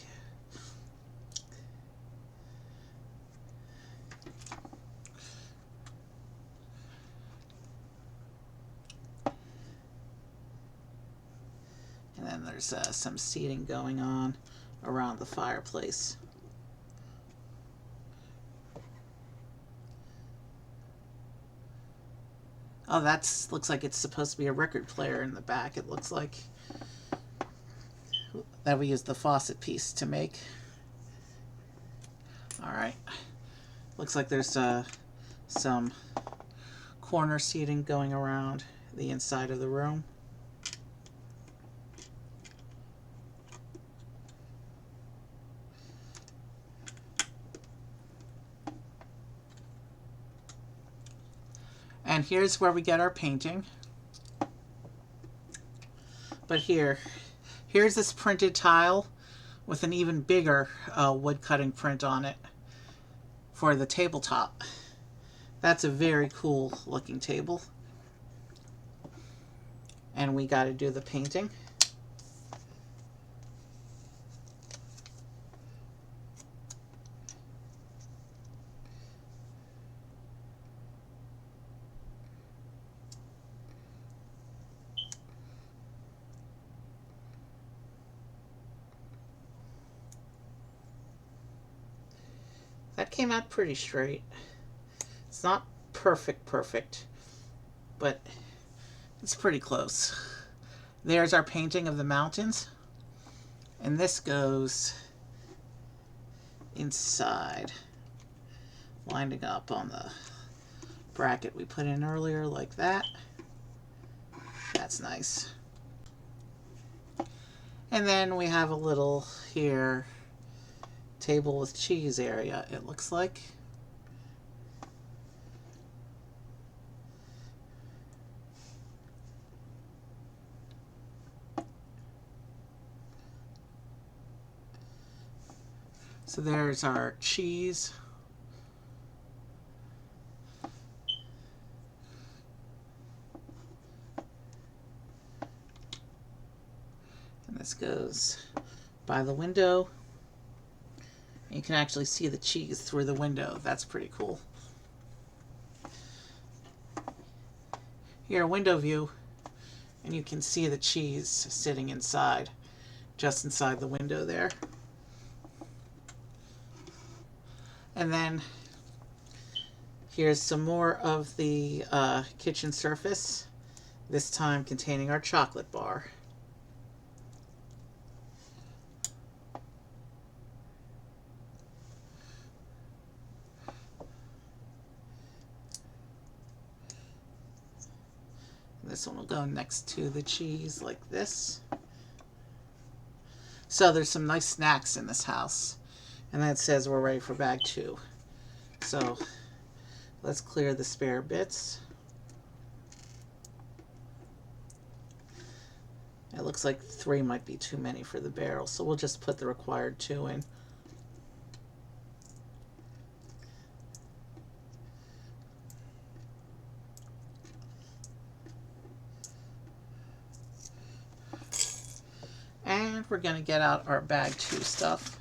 And then there's some seating going on around the fireplace. Oh, looks like it's supposed to be a record player in the back. It looks like that we used the faucet piece to make. All right. Looks like there's some corner seating going around the inside of the room. And here's where we get our painting. But here's this printed tile with an even bigger wood cutting print on it for the tabletop. That's a very cool looking table. And we got to do the painting. That came out pretty straight. It's not perfect, but it's pretty close. There's our painting of the mountains. And this goes inside, winding up on the bracket we put in earlier like that. That's nice. And then we have a little here table with cheese area, it looks like. So there's our cheese. And this goes by the window. You can actually see the cheese through the window. That's pretty cool. Here, window view, and you can see the cheese sitting inside, just inside the window there. And then here's some more of the kitchen surface, this time containing our chocolate bar. go next to the cheese like this. So there's some nice snacks in this house. And that says we're ready for bag 2. So let's clear the spare bits. It looks like 3 might be too many for the barrel, so we'll just put the required 2 in. And we're going to get out our bag 2 stuff.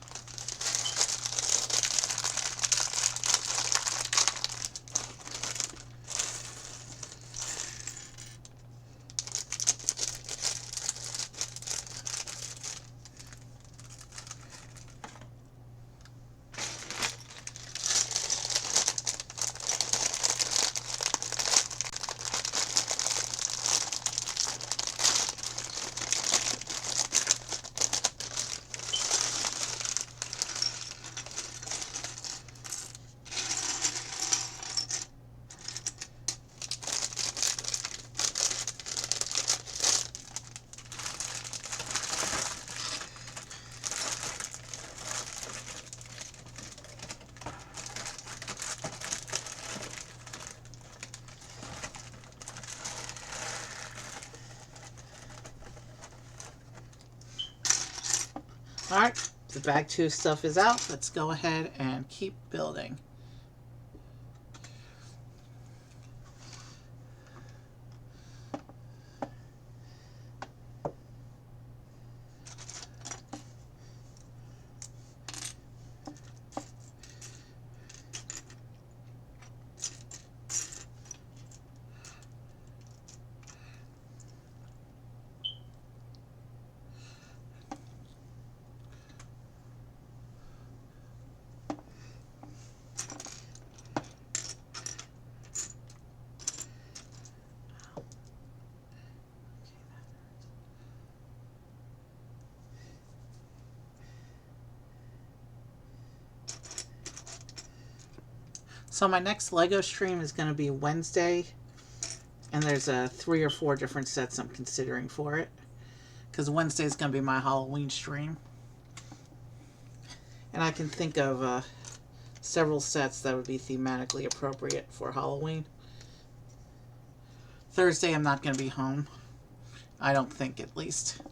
Alright, the bag 2 stuff is out. Let's go ahead and keep building. So my next Lego stream is going to be Wednesday, and there's 3 or 4 different sets I'm considering for it, because Wednesday is going to be my Halloween stream. And I can think of several sets that would be thematically appropriate for Halloween. Thursday I'm not going to be home. I don't think, at least.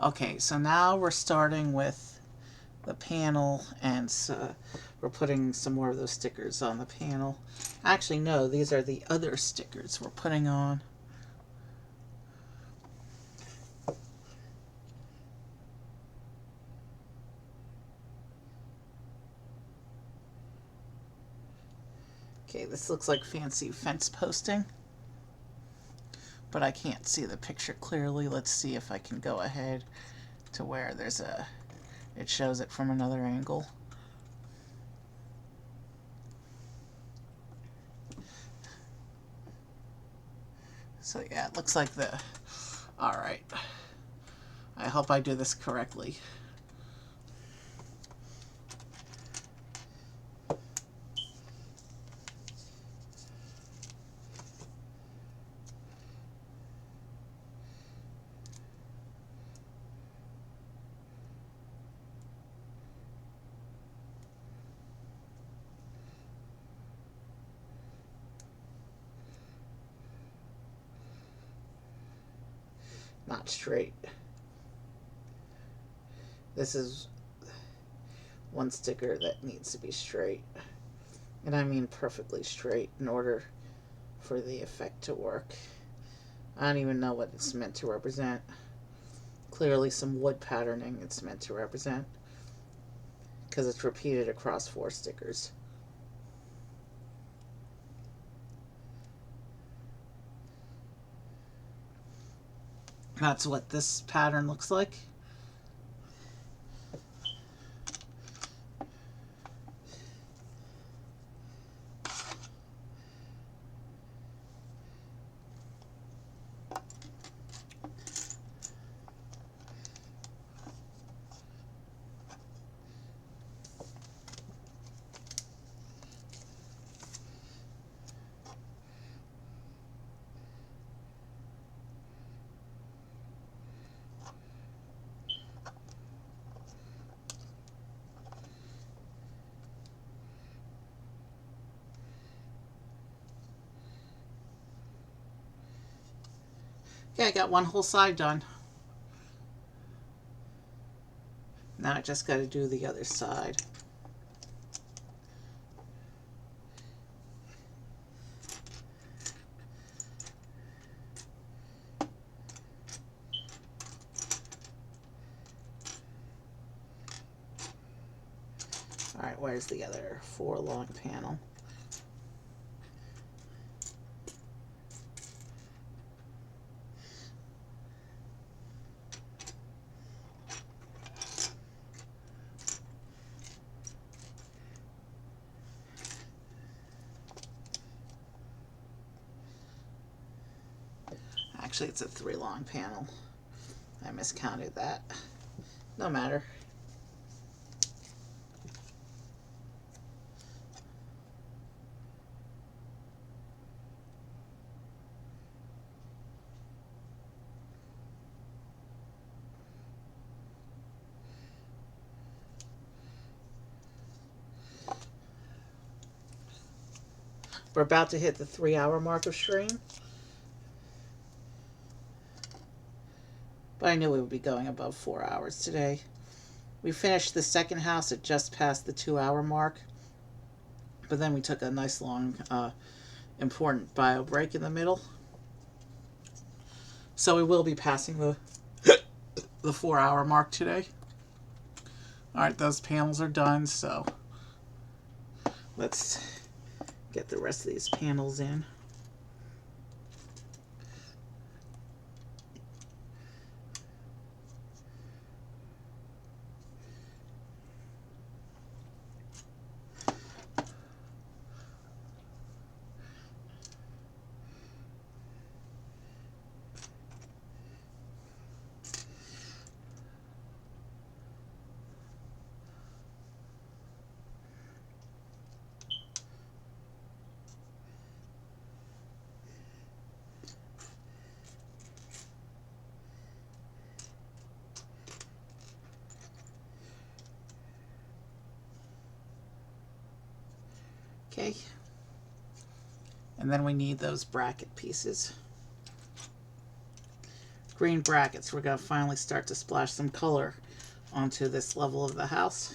Okay, so now we're starting with the panel, and we're putting some more of those stickers on the panel. Actually, no, these are the other stickers we're putting on. Okay, this looks like fancy fence posting, but I can't see the picture clearly. Let's see if I can go ahead to where there's it shows it from another angle. So yeah, it looks like alright. I hope I do this correctly. Not straight. This is one sticker that needs to be straight. And I mean perfectly straight in order for the effect to work. I don't even know what it's meant to represent. Clearly some wood patterning it's meant to represent, because it's repeated across 4 stickers. That's what this pattern looks like. Okay, I got one whole side done. Now I just got to do the other side. Alright, where's the other 4 long panel? Actually, it's a 3 long panel. I miscounted that. No matter. We're about to hit the 3-hour mark of stream. But I knew we would be going above 4 hours today. We finished the second house at just past the 2-hour mark. But then we took a nice long, important bio break in the middle. So we will be passing the 4-hour mark today. Alright, those panels are done, so let's get the rest of these panels in. Okay. And then we need those bracket pieces. Green brackets. We're going to finally start to splash some color onto this level of the house.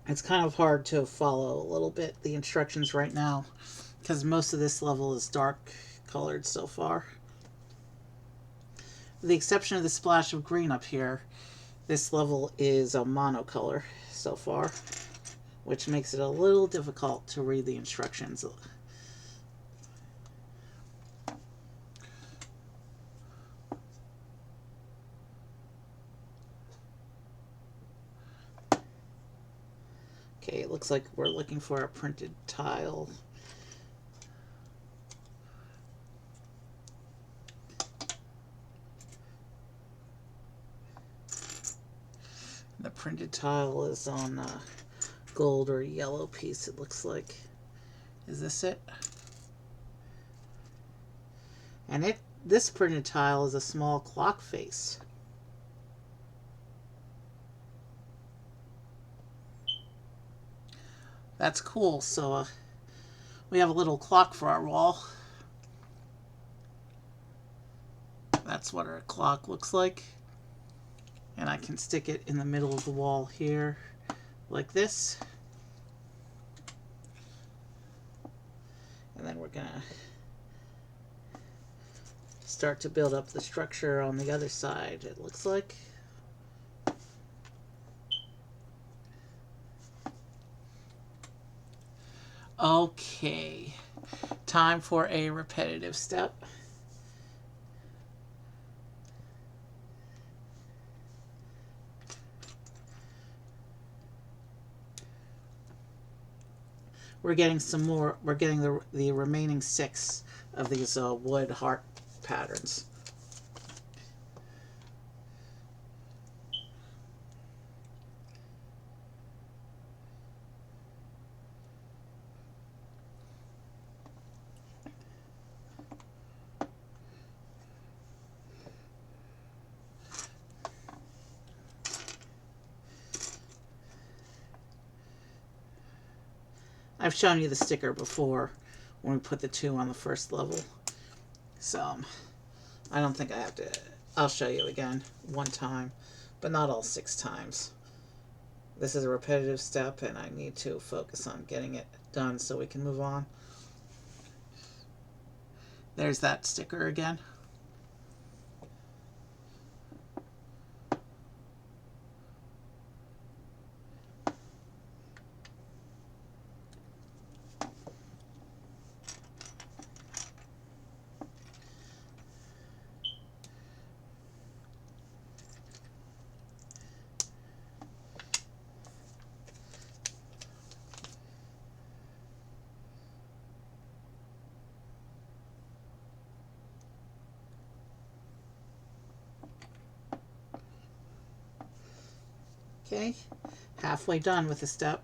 It's kind of hard to follow a little bit the instructions right now because most of this level is dark colored so far. With the exception of the splash of green up here, this level is a monocolor so far, which makes it a little difficult to read the instructions. Okay, it looks like we're looking for a printed tile. The printed tile is on a gold or yellow piece, it looks like. Is this it? And this printed tile is a small clock face. That's cool. So we have a little clock for our wall. That's what our clock looks like. And I can stick it in the middle of the wall here, like this. And then we're gonna start to build up the structure on the other side, it looks like. Okay, time for a repetitive step. We're getting some more, we're getting the remaining 6 of these wood heart patterns. I've shown you the sticker before when we put the two on the first level. So I don't think I have to. I'll show you again one time, but not all 6 times. This is a repetitive step and I need to focus on getting it done so we can move on. There's that sticker again. Okay, halfway done with the step.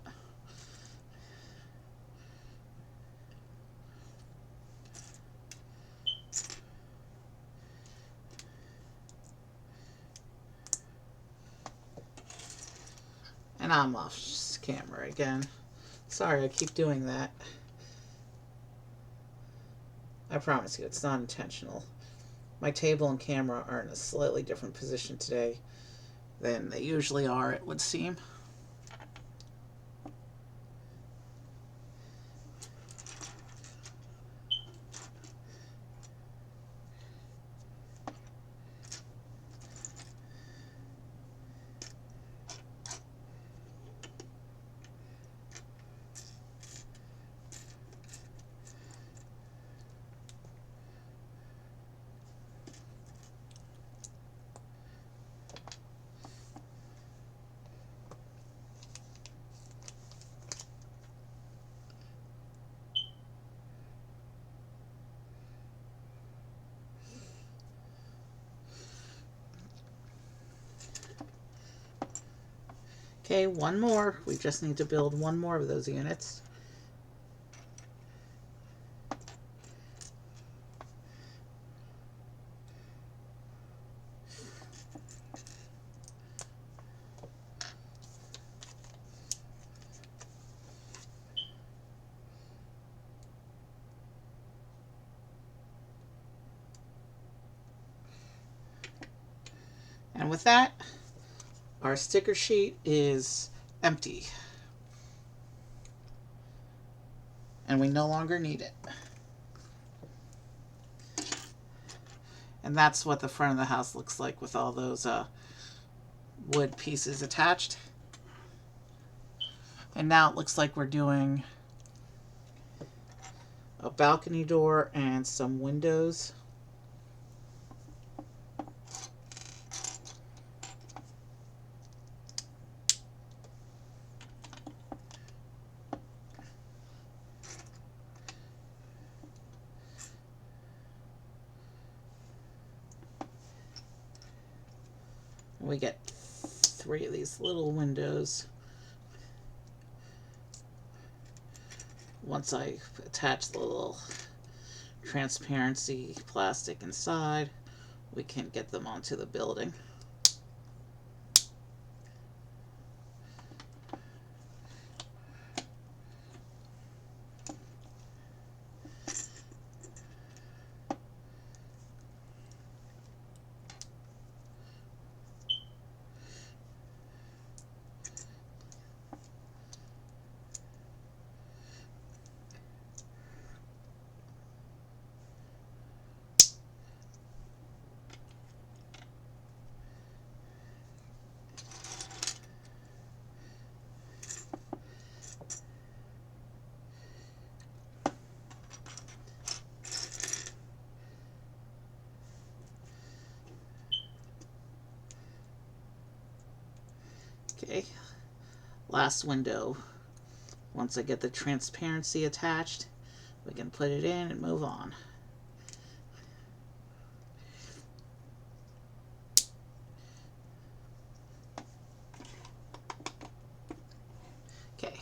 And I'm off camera again. Sorry, I keep doing that. I promise you, it's not intentional. My table and camera are in a slightly different position today than they usually are, it would seem. Okay, one more. We just need to build one more of those units. And with that, our sticker sheet is empty. And we no longer need it. And that's what the front of the house looks like with all those wood pieces attached. And now it looks like we're doing a balcony door and some windows. We get 3 of these little windows. Once I attach the little transparency plastic inside, we can get them onto the building. Okay, last window. Once I get the transparency attached, we can put it in and move on. Okay.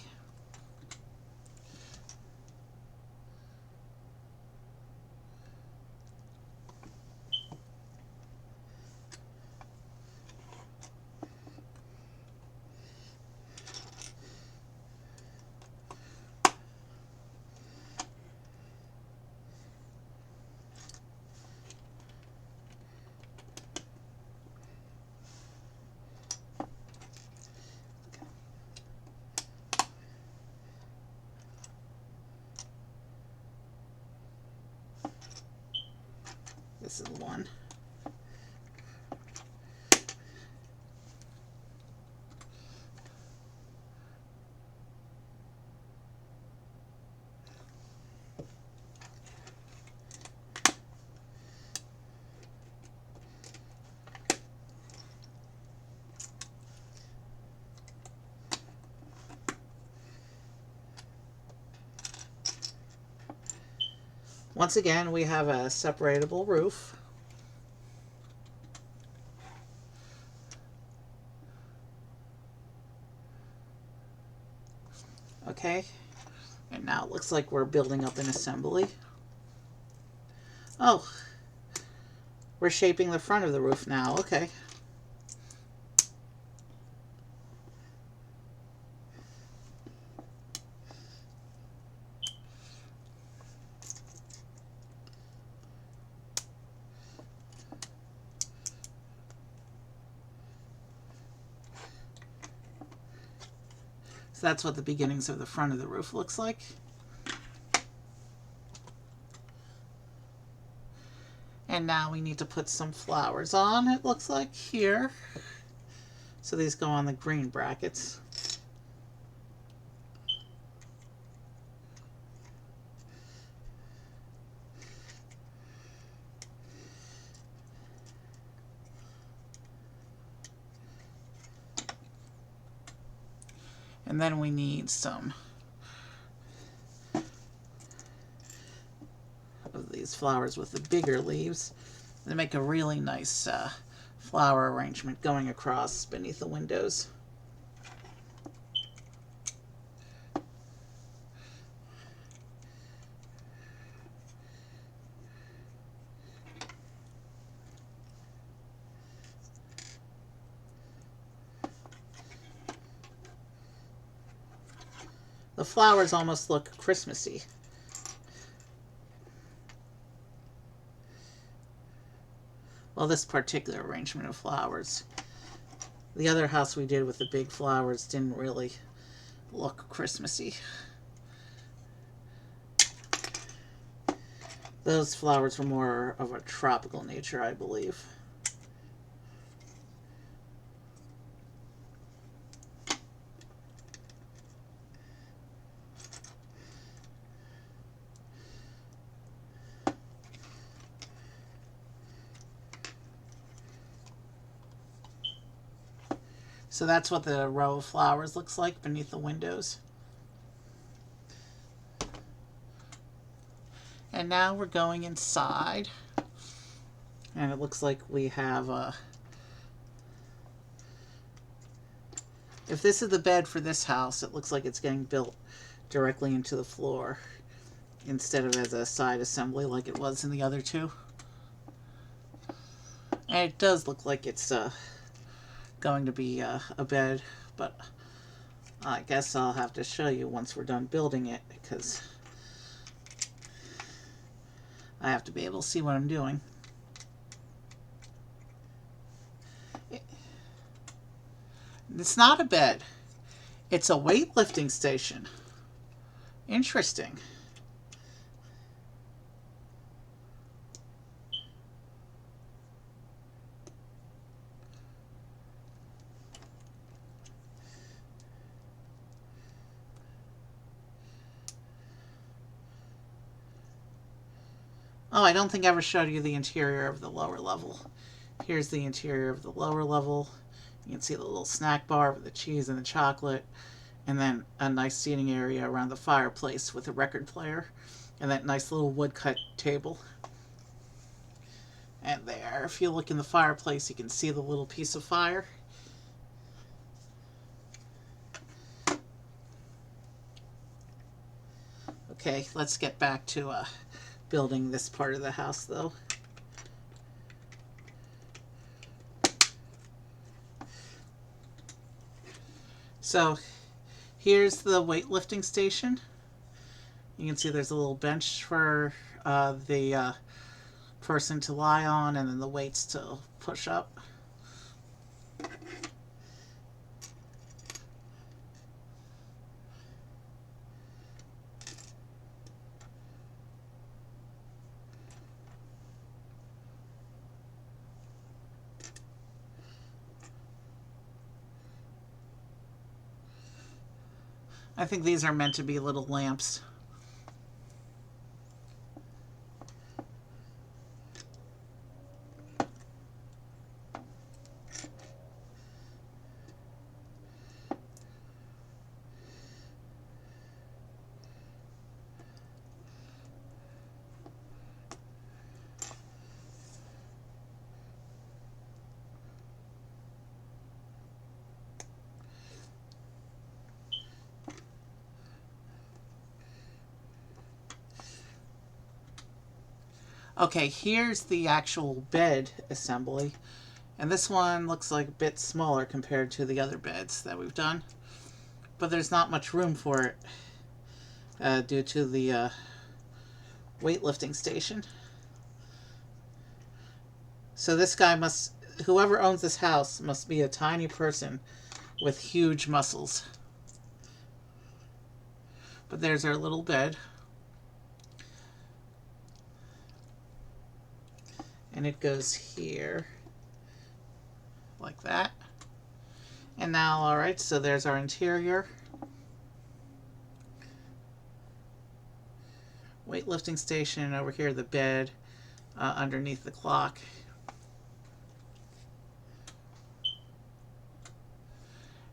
this is the one. Once again, we have a separatable roof. Okay, and now it looks like we're building up an assembly. Oh, we're shaping the front of the roof now. Okay. So that's what the beginnings of the front of the roof looks like. And now we need to put some flowers on, it looks like, here. So these go on the green brackets. And then we need some of these flowers with the bigger leaves. They make a really nice flower arrangement going across beneath the windows. The flowers almost look Christmassy. Well, this particular arrangement of flowers. The other house we did with the big flowers didn't really look Christmassy. Those flowers were more of a tropical nature, I believe. So that's what the row of flowers looks like beneath the windows. And now we're going inside. And it looks like we have if this is the bed for this house, it looks like it's getting built directly into the floor instead of as a side assembly like it was in the other two. And it does look like it's going to be a bed, but I guess I'll have to show you once we're done building it, because I have to be able to see what I'm doing. It's not a bed. It's a weightlifting station. Interesting. Oh, I don't think I ever showed you the interior of the lower level. Here's the interior of the lower level. You can see the little snack bar with the cheese and the chocolate, and then a nice seating area around the fireplace with a record player, and that nice little woodcut table. And there, if you look in the fireplace, you can see the little piece of fire. Okay, let's get back to building this part of the house, though. So here's the weightlifting station. You can see there's a little bench for the person to lie on, and then the weights to push up. I think these are meant to be little lamps. Okay, here's the actual bed assembly. And this one looks like a bit smaller compared to the other beds that we've done. But there's not much room for it due to the weightlifting station. So this guy must, whoever owns this house must be a tiny person with huge muscles. But there's our little bed. And it goes here like that. And now, all right, so there's our interior. Weightlifting station, over here the bed, underneath the clock.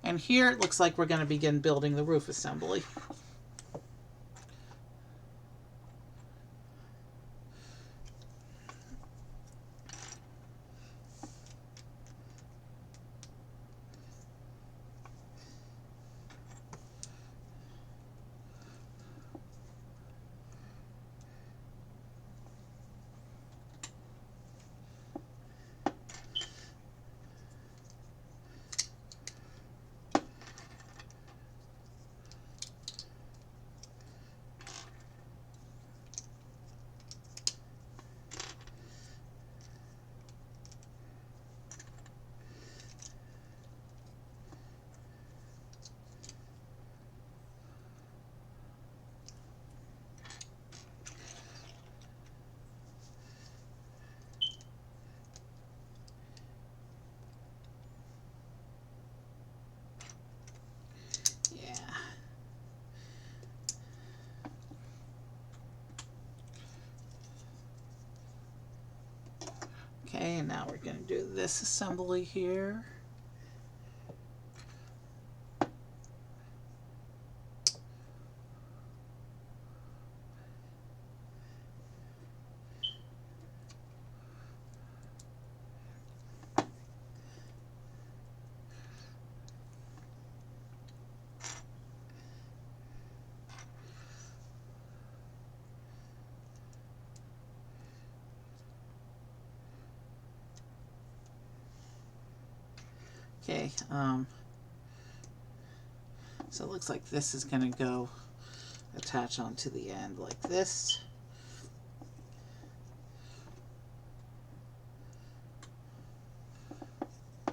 And here it looks like we're going to begin building the roof assembly. Okay, and now we're going to do this assembly here. Okay, so it looks like this is going to go attach onto the end like this.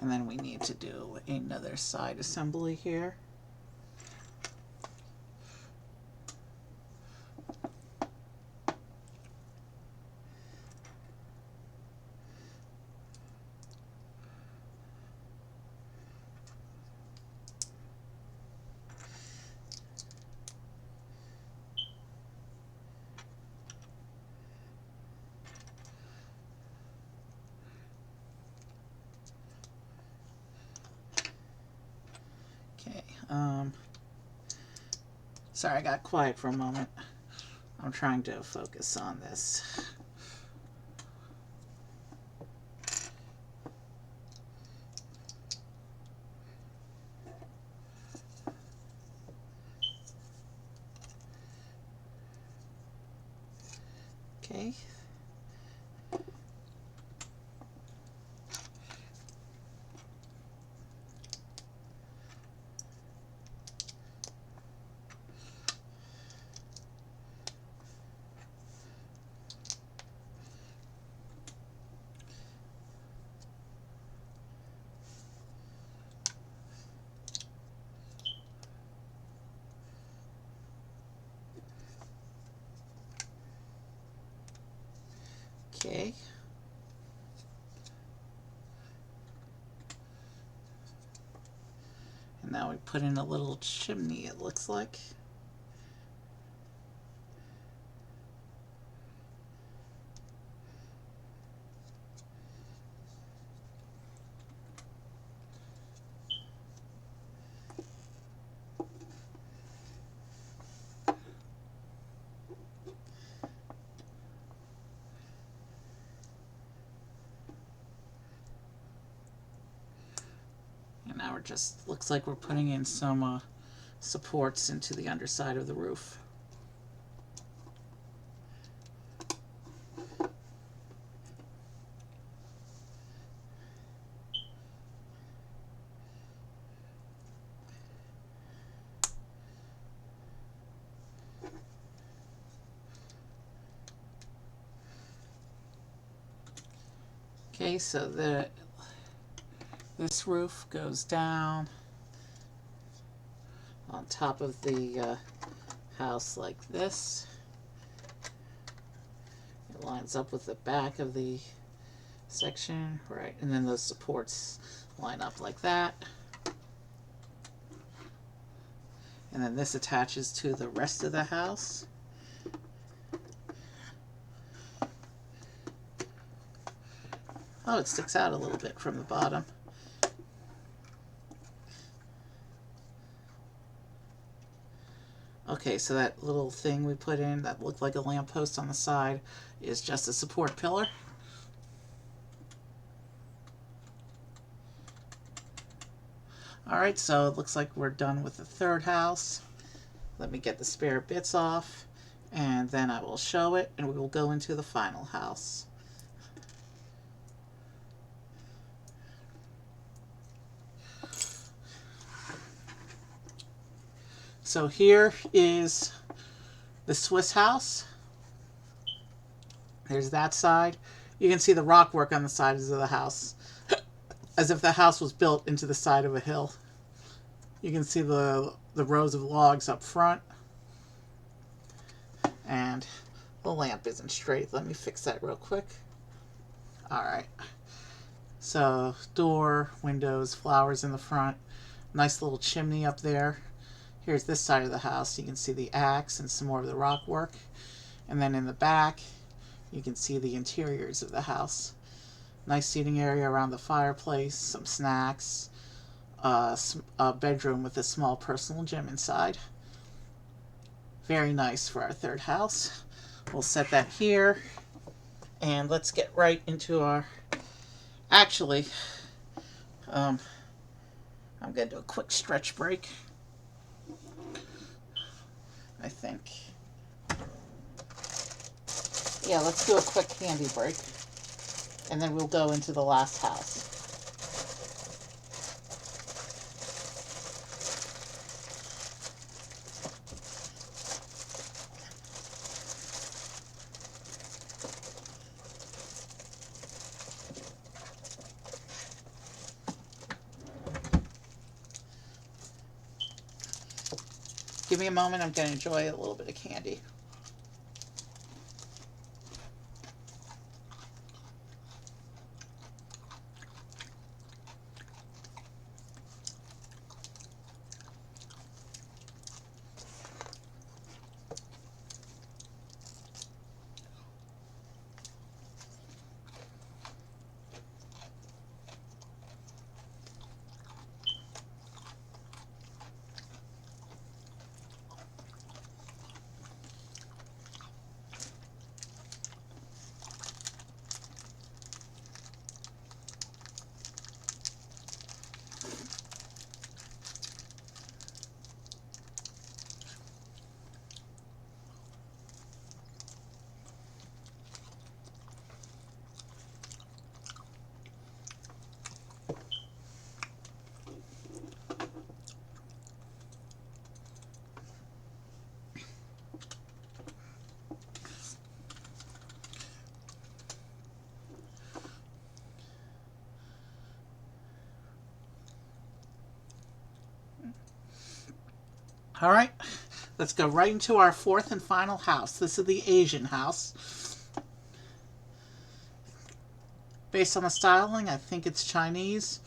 And then we need to do another side assembly here. Okay, sorry, I got quiet for a moment. I'm trying to focus on this. Okay. Okay. And now we put in a little chimney, it looks like. And now we're just, looks like we're putting in some supports into the underside of the roof. Okay, so this roof goes down on top of the house like this. It lines up with the back of the section, right, and then those supports line up like that. And then this attaches to the rest of the house. Oh, it sticks out a little bit from the bottom. Okay, so that little thing we put in that looked like a lamppost on the side is just a support pillar. Alright, so it looks like we're done with the third house. Let me get the spare bits off, and then I will show it, and we will go into the final house. So here is the Swiss house. There's that side. You can see the rock work on the sides of the house, as if the house was built into the side of a hill. You can see the rows of logs up front. And the lamp isn't straight. Let me fix that real quick. Alright. So, door, windows, flowers in the front. Nice little chimney up there. Here's this side of the house. You can see the axe and some more of the rock work. And then in the back, you can see the interiors of the house. Nice seating area around the fireplace, some snacks, a bedroom with a small personal gym inside. Very nice for our third house. We'll set that here. And let's get right into our... Actually, I'm going to do a quick stretch break, I think. Yeah, let's do a quick candy break, and then we'll go into the last house. Give me a moment, I'm going to enjoy a little bit of candy. Alright, let's go right into our fourth and final house. This is the Asian house. Based on the styling, I think it's Chinese.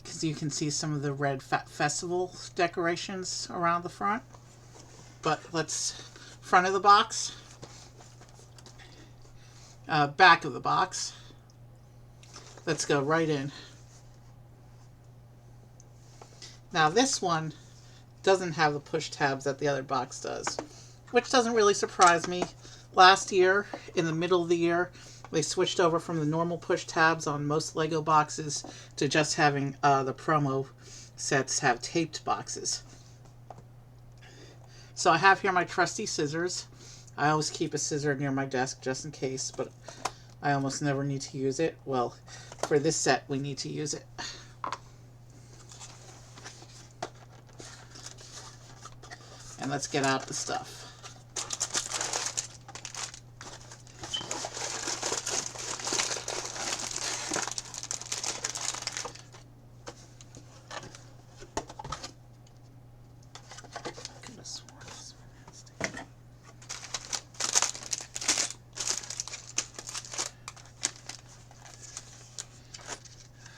because you can see some of the red festival decorations around the front. But let's, front of the box, back of the box. Let's go right in. Now this one doesn't have the push tabs that the other box does, which doesn't really surprise me. Last year, in the middle of the year, they switched over from the normal push tabs on most Lego boxes to just having the promo sets have taped boxes. So I have here my trusty scissors. I always keep a scissor near my desk just in case, but I almost never need to use it. Well, for this set, we need to use it. And let's get out the stuff.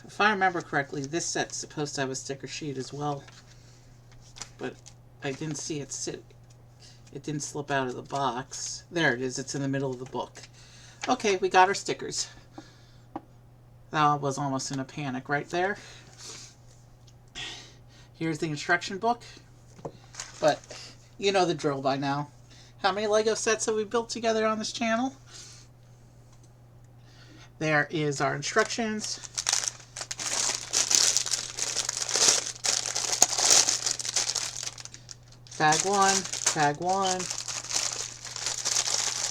If I remember correctly, this set's supposed to have a sticker sheet as well, but I didn't see it sit. It didn't slip out of the box. There it is. It's in the middle of the book. Okay, we got our stickers. I was almost in a panic right there. Here's the instruction book, but you know the drill by now. How many Lego sets have we built together on this channel? There is our instructions. Bag 1,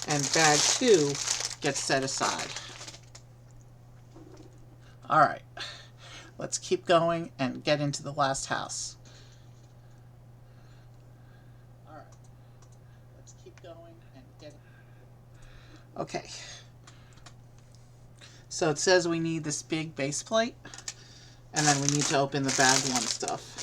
and bag 2 gets set aside. Alright, let's keep going and get into the last house. Okay, so it says we need this big base plate, and then we need to open the bag 1 stuff.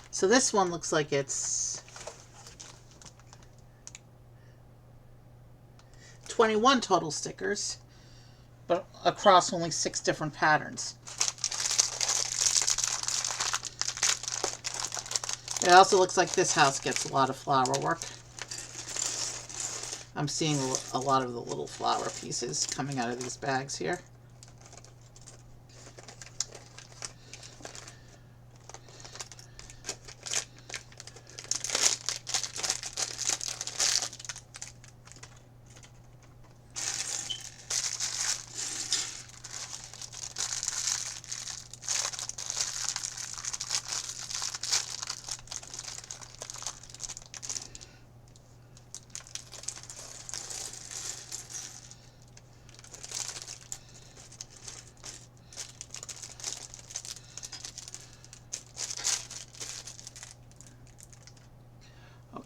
So this one looks like it's 21 total stickers, but across only 6 different patterns. It also looks like this house gets a lot of flower work. I'm seeing a lot of the little flower pieces coming out of these bags here.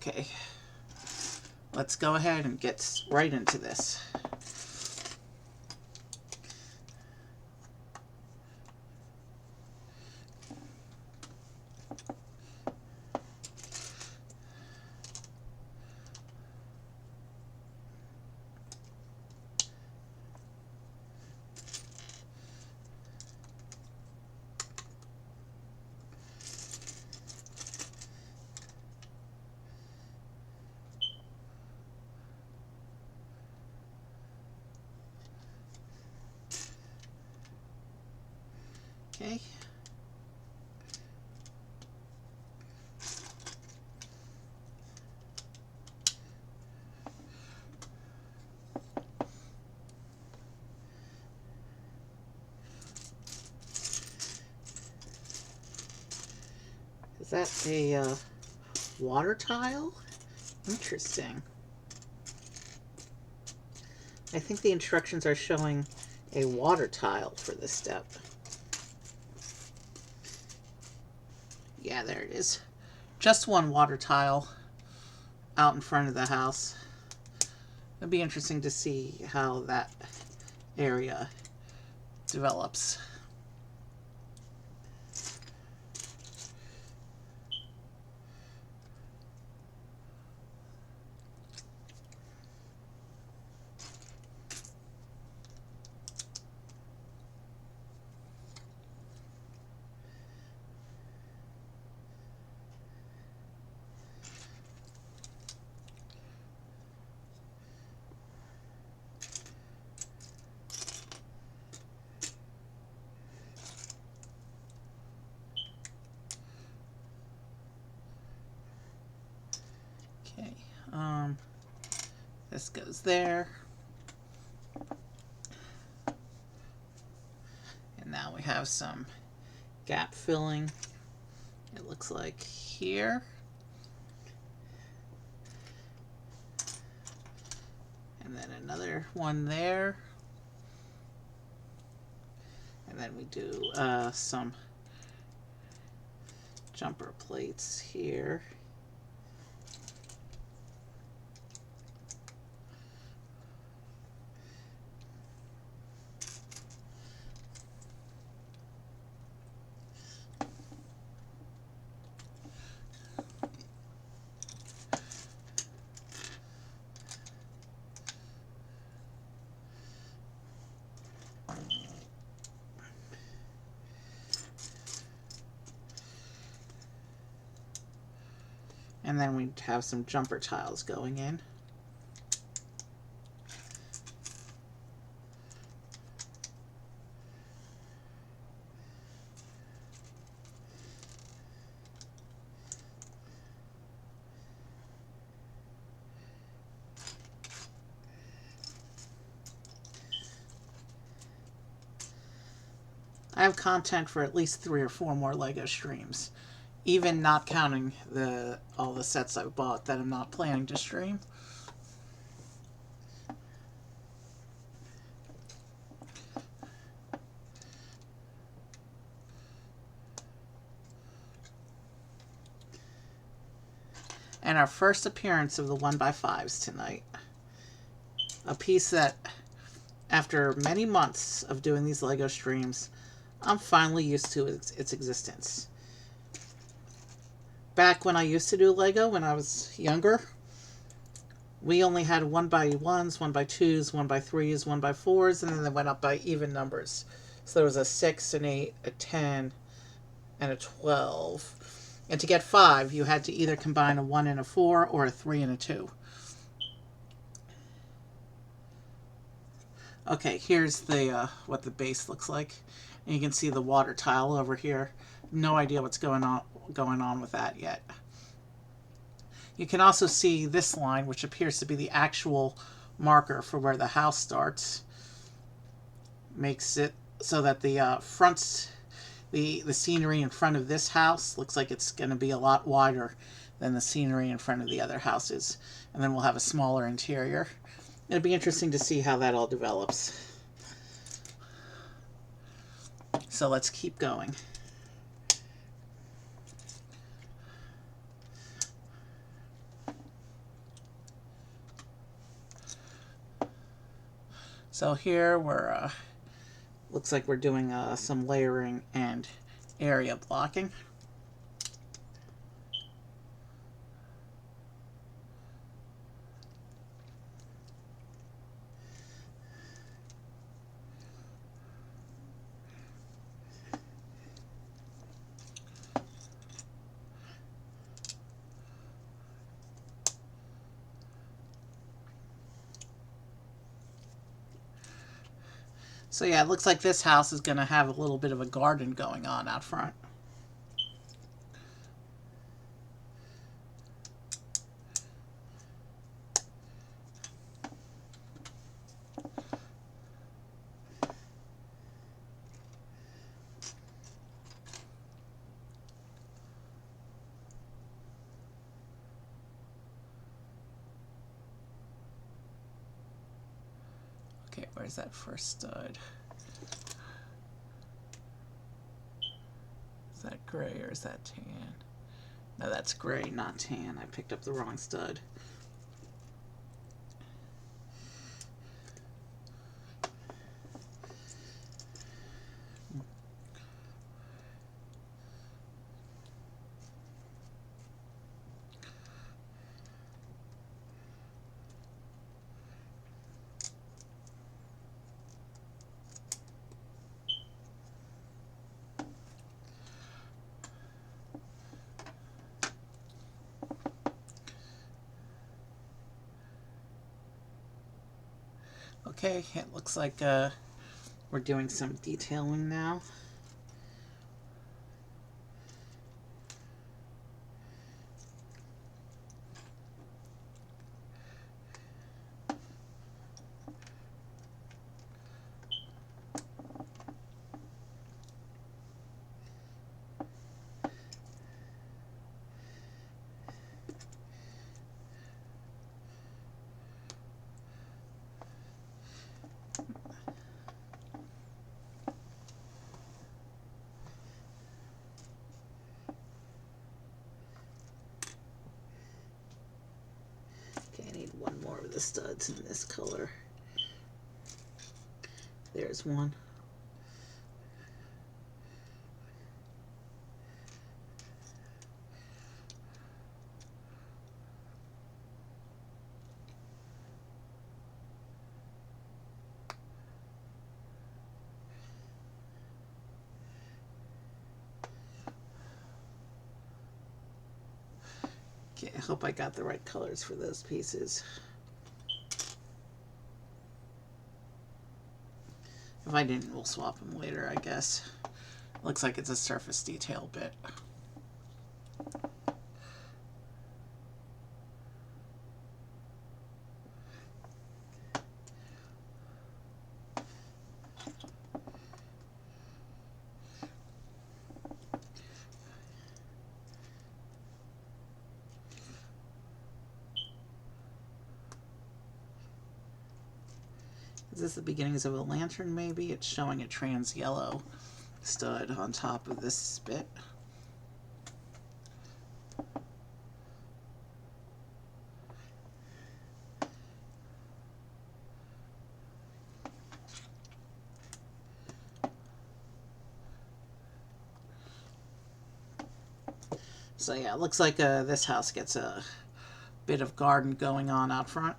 Okay, let's go ahead and get right into this. Okay. Is that a water tile? Interesting. I think the instructions are showing a water tile for this step. Yeah, there it is. Just one water tile out in front of the house. It'd be interesting to see how that area develops. Okay, this goes there. And now we have some gap filling, it looks like here. And then another one there. And then we do some jumper plates here. And then we have some jumper tiles going in. I have content for at least 3 or 4 more Lego streams, even not counting all the sets I've bought that I'm not planning to stream. And our first appearance of the 1x5s tonight. A piece that, after many months of doing these Lego streams, I'm finally used to its existence. Back when I used to do Lego, when I was younger, we only had 1x1s, 1x2s, 1x3s, 1x4s, and then they went up by even numbers. So there was a 6, an 8, a 10, and a 12. And to get 5, you had to either combine a 1 and a 4 or a 3 and a 2. Okay, here's the what the base looks like. And you can see the water tile over here. No idea what's going on with that yet. You can also see this line, which appears to be the actual marker for where the house starts. Makes it so that the the scenery in front of this house looks like it's going to be a lot wider than the scenery in front of the other houses. And then we'll have a smaller interior. It'll be interesting to see how that all develops. So let's keep going. So here we're, looks like we're doing some layering and area blocking. So yeah, it looks like this house is going to have a little bit of a garden going on out front. Okay, where's that first stud? Is that gray or is that tan? No, that's gray, not tan. I picked up the wrong stud. Okay, it looks like we're doing some detailing now. Okay, I need one more of the studs in this color. There's one. Okay, I hope I got the right colors for those pieces. If I didn't, we'll swap them later, I guess. Looks like it's a surface detail bit. Is this the beginnings of a lantern, maybe? It's showing a trans yellow stud on top of this bit. So yeah, it looks like this house gets a bit of garden going on out front.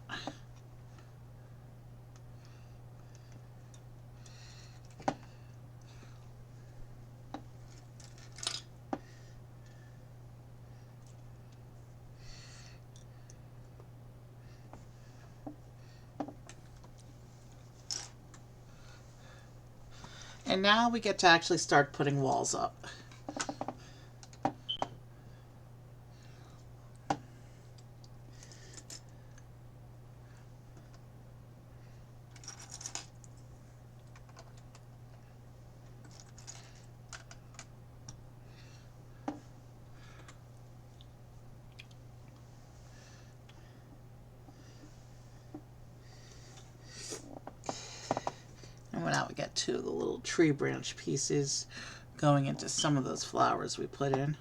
And now we get to actually start putting walls up. And now we got two of the little tree branch pieces going into some of those flowers we put in.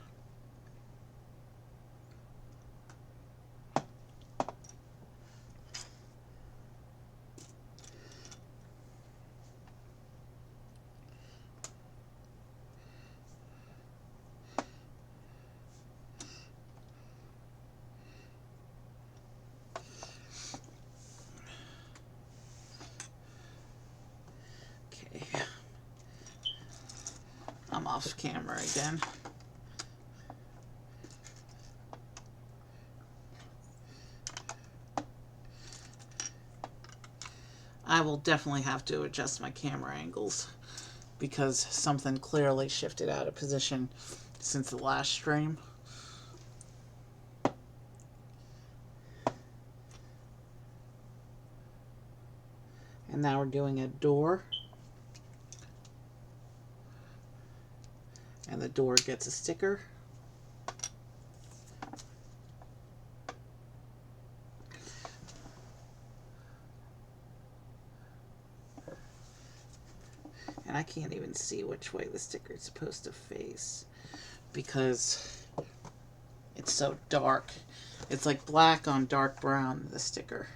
Okay. I'm off camera again. I will definitely have to adjust my camera angles because something clearly shifted out of position since the last stream. And now we're doing a door. And the door gets a sticker. And I can't even see which way the sticker is supposed to face because it's so dark. It's like black on dark brown, the sticker.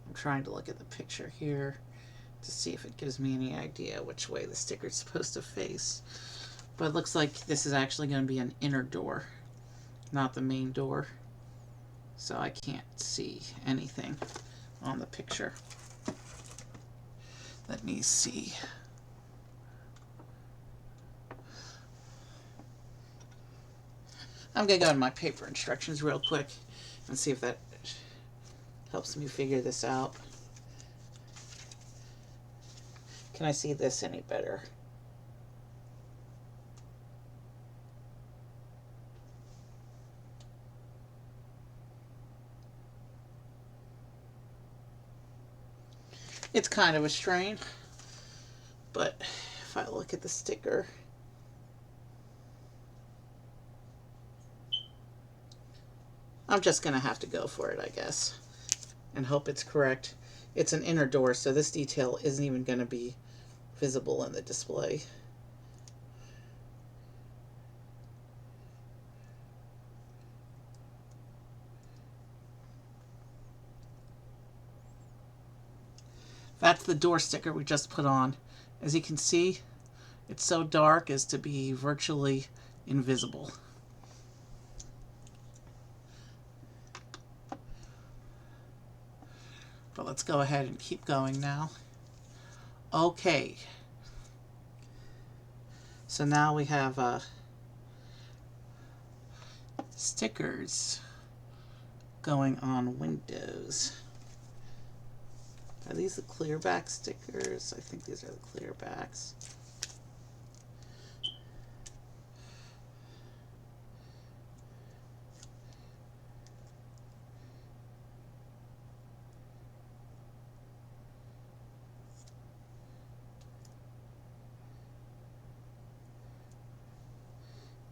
I'm trying to look at the picture here to see if it gives me any idea which way the sticker is supposed to face. But it looks like this is actually going to be an inner door, not the main door. So I can't see anything on the picture. Let me see. I'm going to go in my paper instructions real quick and see if that Helps me figure this out. Can I see this any better? It's kind of a strain, but if I look at the sticker, I'm just going to have to go for it, I guess, and hope it's correct. It's an inner door, so this detail isn't even going to be visible in the display. That's the door sticker we just put on. As you can see, it's so dark as to be virtually invisible. But let's go ahead and keep going now. Okay. So now we have stickers going on windows. Are these the clear back stickers? I think these are the clear backs.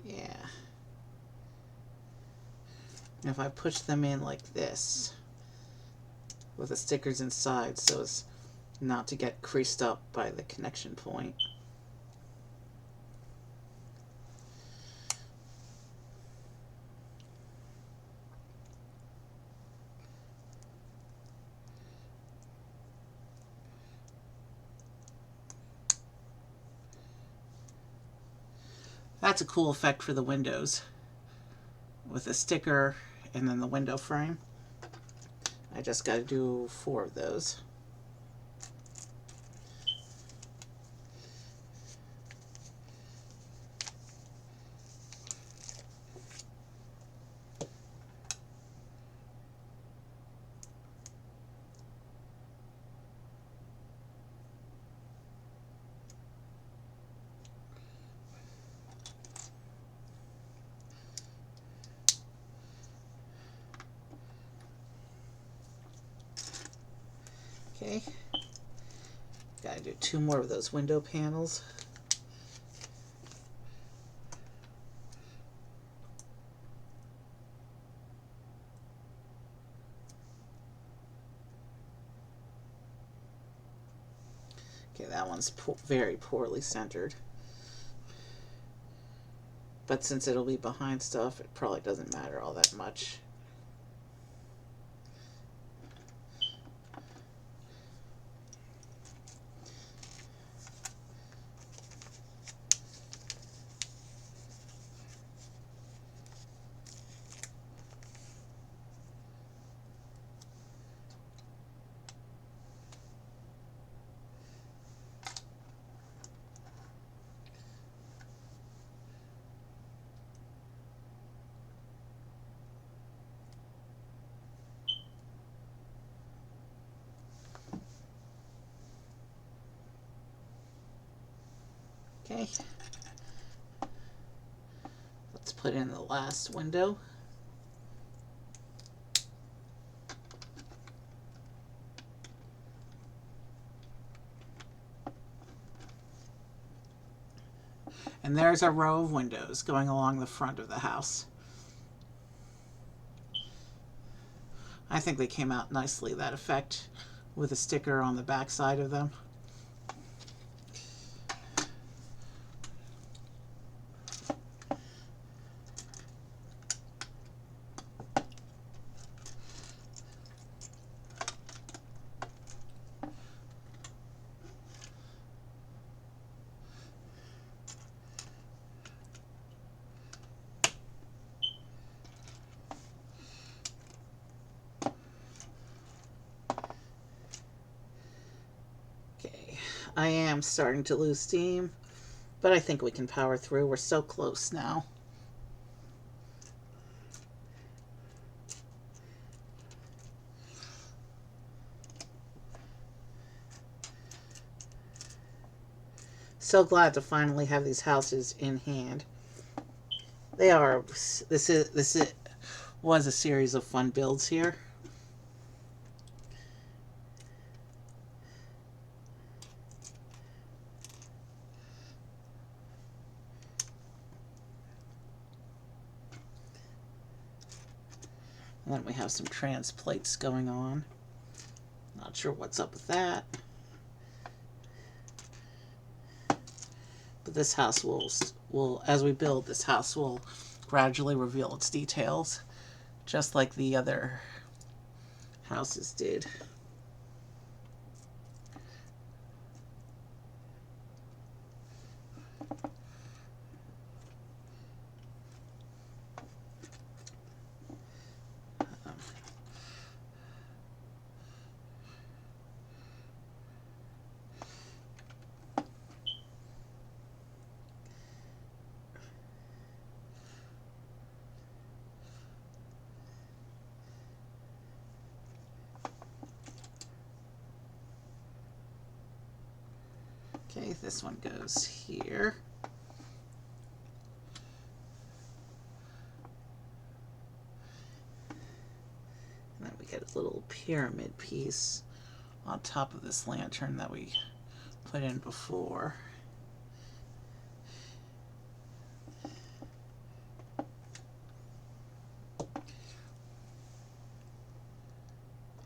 Yeah. And if I push them in like this, with the stickers inside so as not to get creased up by the connection point. That's a cool effect for the windows with a sticker and then the window frame. I just got to do 4 of those. Okay, gotta do 2 more of those window panels. Okay, that one's very poorly centered. But since it'll be behind stuff, it probably doesn't matter all that much. Okay, let's put in the last window. And there's our row of windows going along the front of the house. I think they came out nicely, that effect, with a sticker on the back side of them. I am starting to lose steam, but I think we can power through. We're so close now. So glad to finally have these houses in hand. They are. This was a series of fun builds here. And then we have some trans plates going on. Not sure what's up with that. But this house will as we build, this house will gradually reveal its details, just like the other houses did. Okay, this one goes here. And then we get a little pyramid piece on top of this lantern that we put in before.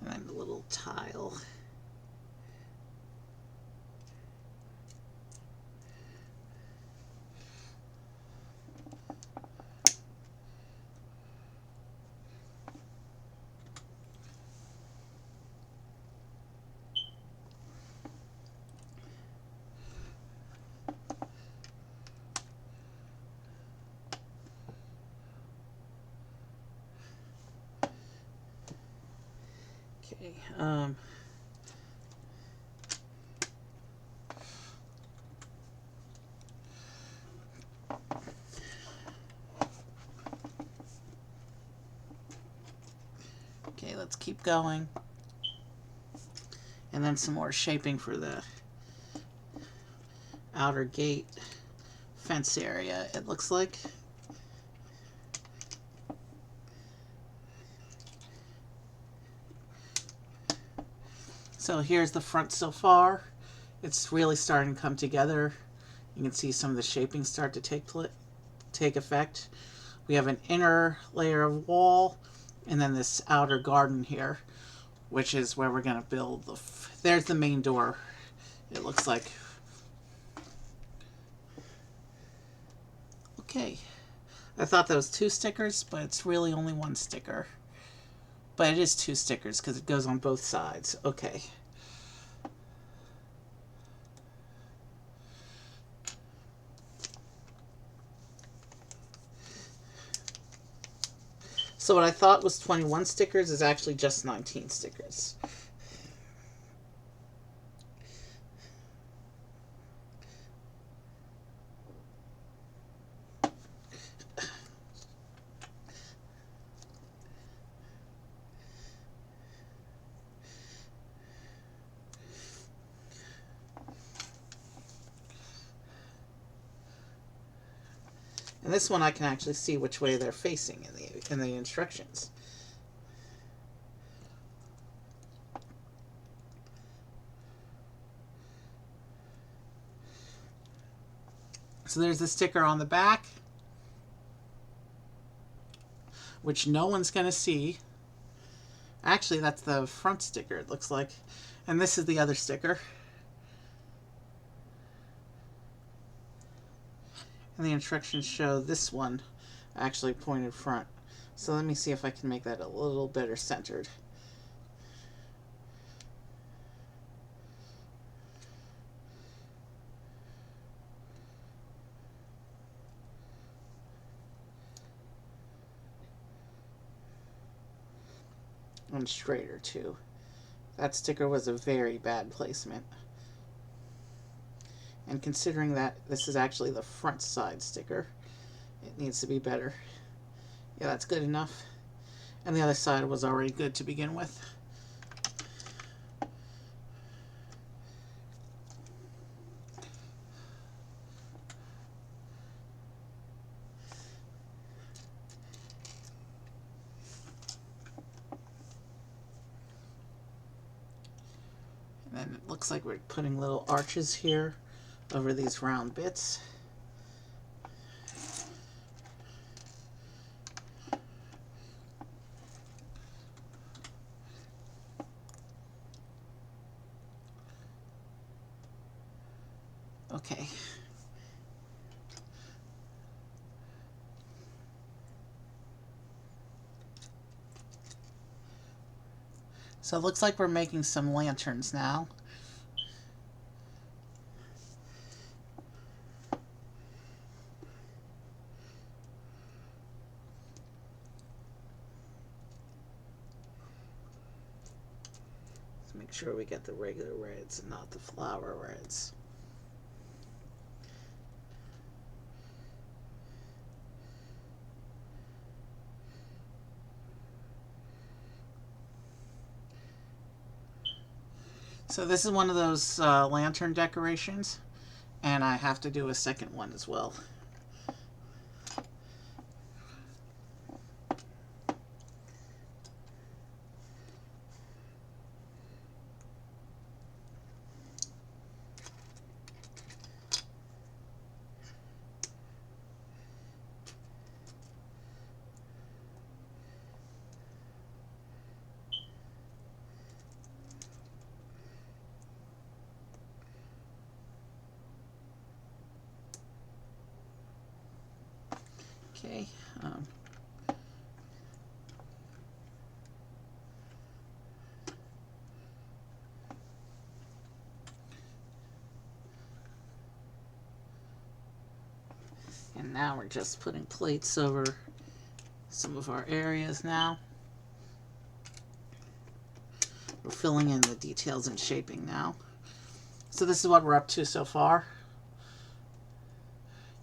And then a little tile. Okay, okay, let's keep going. And then some more shaping for the outer gate fence area, it looks like. So here's the front so far. It's really starting to come together. You can see some of the shaping start to take effect. We have an inner layer of wall, and then this outer garden here, which is where we're going to build there's the main door, it looks like. Okay, I thought that was 2 stickers, but it's really only 1 sticker. But it is 2 stickers because it goes on both sides. Okay. So what I thought was 21 stickers is actually just 19 stickers. And this one I can actually see which way they're facing in the instructions. So there's the sticker on the back, which no one's going to see. Actually, that's the front sticker, it looks like. And this is the other sticker. And the instructions show this one actually pointed front. So let me see if I can make that a little better centered. And straighter too. That sticker was a very bad placement. And considering that this is actually the front side sticker, it needs to be better. Yeah, that's good enough. And the other side was already good to begin with. And it looks like we're putting little arches here over these round bits. Okay. So it looks like we're making some lanterns now. Let's make sure we get the regular reds and not the flower reds. So this is one of those lantern decorations, and I have to do a second one as well. Okay. And now we're just putting plates over some of our areas now. We're filling in the details and shaping now. So this is what we're up to so far.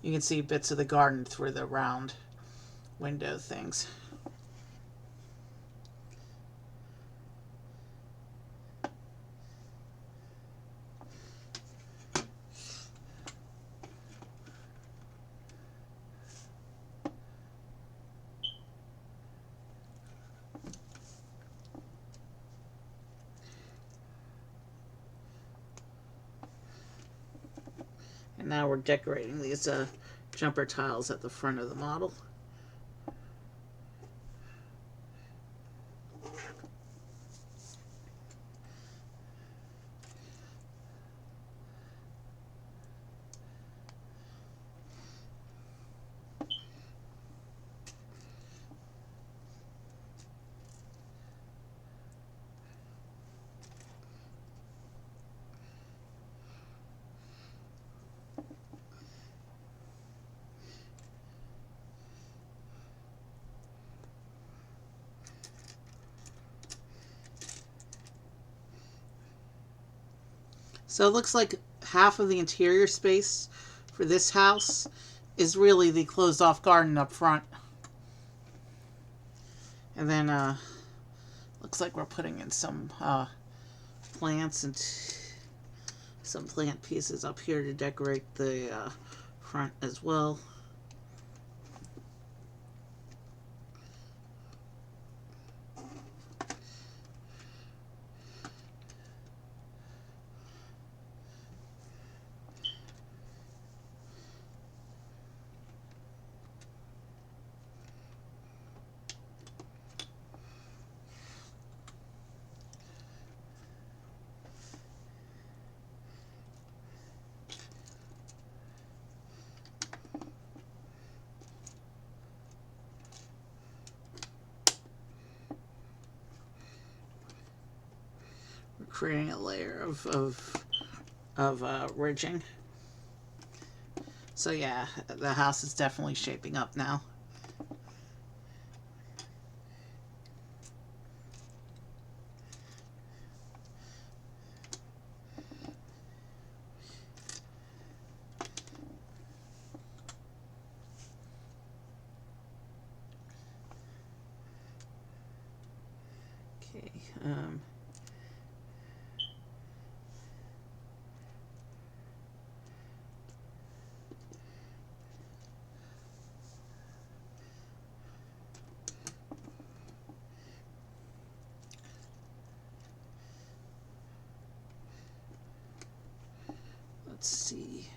You can see bits of the garden through the round window things. And now we're decorating these jumper tiles at the front of the model. So it looks like half of the interior space for this house is really the closed off garden up front. And then looks like we're putting in some plants and some plant pieces up here to decorate the front as well. We're creating a layer of ridging. So yeah, the house is definitely shaping up now. Okay. let's see.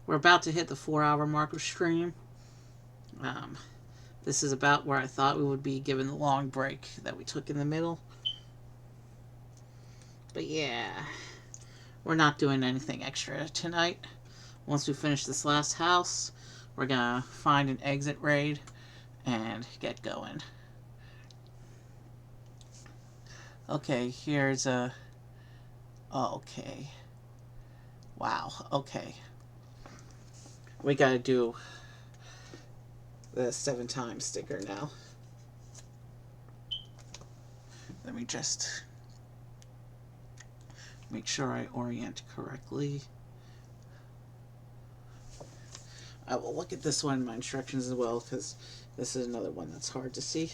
We're about to hit the 4-hour mark of stream. This is about where I thought we would be given the long break that we took in the middle. But yeah, we're not doing anything extra tonight. Once we finish this last house, we're gonna find an exit raid and get going. Okay, here's a... Okay. Wow, okay. We gotta do the 7 times sticker now. Let me just make sure I orient correctly. I will look at this one in my instructions as well, because this is another one that's hard to see.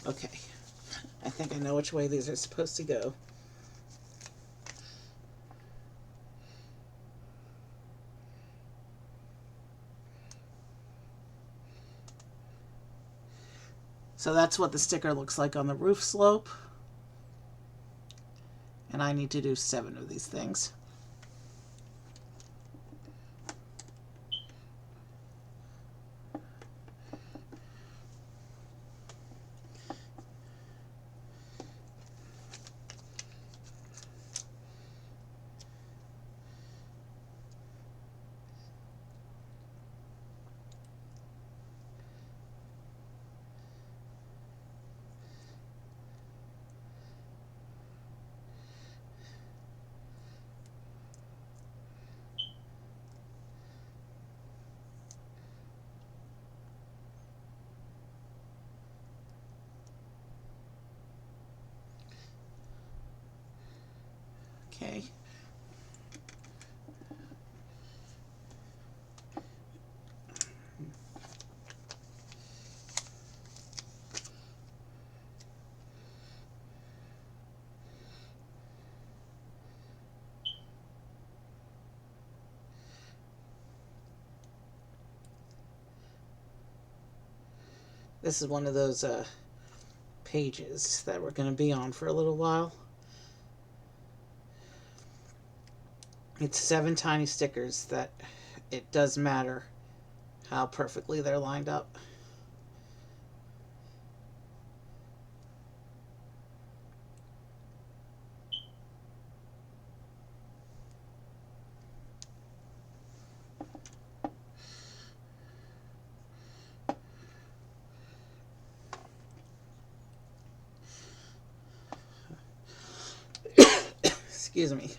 Okay, I think I know which way these are supposed to go. So that's what the sticker looks like on the roof slope. And I need to do 7 of these things. Okay. This is one of those pages that we're going to be on for a little while. It's 7 tiny stickers that it does matter how perfectly they're lined up. Excuse me.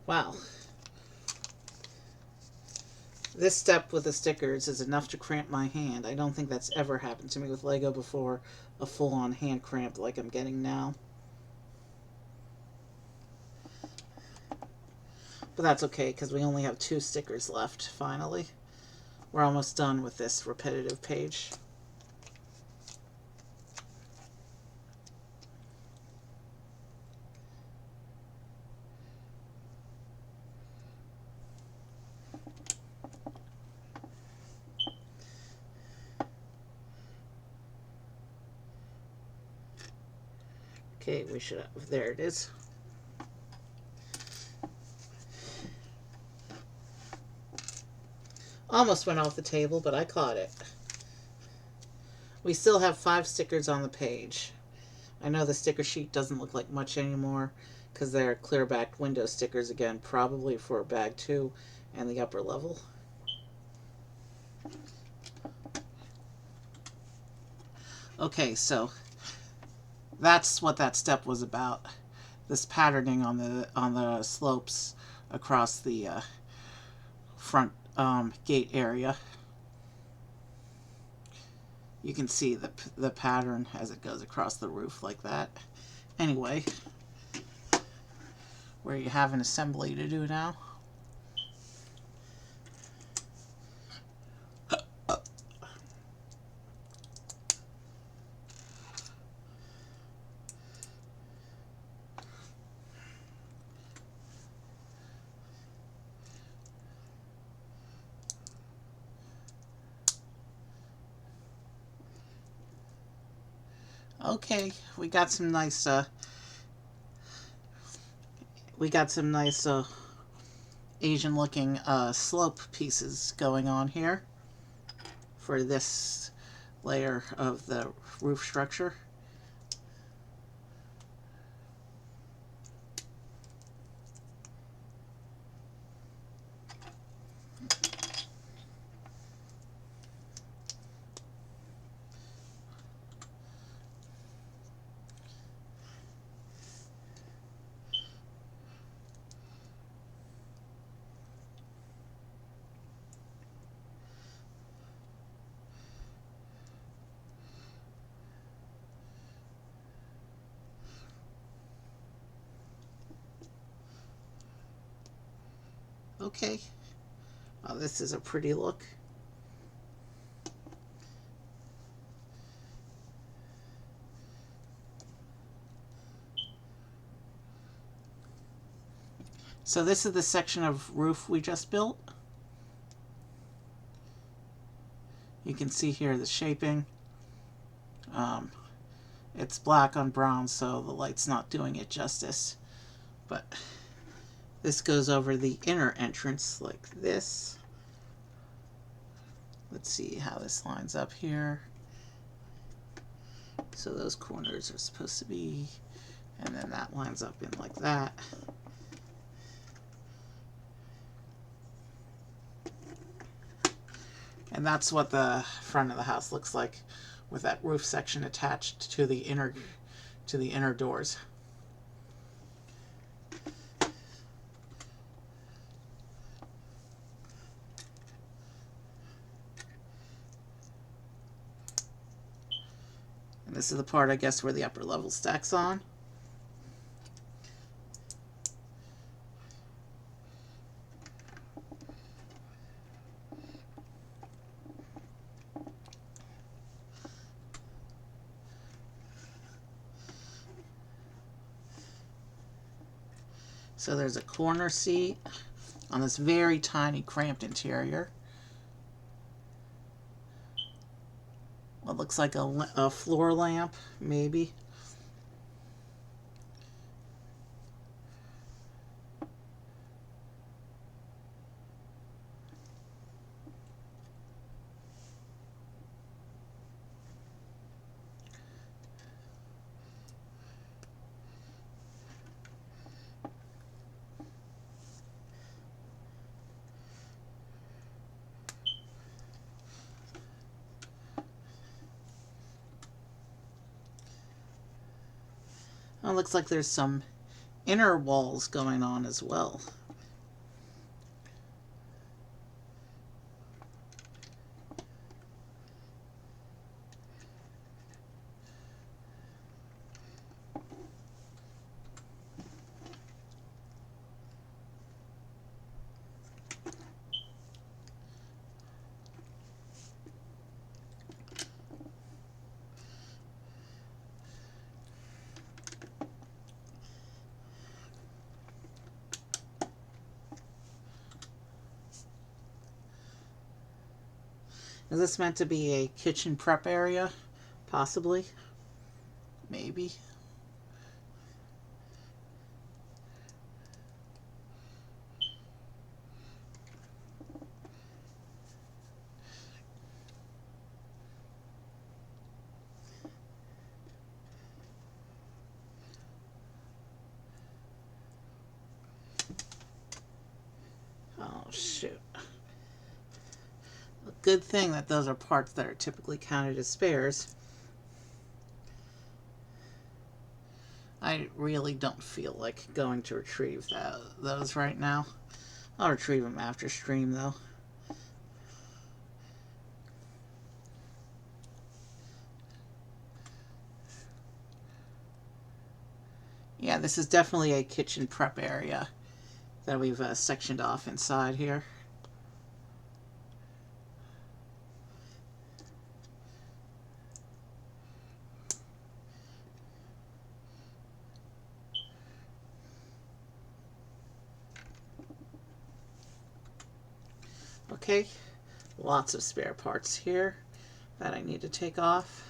Wow. This step with the stickers is enough to cramp my hand. I don't think that's ever happened to me with Lego before, a full-on hand cramp like I'm getting now. But that's okay, because we only have 2 stickers left, finally. We're almost done with this repetitive page. Okay, we should have, there it is. Almost went off the table, but I caught it. We still have 5 stickers on the page. I know the sticker sheet doesn't look like much anymore because they're clear backed window stickers again, probably for bag 2 and the upper level. Okay, so that's what that step was about. This patterning on the slopes across the front gate area. You can see the pattern as it goes across the roof like that. Anyway, where you have an assembly to do now. Okay, we got some nice Asian looking slope pieces going on here for this layer of the roof structure. Okay, well, this is a pretty look. So this is the section of roof we just built. You can see here the shaping. It's black on brown, so the light's not doing it justice. But this goes over the inner entrance like this. Let's see how this lines up here. So those corners are supposed to be, and then that lines up in like that. And that's what the front of the house looks like, with that roof section attached to the inner doors. And this is the part, I guess, where the upper level stacks on. So there's a corner seat on this very tiny cramped interior. What looks like a floor lamp, maybe. Oh, it looks like there's some inner walls going on as well. Is this meant to be a kitchen prep area? Possibly. Maybe. Oh, shoot. A good thing that those are parts that are typically counted as spares. I really don't feel like going to retrieve those right now. I'll retrieve them after stream though. Yeah, this is definitely a kitchen prep area that we've sectioned off inside here. Okay, lots of spare parts here that I need to take off.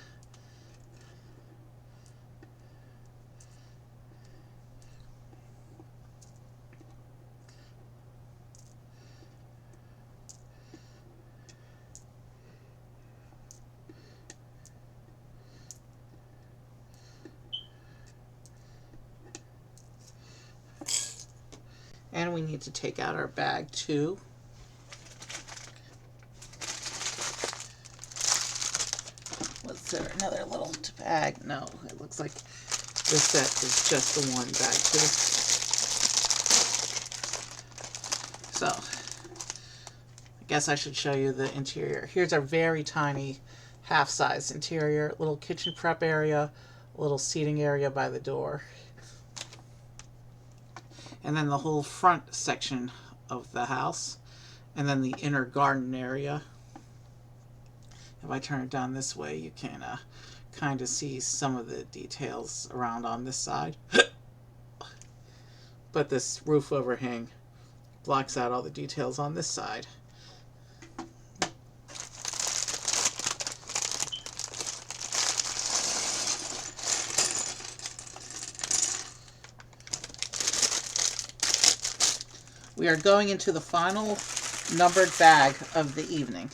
And we need to take out our bag too. Was there another little bag? No, it looks like this set is just the one bag too. So, I guess I should show you the interior. Here's our very tiny half-size interior, little kitchen prep area, a little seating area by the door. And then the whole front section of the house, and then the inner garden area. If I turn it down this way, you can kind of see some of the details around on this side. But this roof overhang blocks out all the details on this side. We are going into the final numbered bag of the evening.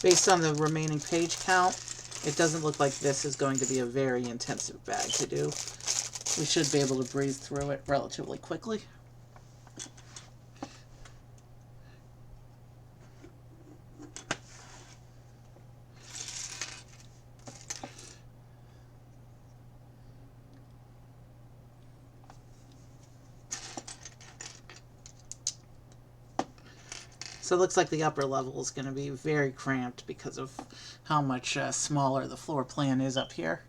Based on the remaining page count, it doesn't look like this is going to be a very intensive bag to do. We should be able to breeze through it relatively quickly. So it looks like the upper level is going to be very cramped because of how much smaller the floor plan is up here.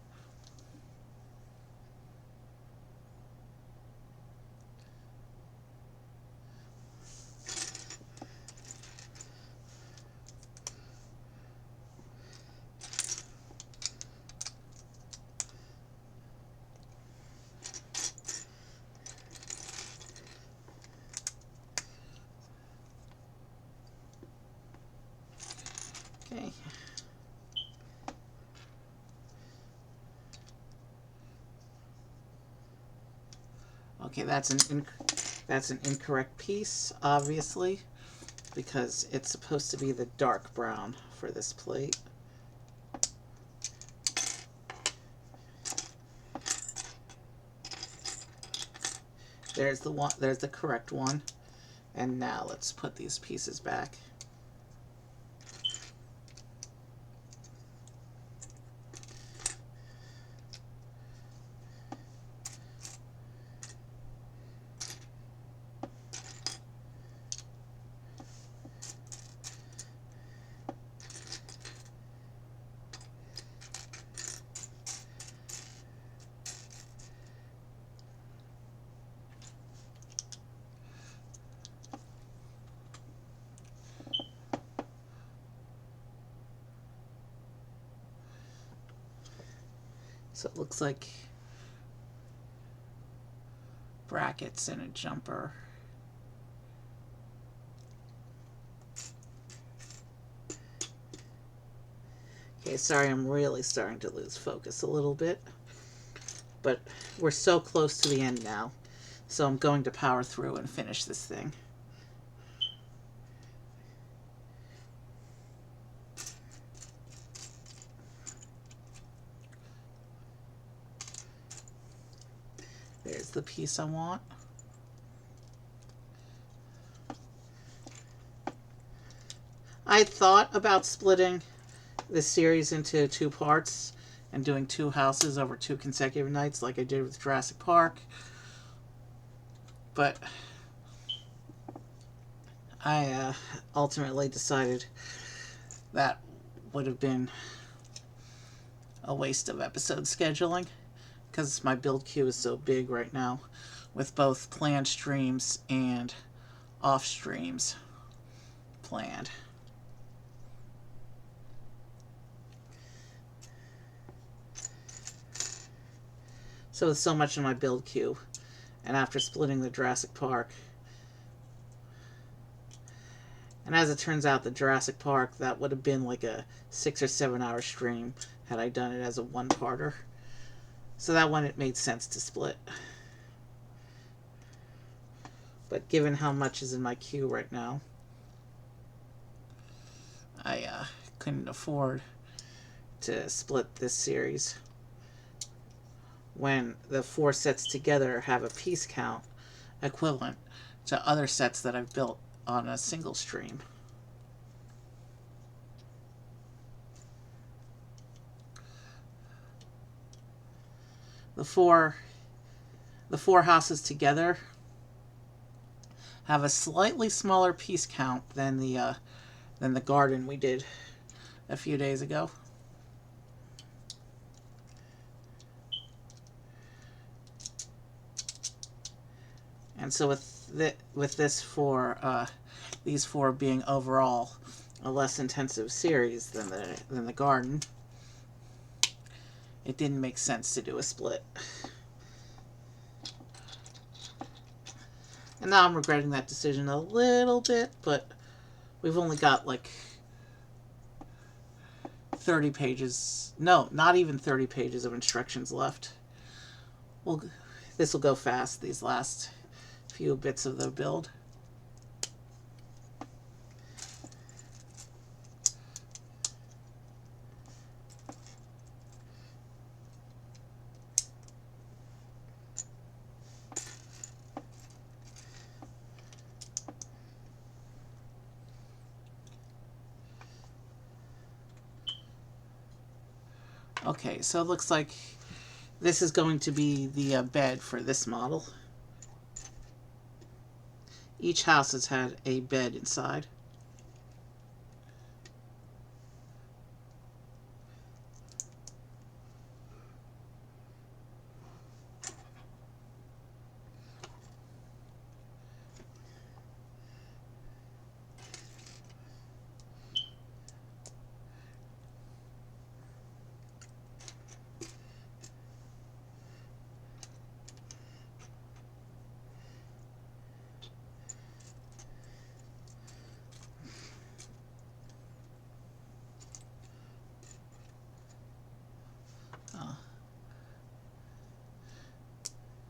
Okay. Okay, that's an incorrect piece, obviously, because it's supposed to be the dark brown for this plate. There's the one, there's the correct one. And now let's put these pieces back. So it looks like brackets and a jumper. Okay, sorry, I'm really starting to lose focus a little bit, but we're so close to the end now, so I'm going to power through and finish this thing. There's the piece I want. I thought about splitting this series into two parts and doing two houses over two consecutive nights like I did with Jurassic Park. But I ultimately decided that would have been a waste of episode scheduling because my build queue is so big right now with both planned streams and off streams planned. So with so much in my build queue, and after splitting the Jurassic Park, and as it turns out, the Jurassic Park, that would have been like a 6 or 7 hour stream had I done it as a one-parter. So that one, it made sense to split. But given how much is in my queue right now, I couldn't afford to split this series when the 4 sets together have a piece count equivalent to other sets that I've built on a single stream. The four houses together have a slightly smaller piece count than the garden we did a few days ago. And so with this these 4 being overall a less intensive series than the garden, it didn't make sense to do a split. And now I'm regretting that decision a little bit, but we've only got like 30 pages. No, not even 30 pages of instructions left. Well, this will go fast, these last few bits of the build. Okay, so it looks like this is going to be the bed for this model. Each house has had a bed inside.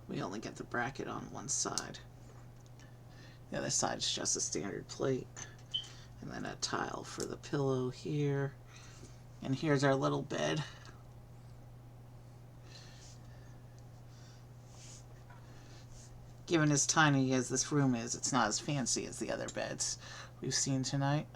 We only get the bracket on one side. The other side is just a standard plate. And then a tile for the pillow here. And here's our little bed. Given as tiny as this room is, it's not as fancy as the other beds we've seen tonight.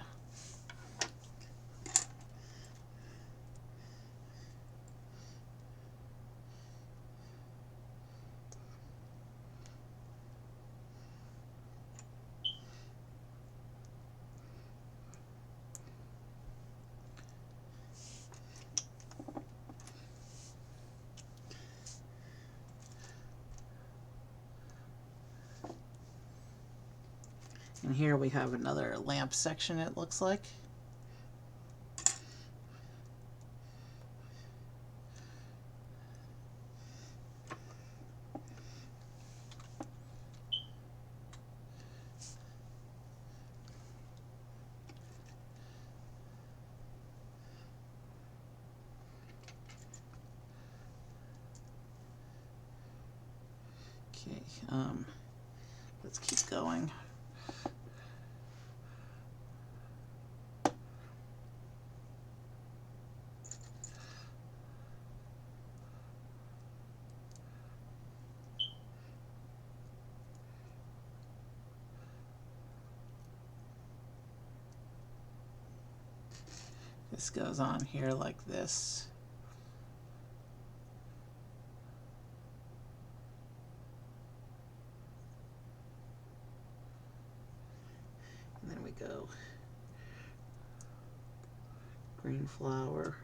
And here we have another lamp section, it looks like. Okay, let's keep going. This goes on here like this. And then we go green flower.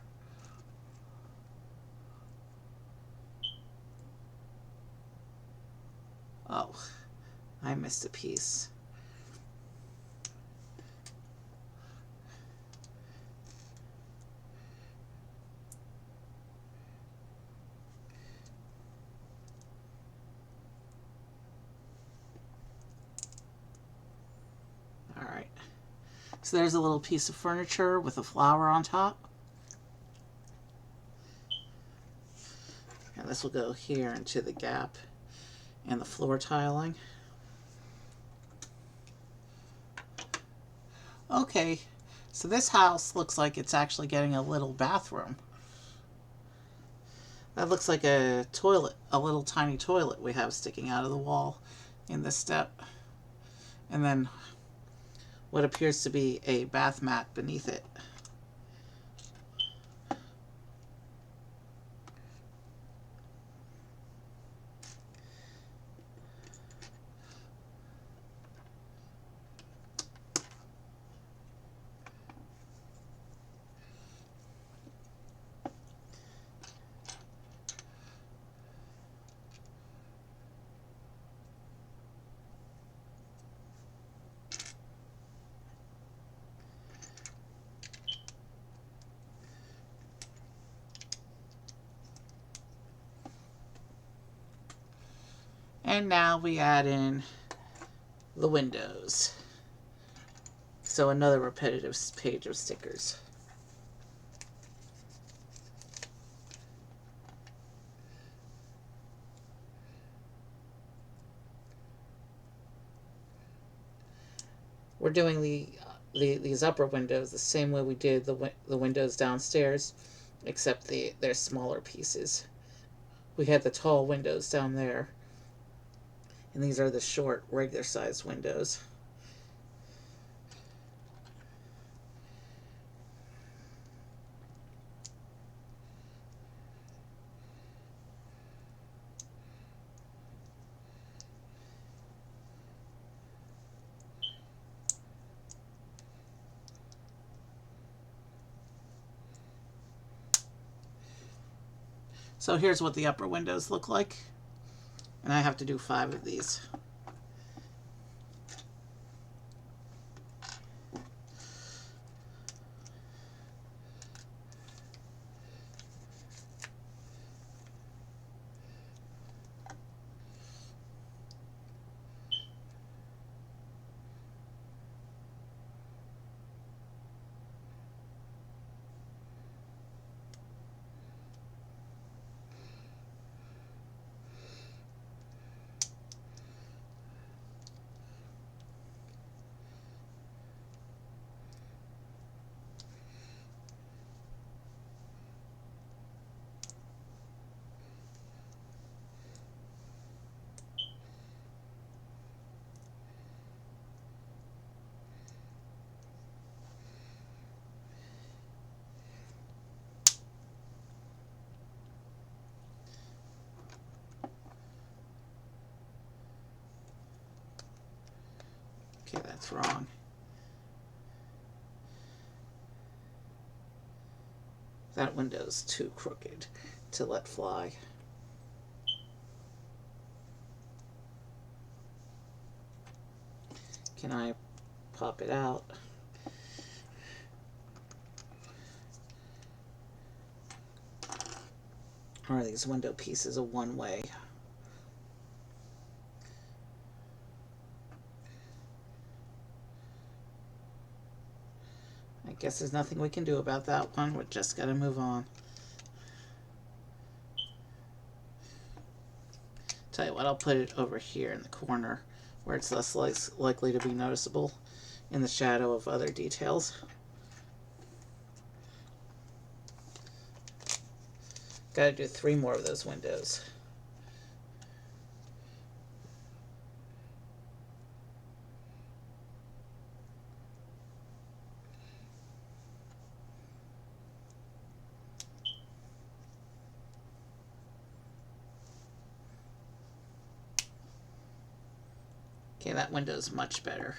Oh, I missed a piece. All right. So there's a little piece of furniture with a flower on top. And this will go here into the gap and the floor tiling. Okay, so this house looks like it's actually getting a little bathroom. That looks like a toilet, a little tiny toilet we have sticking out of the wall in this step. And then what appears to be a bath mat beneath it. And now we add in the windows. So another repetitive page of stickers. We're doing these upper windows the same way we did the windows downstairs, except they're smaller pieces. We had the tall windows down there, and these are the short, regular sized windows. So here's what the upper windows look like. And I have to do 5 of these. Okay, that's wrong. That window's too crooked to let fly. Can I pop it out? Or are these window pieces a one-way? I guess there's nothing we can do about that one. We're just gotta move on. Tell you what, I'll put it over here in the corner where it's less likely to be noticeable in the shadow of other details. Gotta do 3 more of those windows. Okay, that window's much better.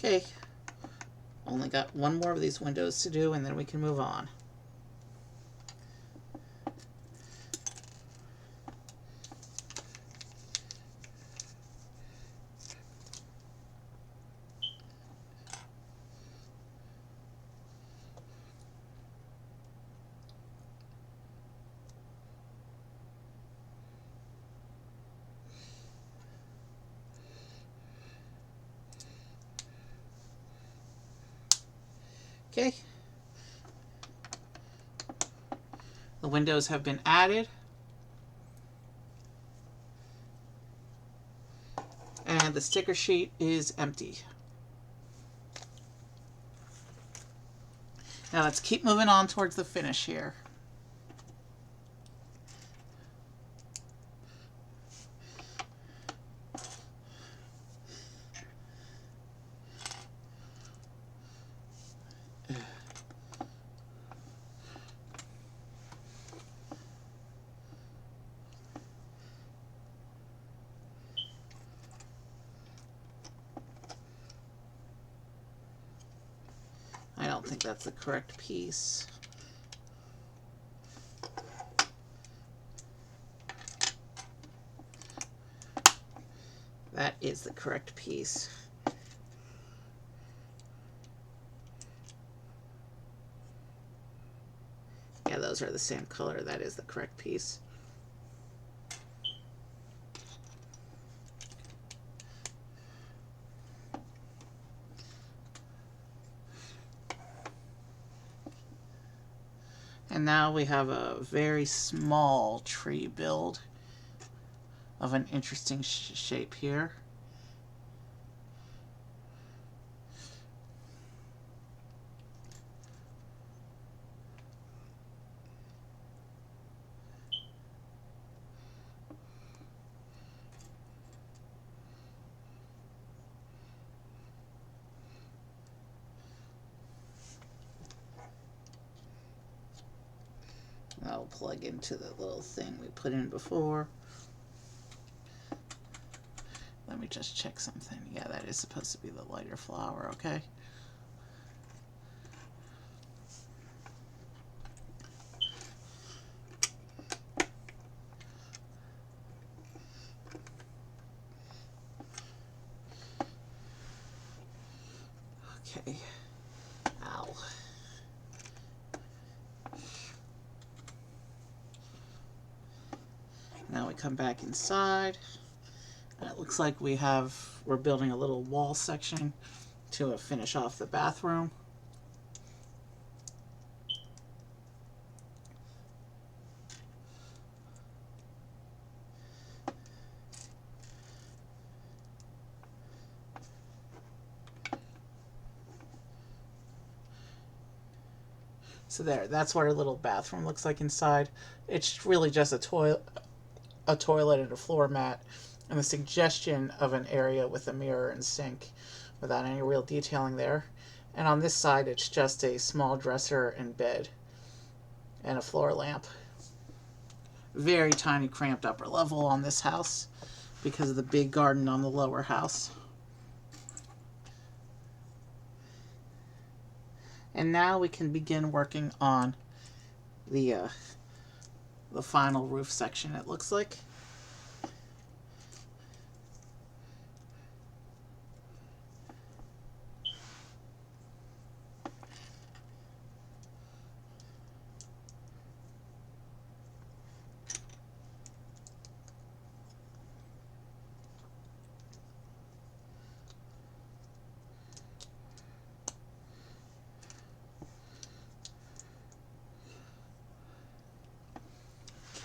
Okay, only got one more of these windows to do and then we can move on. Okay, the windows have been added. And the sticker sheet is empty. Now let's keep moving on towards the finish here. I don't think that's the correct piece. That is the correct piece. Yeah, those are the same color. That is the correct piece. And now we have a very small tree build of an interesting shape here. That'll plug into the little thing we put in before. Let me just check something. Yeah, that is supposed to be the lighter flower, okay? Okay. Ow. Now we come back inside. And it looks like we're building a little wall section to finish off the bathroom. So that's what our little bathroom looks like inside. It's really just a toilet and a floor mat, and the suggestion of an area with a mirror and sink without any real detailing there. And on this side, it's just a small dresser and bed and a floor lamp. Very tiny, cramped upper level on this house because of the big garden on the lower house. And now we can begin working on the final roof section, it looks like.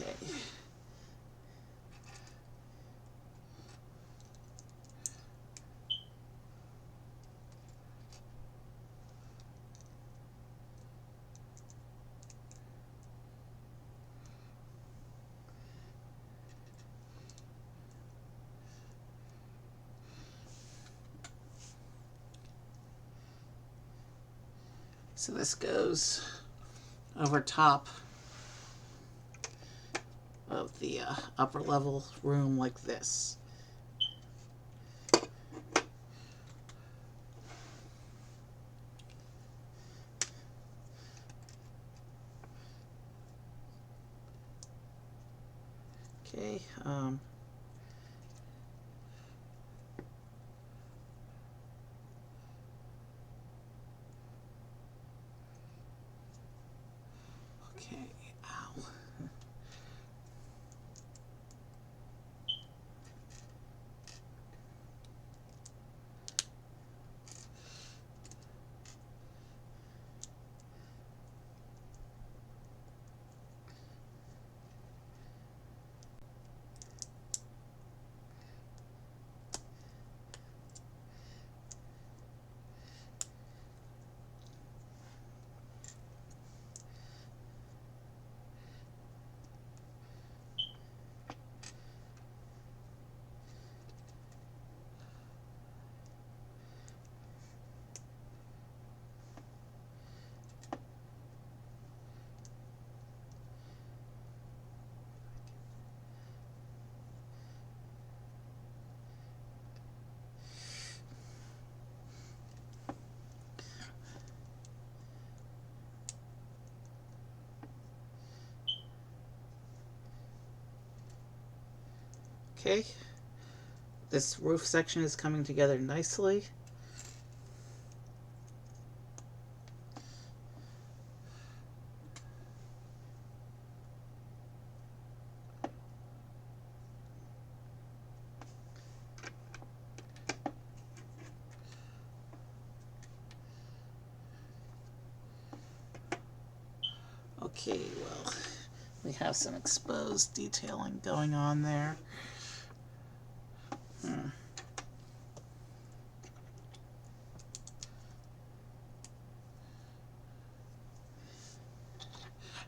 Okay. So this goes over top of the upper level room like this. Okay, okay, ow. Okay, this roof section is coming together nicely. Okay, well, we have some exposed detailing going on there.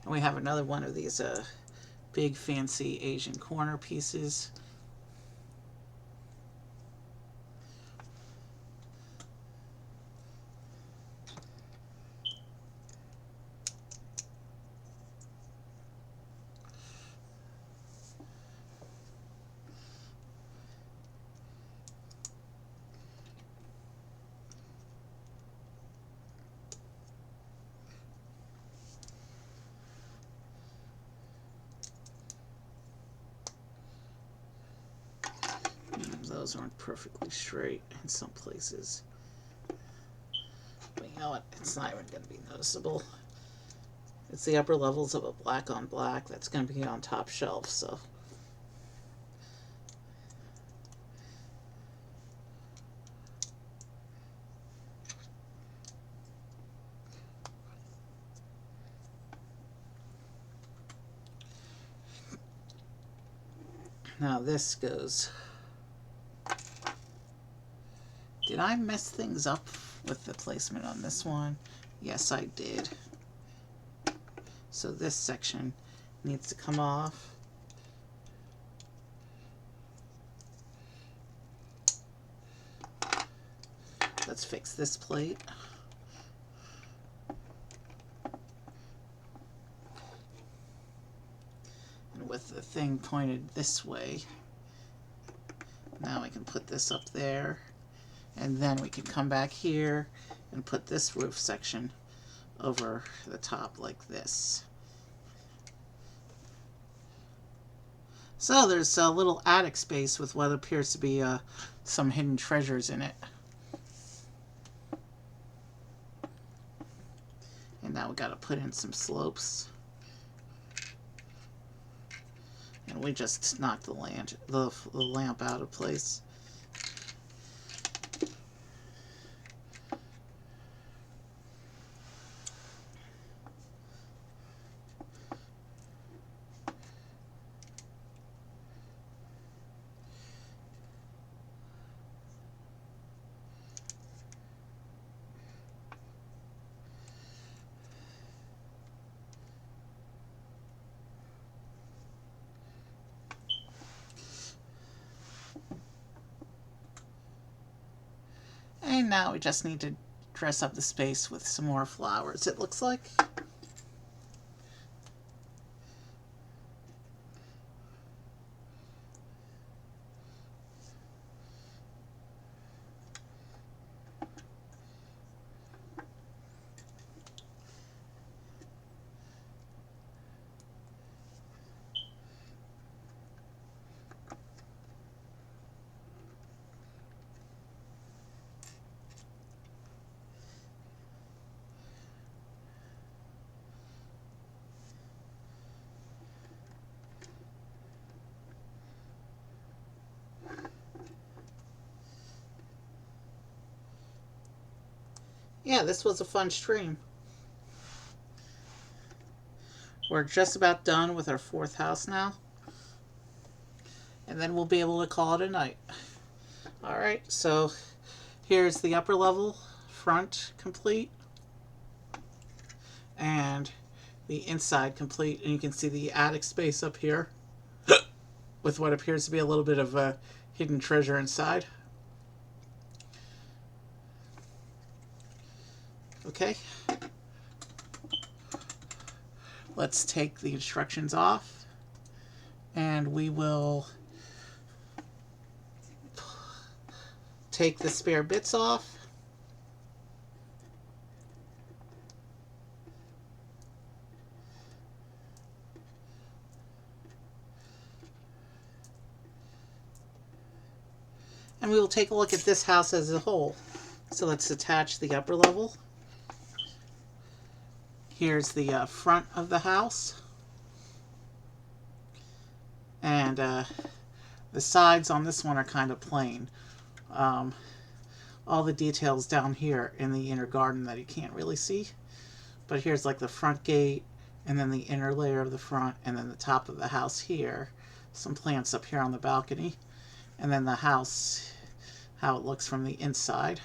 And we have another one of these big fancy Asian corner pieces. Those aren't perfectly straight in some places. But you know what? It's not even going to be noticeable. It's the upper levels of a black on black that's going to be on top shelf, so. Now this goes. Did I mess things up with the placement on this one? Yes, I did. So this section needs to come off. Let's fix this plate. And with the thing pointed this way, now we can put this up there. And then we can come back here and put this roof section over the top like this. So there's a little attic space with what appears to be some hidden treasures in it. And now we got to put in some slopes. And we just knocked the lamp out of place. And now we just need to dress up the space with some more flowers, it looks like. Yeah, this was a fun stream. We're just about done with our fourth house now. And then we'll be able to call it a night. Alright, so here's the upper level front complete. And the inside complete. And you can see the attic space up here with what appears to be a little bit of a hidden treasure inside. Okay. Let's take the instructions off. And we will take the spare bits off. And we will take a look at this house as a whole. So let's attach the upper level. Here's the front of the house. And the sides on this one are kind of plain. All the details down here in the inner garden that you can't really see. But here's like the front gate, and then the inner layer of the front, and then the top of the house here. Some plants up here on the balcony. And then the house, how it looks from the inside.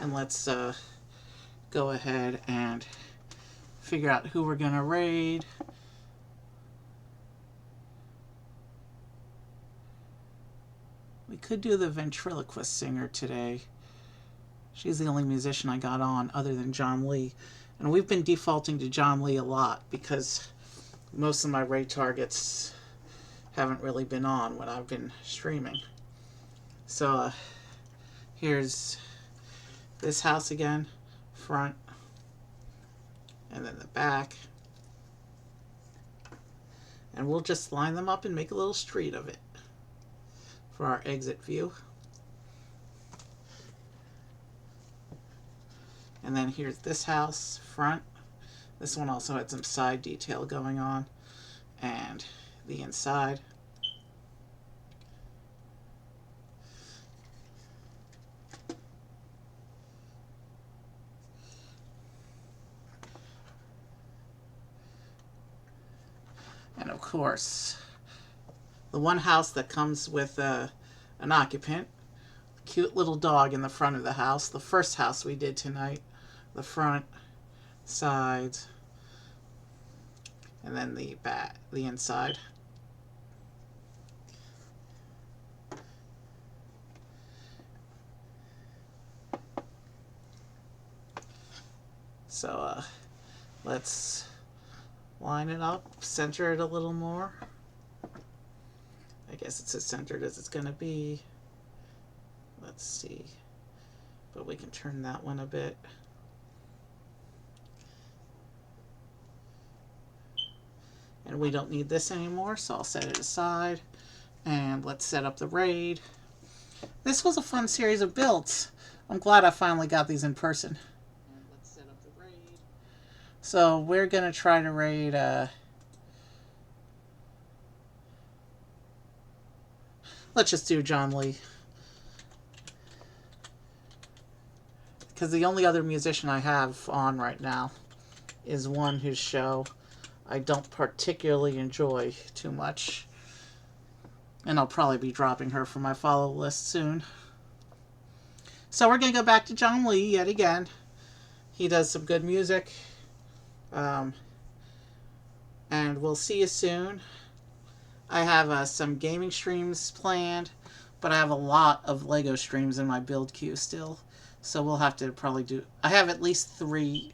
And let's go ahead and figure out who we're going to raid. We could do the ventriloquist singer today. She's the only musician I got on other than John Lee. And we've been defaulting to John Lee a lot because most of my raid targets haven't really been on when I've been streaming. So here's this house again, front, and then the back. And we'll just line them up and make a little street of it for our exit view. And then here's this house, front. This one also had some side detail going on. And the inside. And of course, the one house that comes with an occupant, cute little dog in the front of the house. The first house we did tonight, the front, sides, and then the back, the inside. So let's line it up, center it a little more. I guess it's as centered as it's going to be. Let's see. But we can turn that one a bit. And we don't need this anymore, so I'll set it aside. And let's set up the raid. This was a fun series of builds. I'm glad I finally got these in person. And let's set up the raid. So we're going to try to raid... let's just do John Lee. Because the only other musician I have on right now is one whose show I don't particularly enjoy too much. And I'll probably be dropping her from my follow list soon. So we're going to go back to John Lee yet again. He does some good music. And we'll see you soon. I have some gaming streams planned but I have a lot of Lego streams in my build queue still. So we'll have to probably do. I have at least 3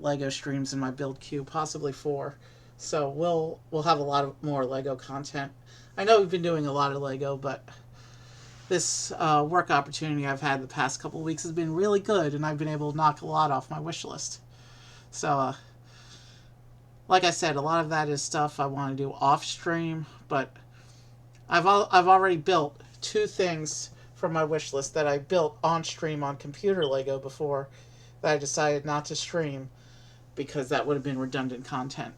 Lego streams in my build queue, possibly 4. So we'll have a lot of more Lego content. I know we've been doing a lot of Lego, but this work opportunity I've had the past couple of weeks has been really good, and I've been able to knock a lot off my wish list. So, like I said, a lot of that is stuff I want to do off stream, but I've already built 2 things from my wish list that I built on stream on computer Lego before that I decided not to stream because that would have been redundant content.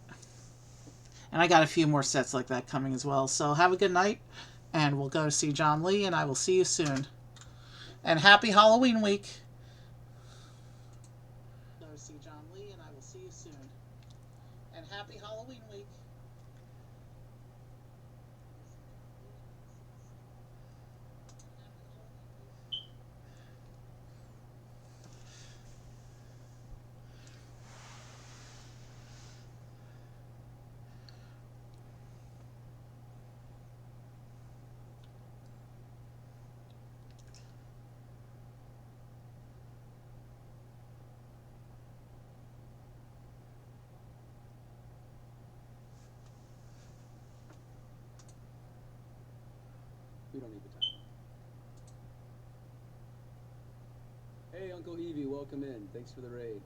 And I got a few more sets like that coming as well. So have a good night, and we'll go see John Lee, and I will see you soon. And happy Halloween week. Go see John Lee, and I will see you soon. And happy Halloween week. We don't need the time. Hey, Uncle Evie, welcome in. Thanks for the raid.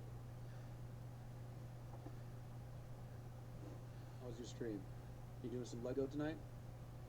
How was your stream? You doing some Lego tonight?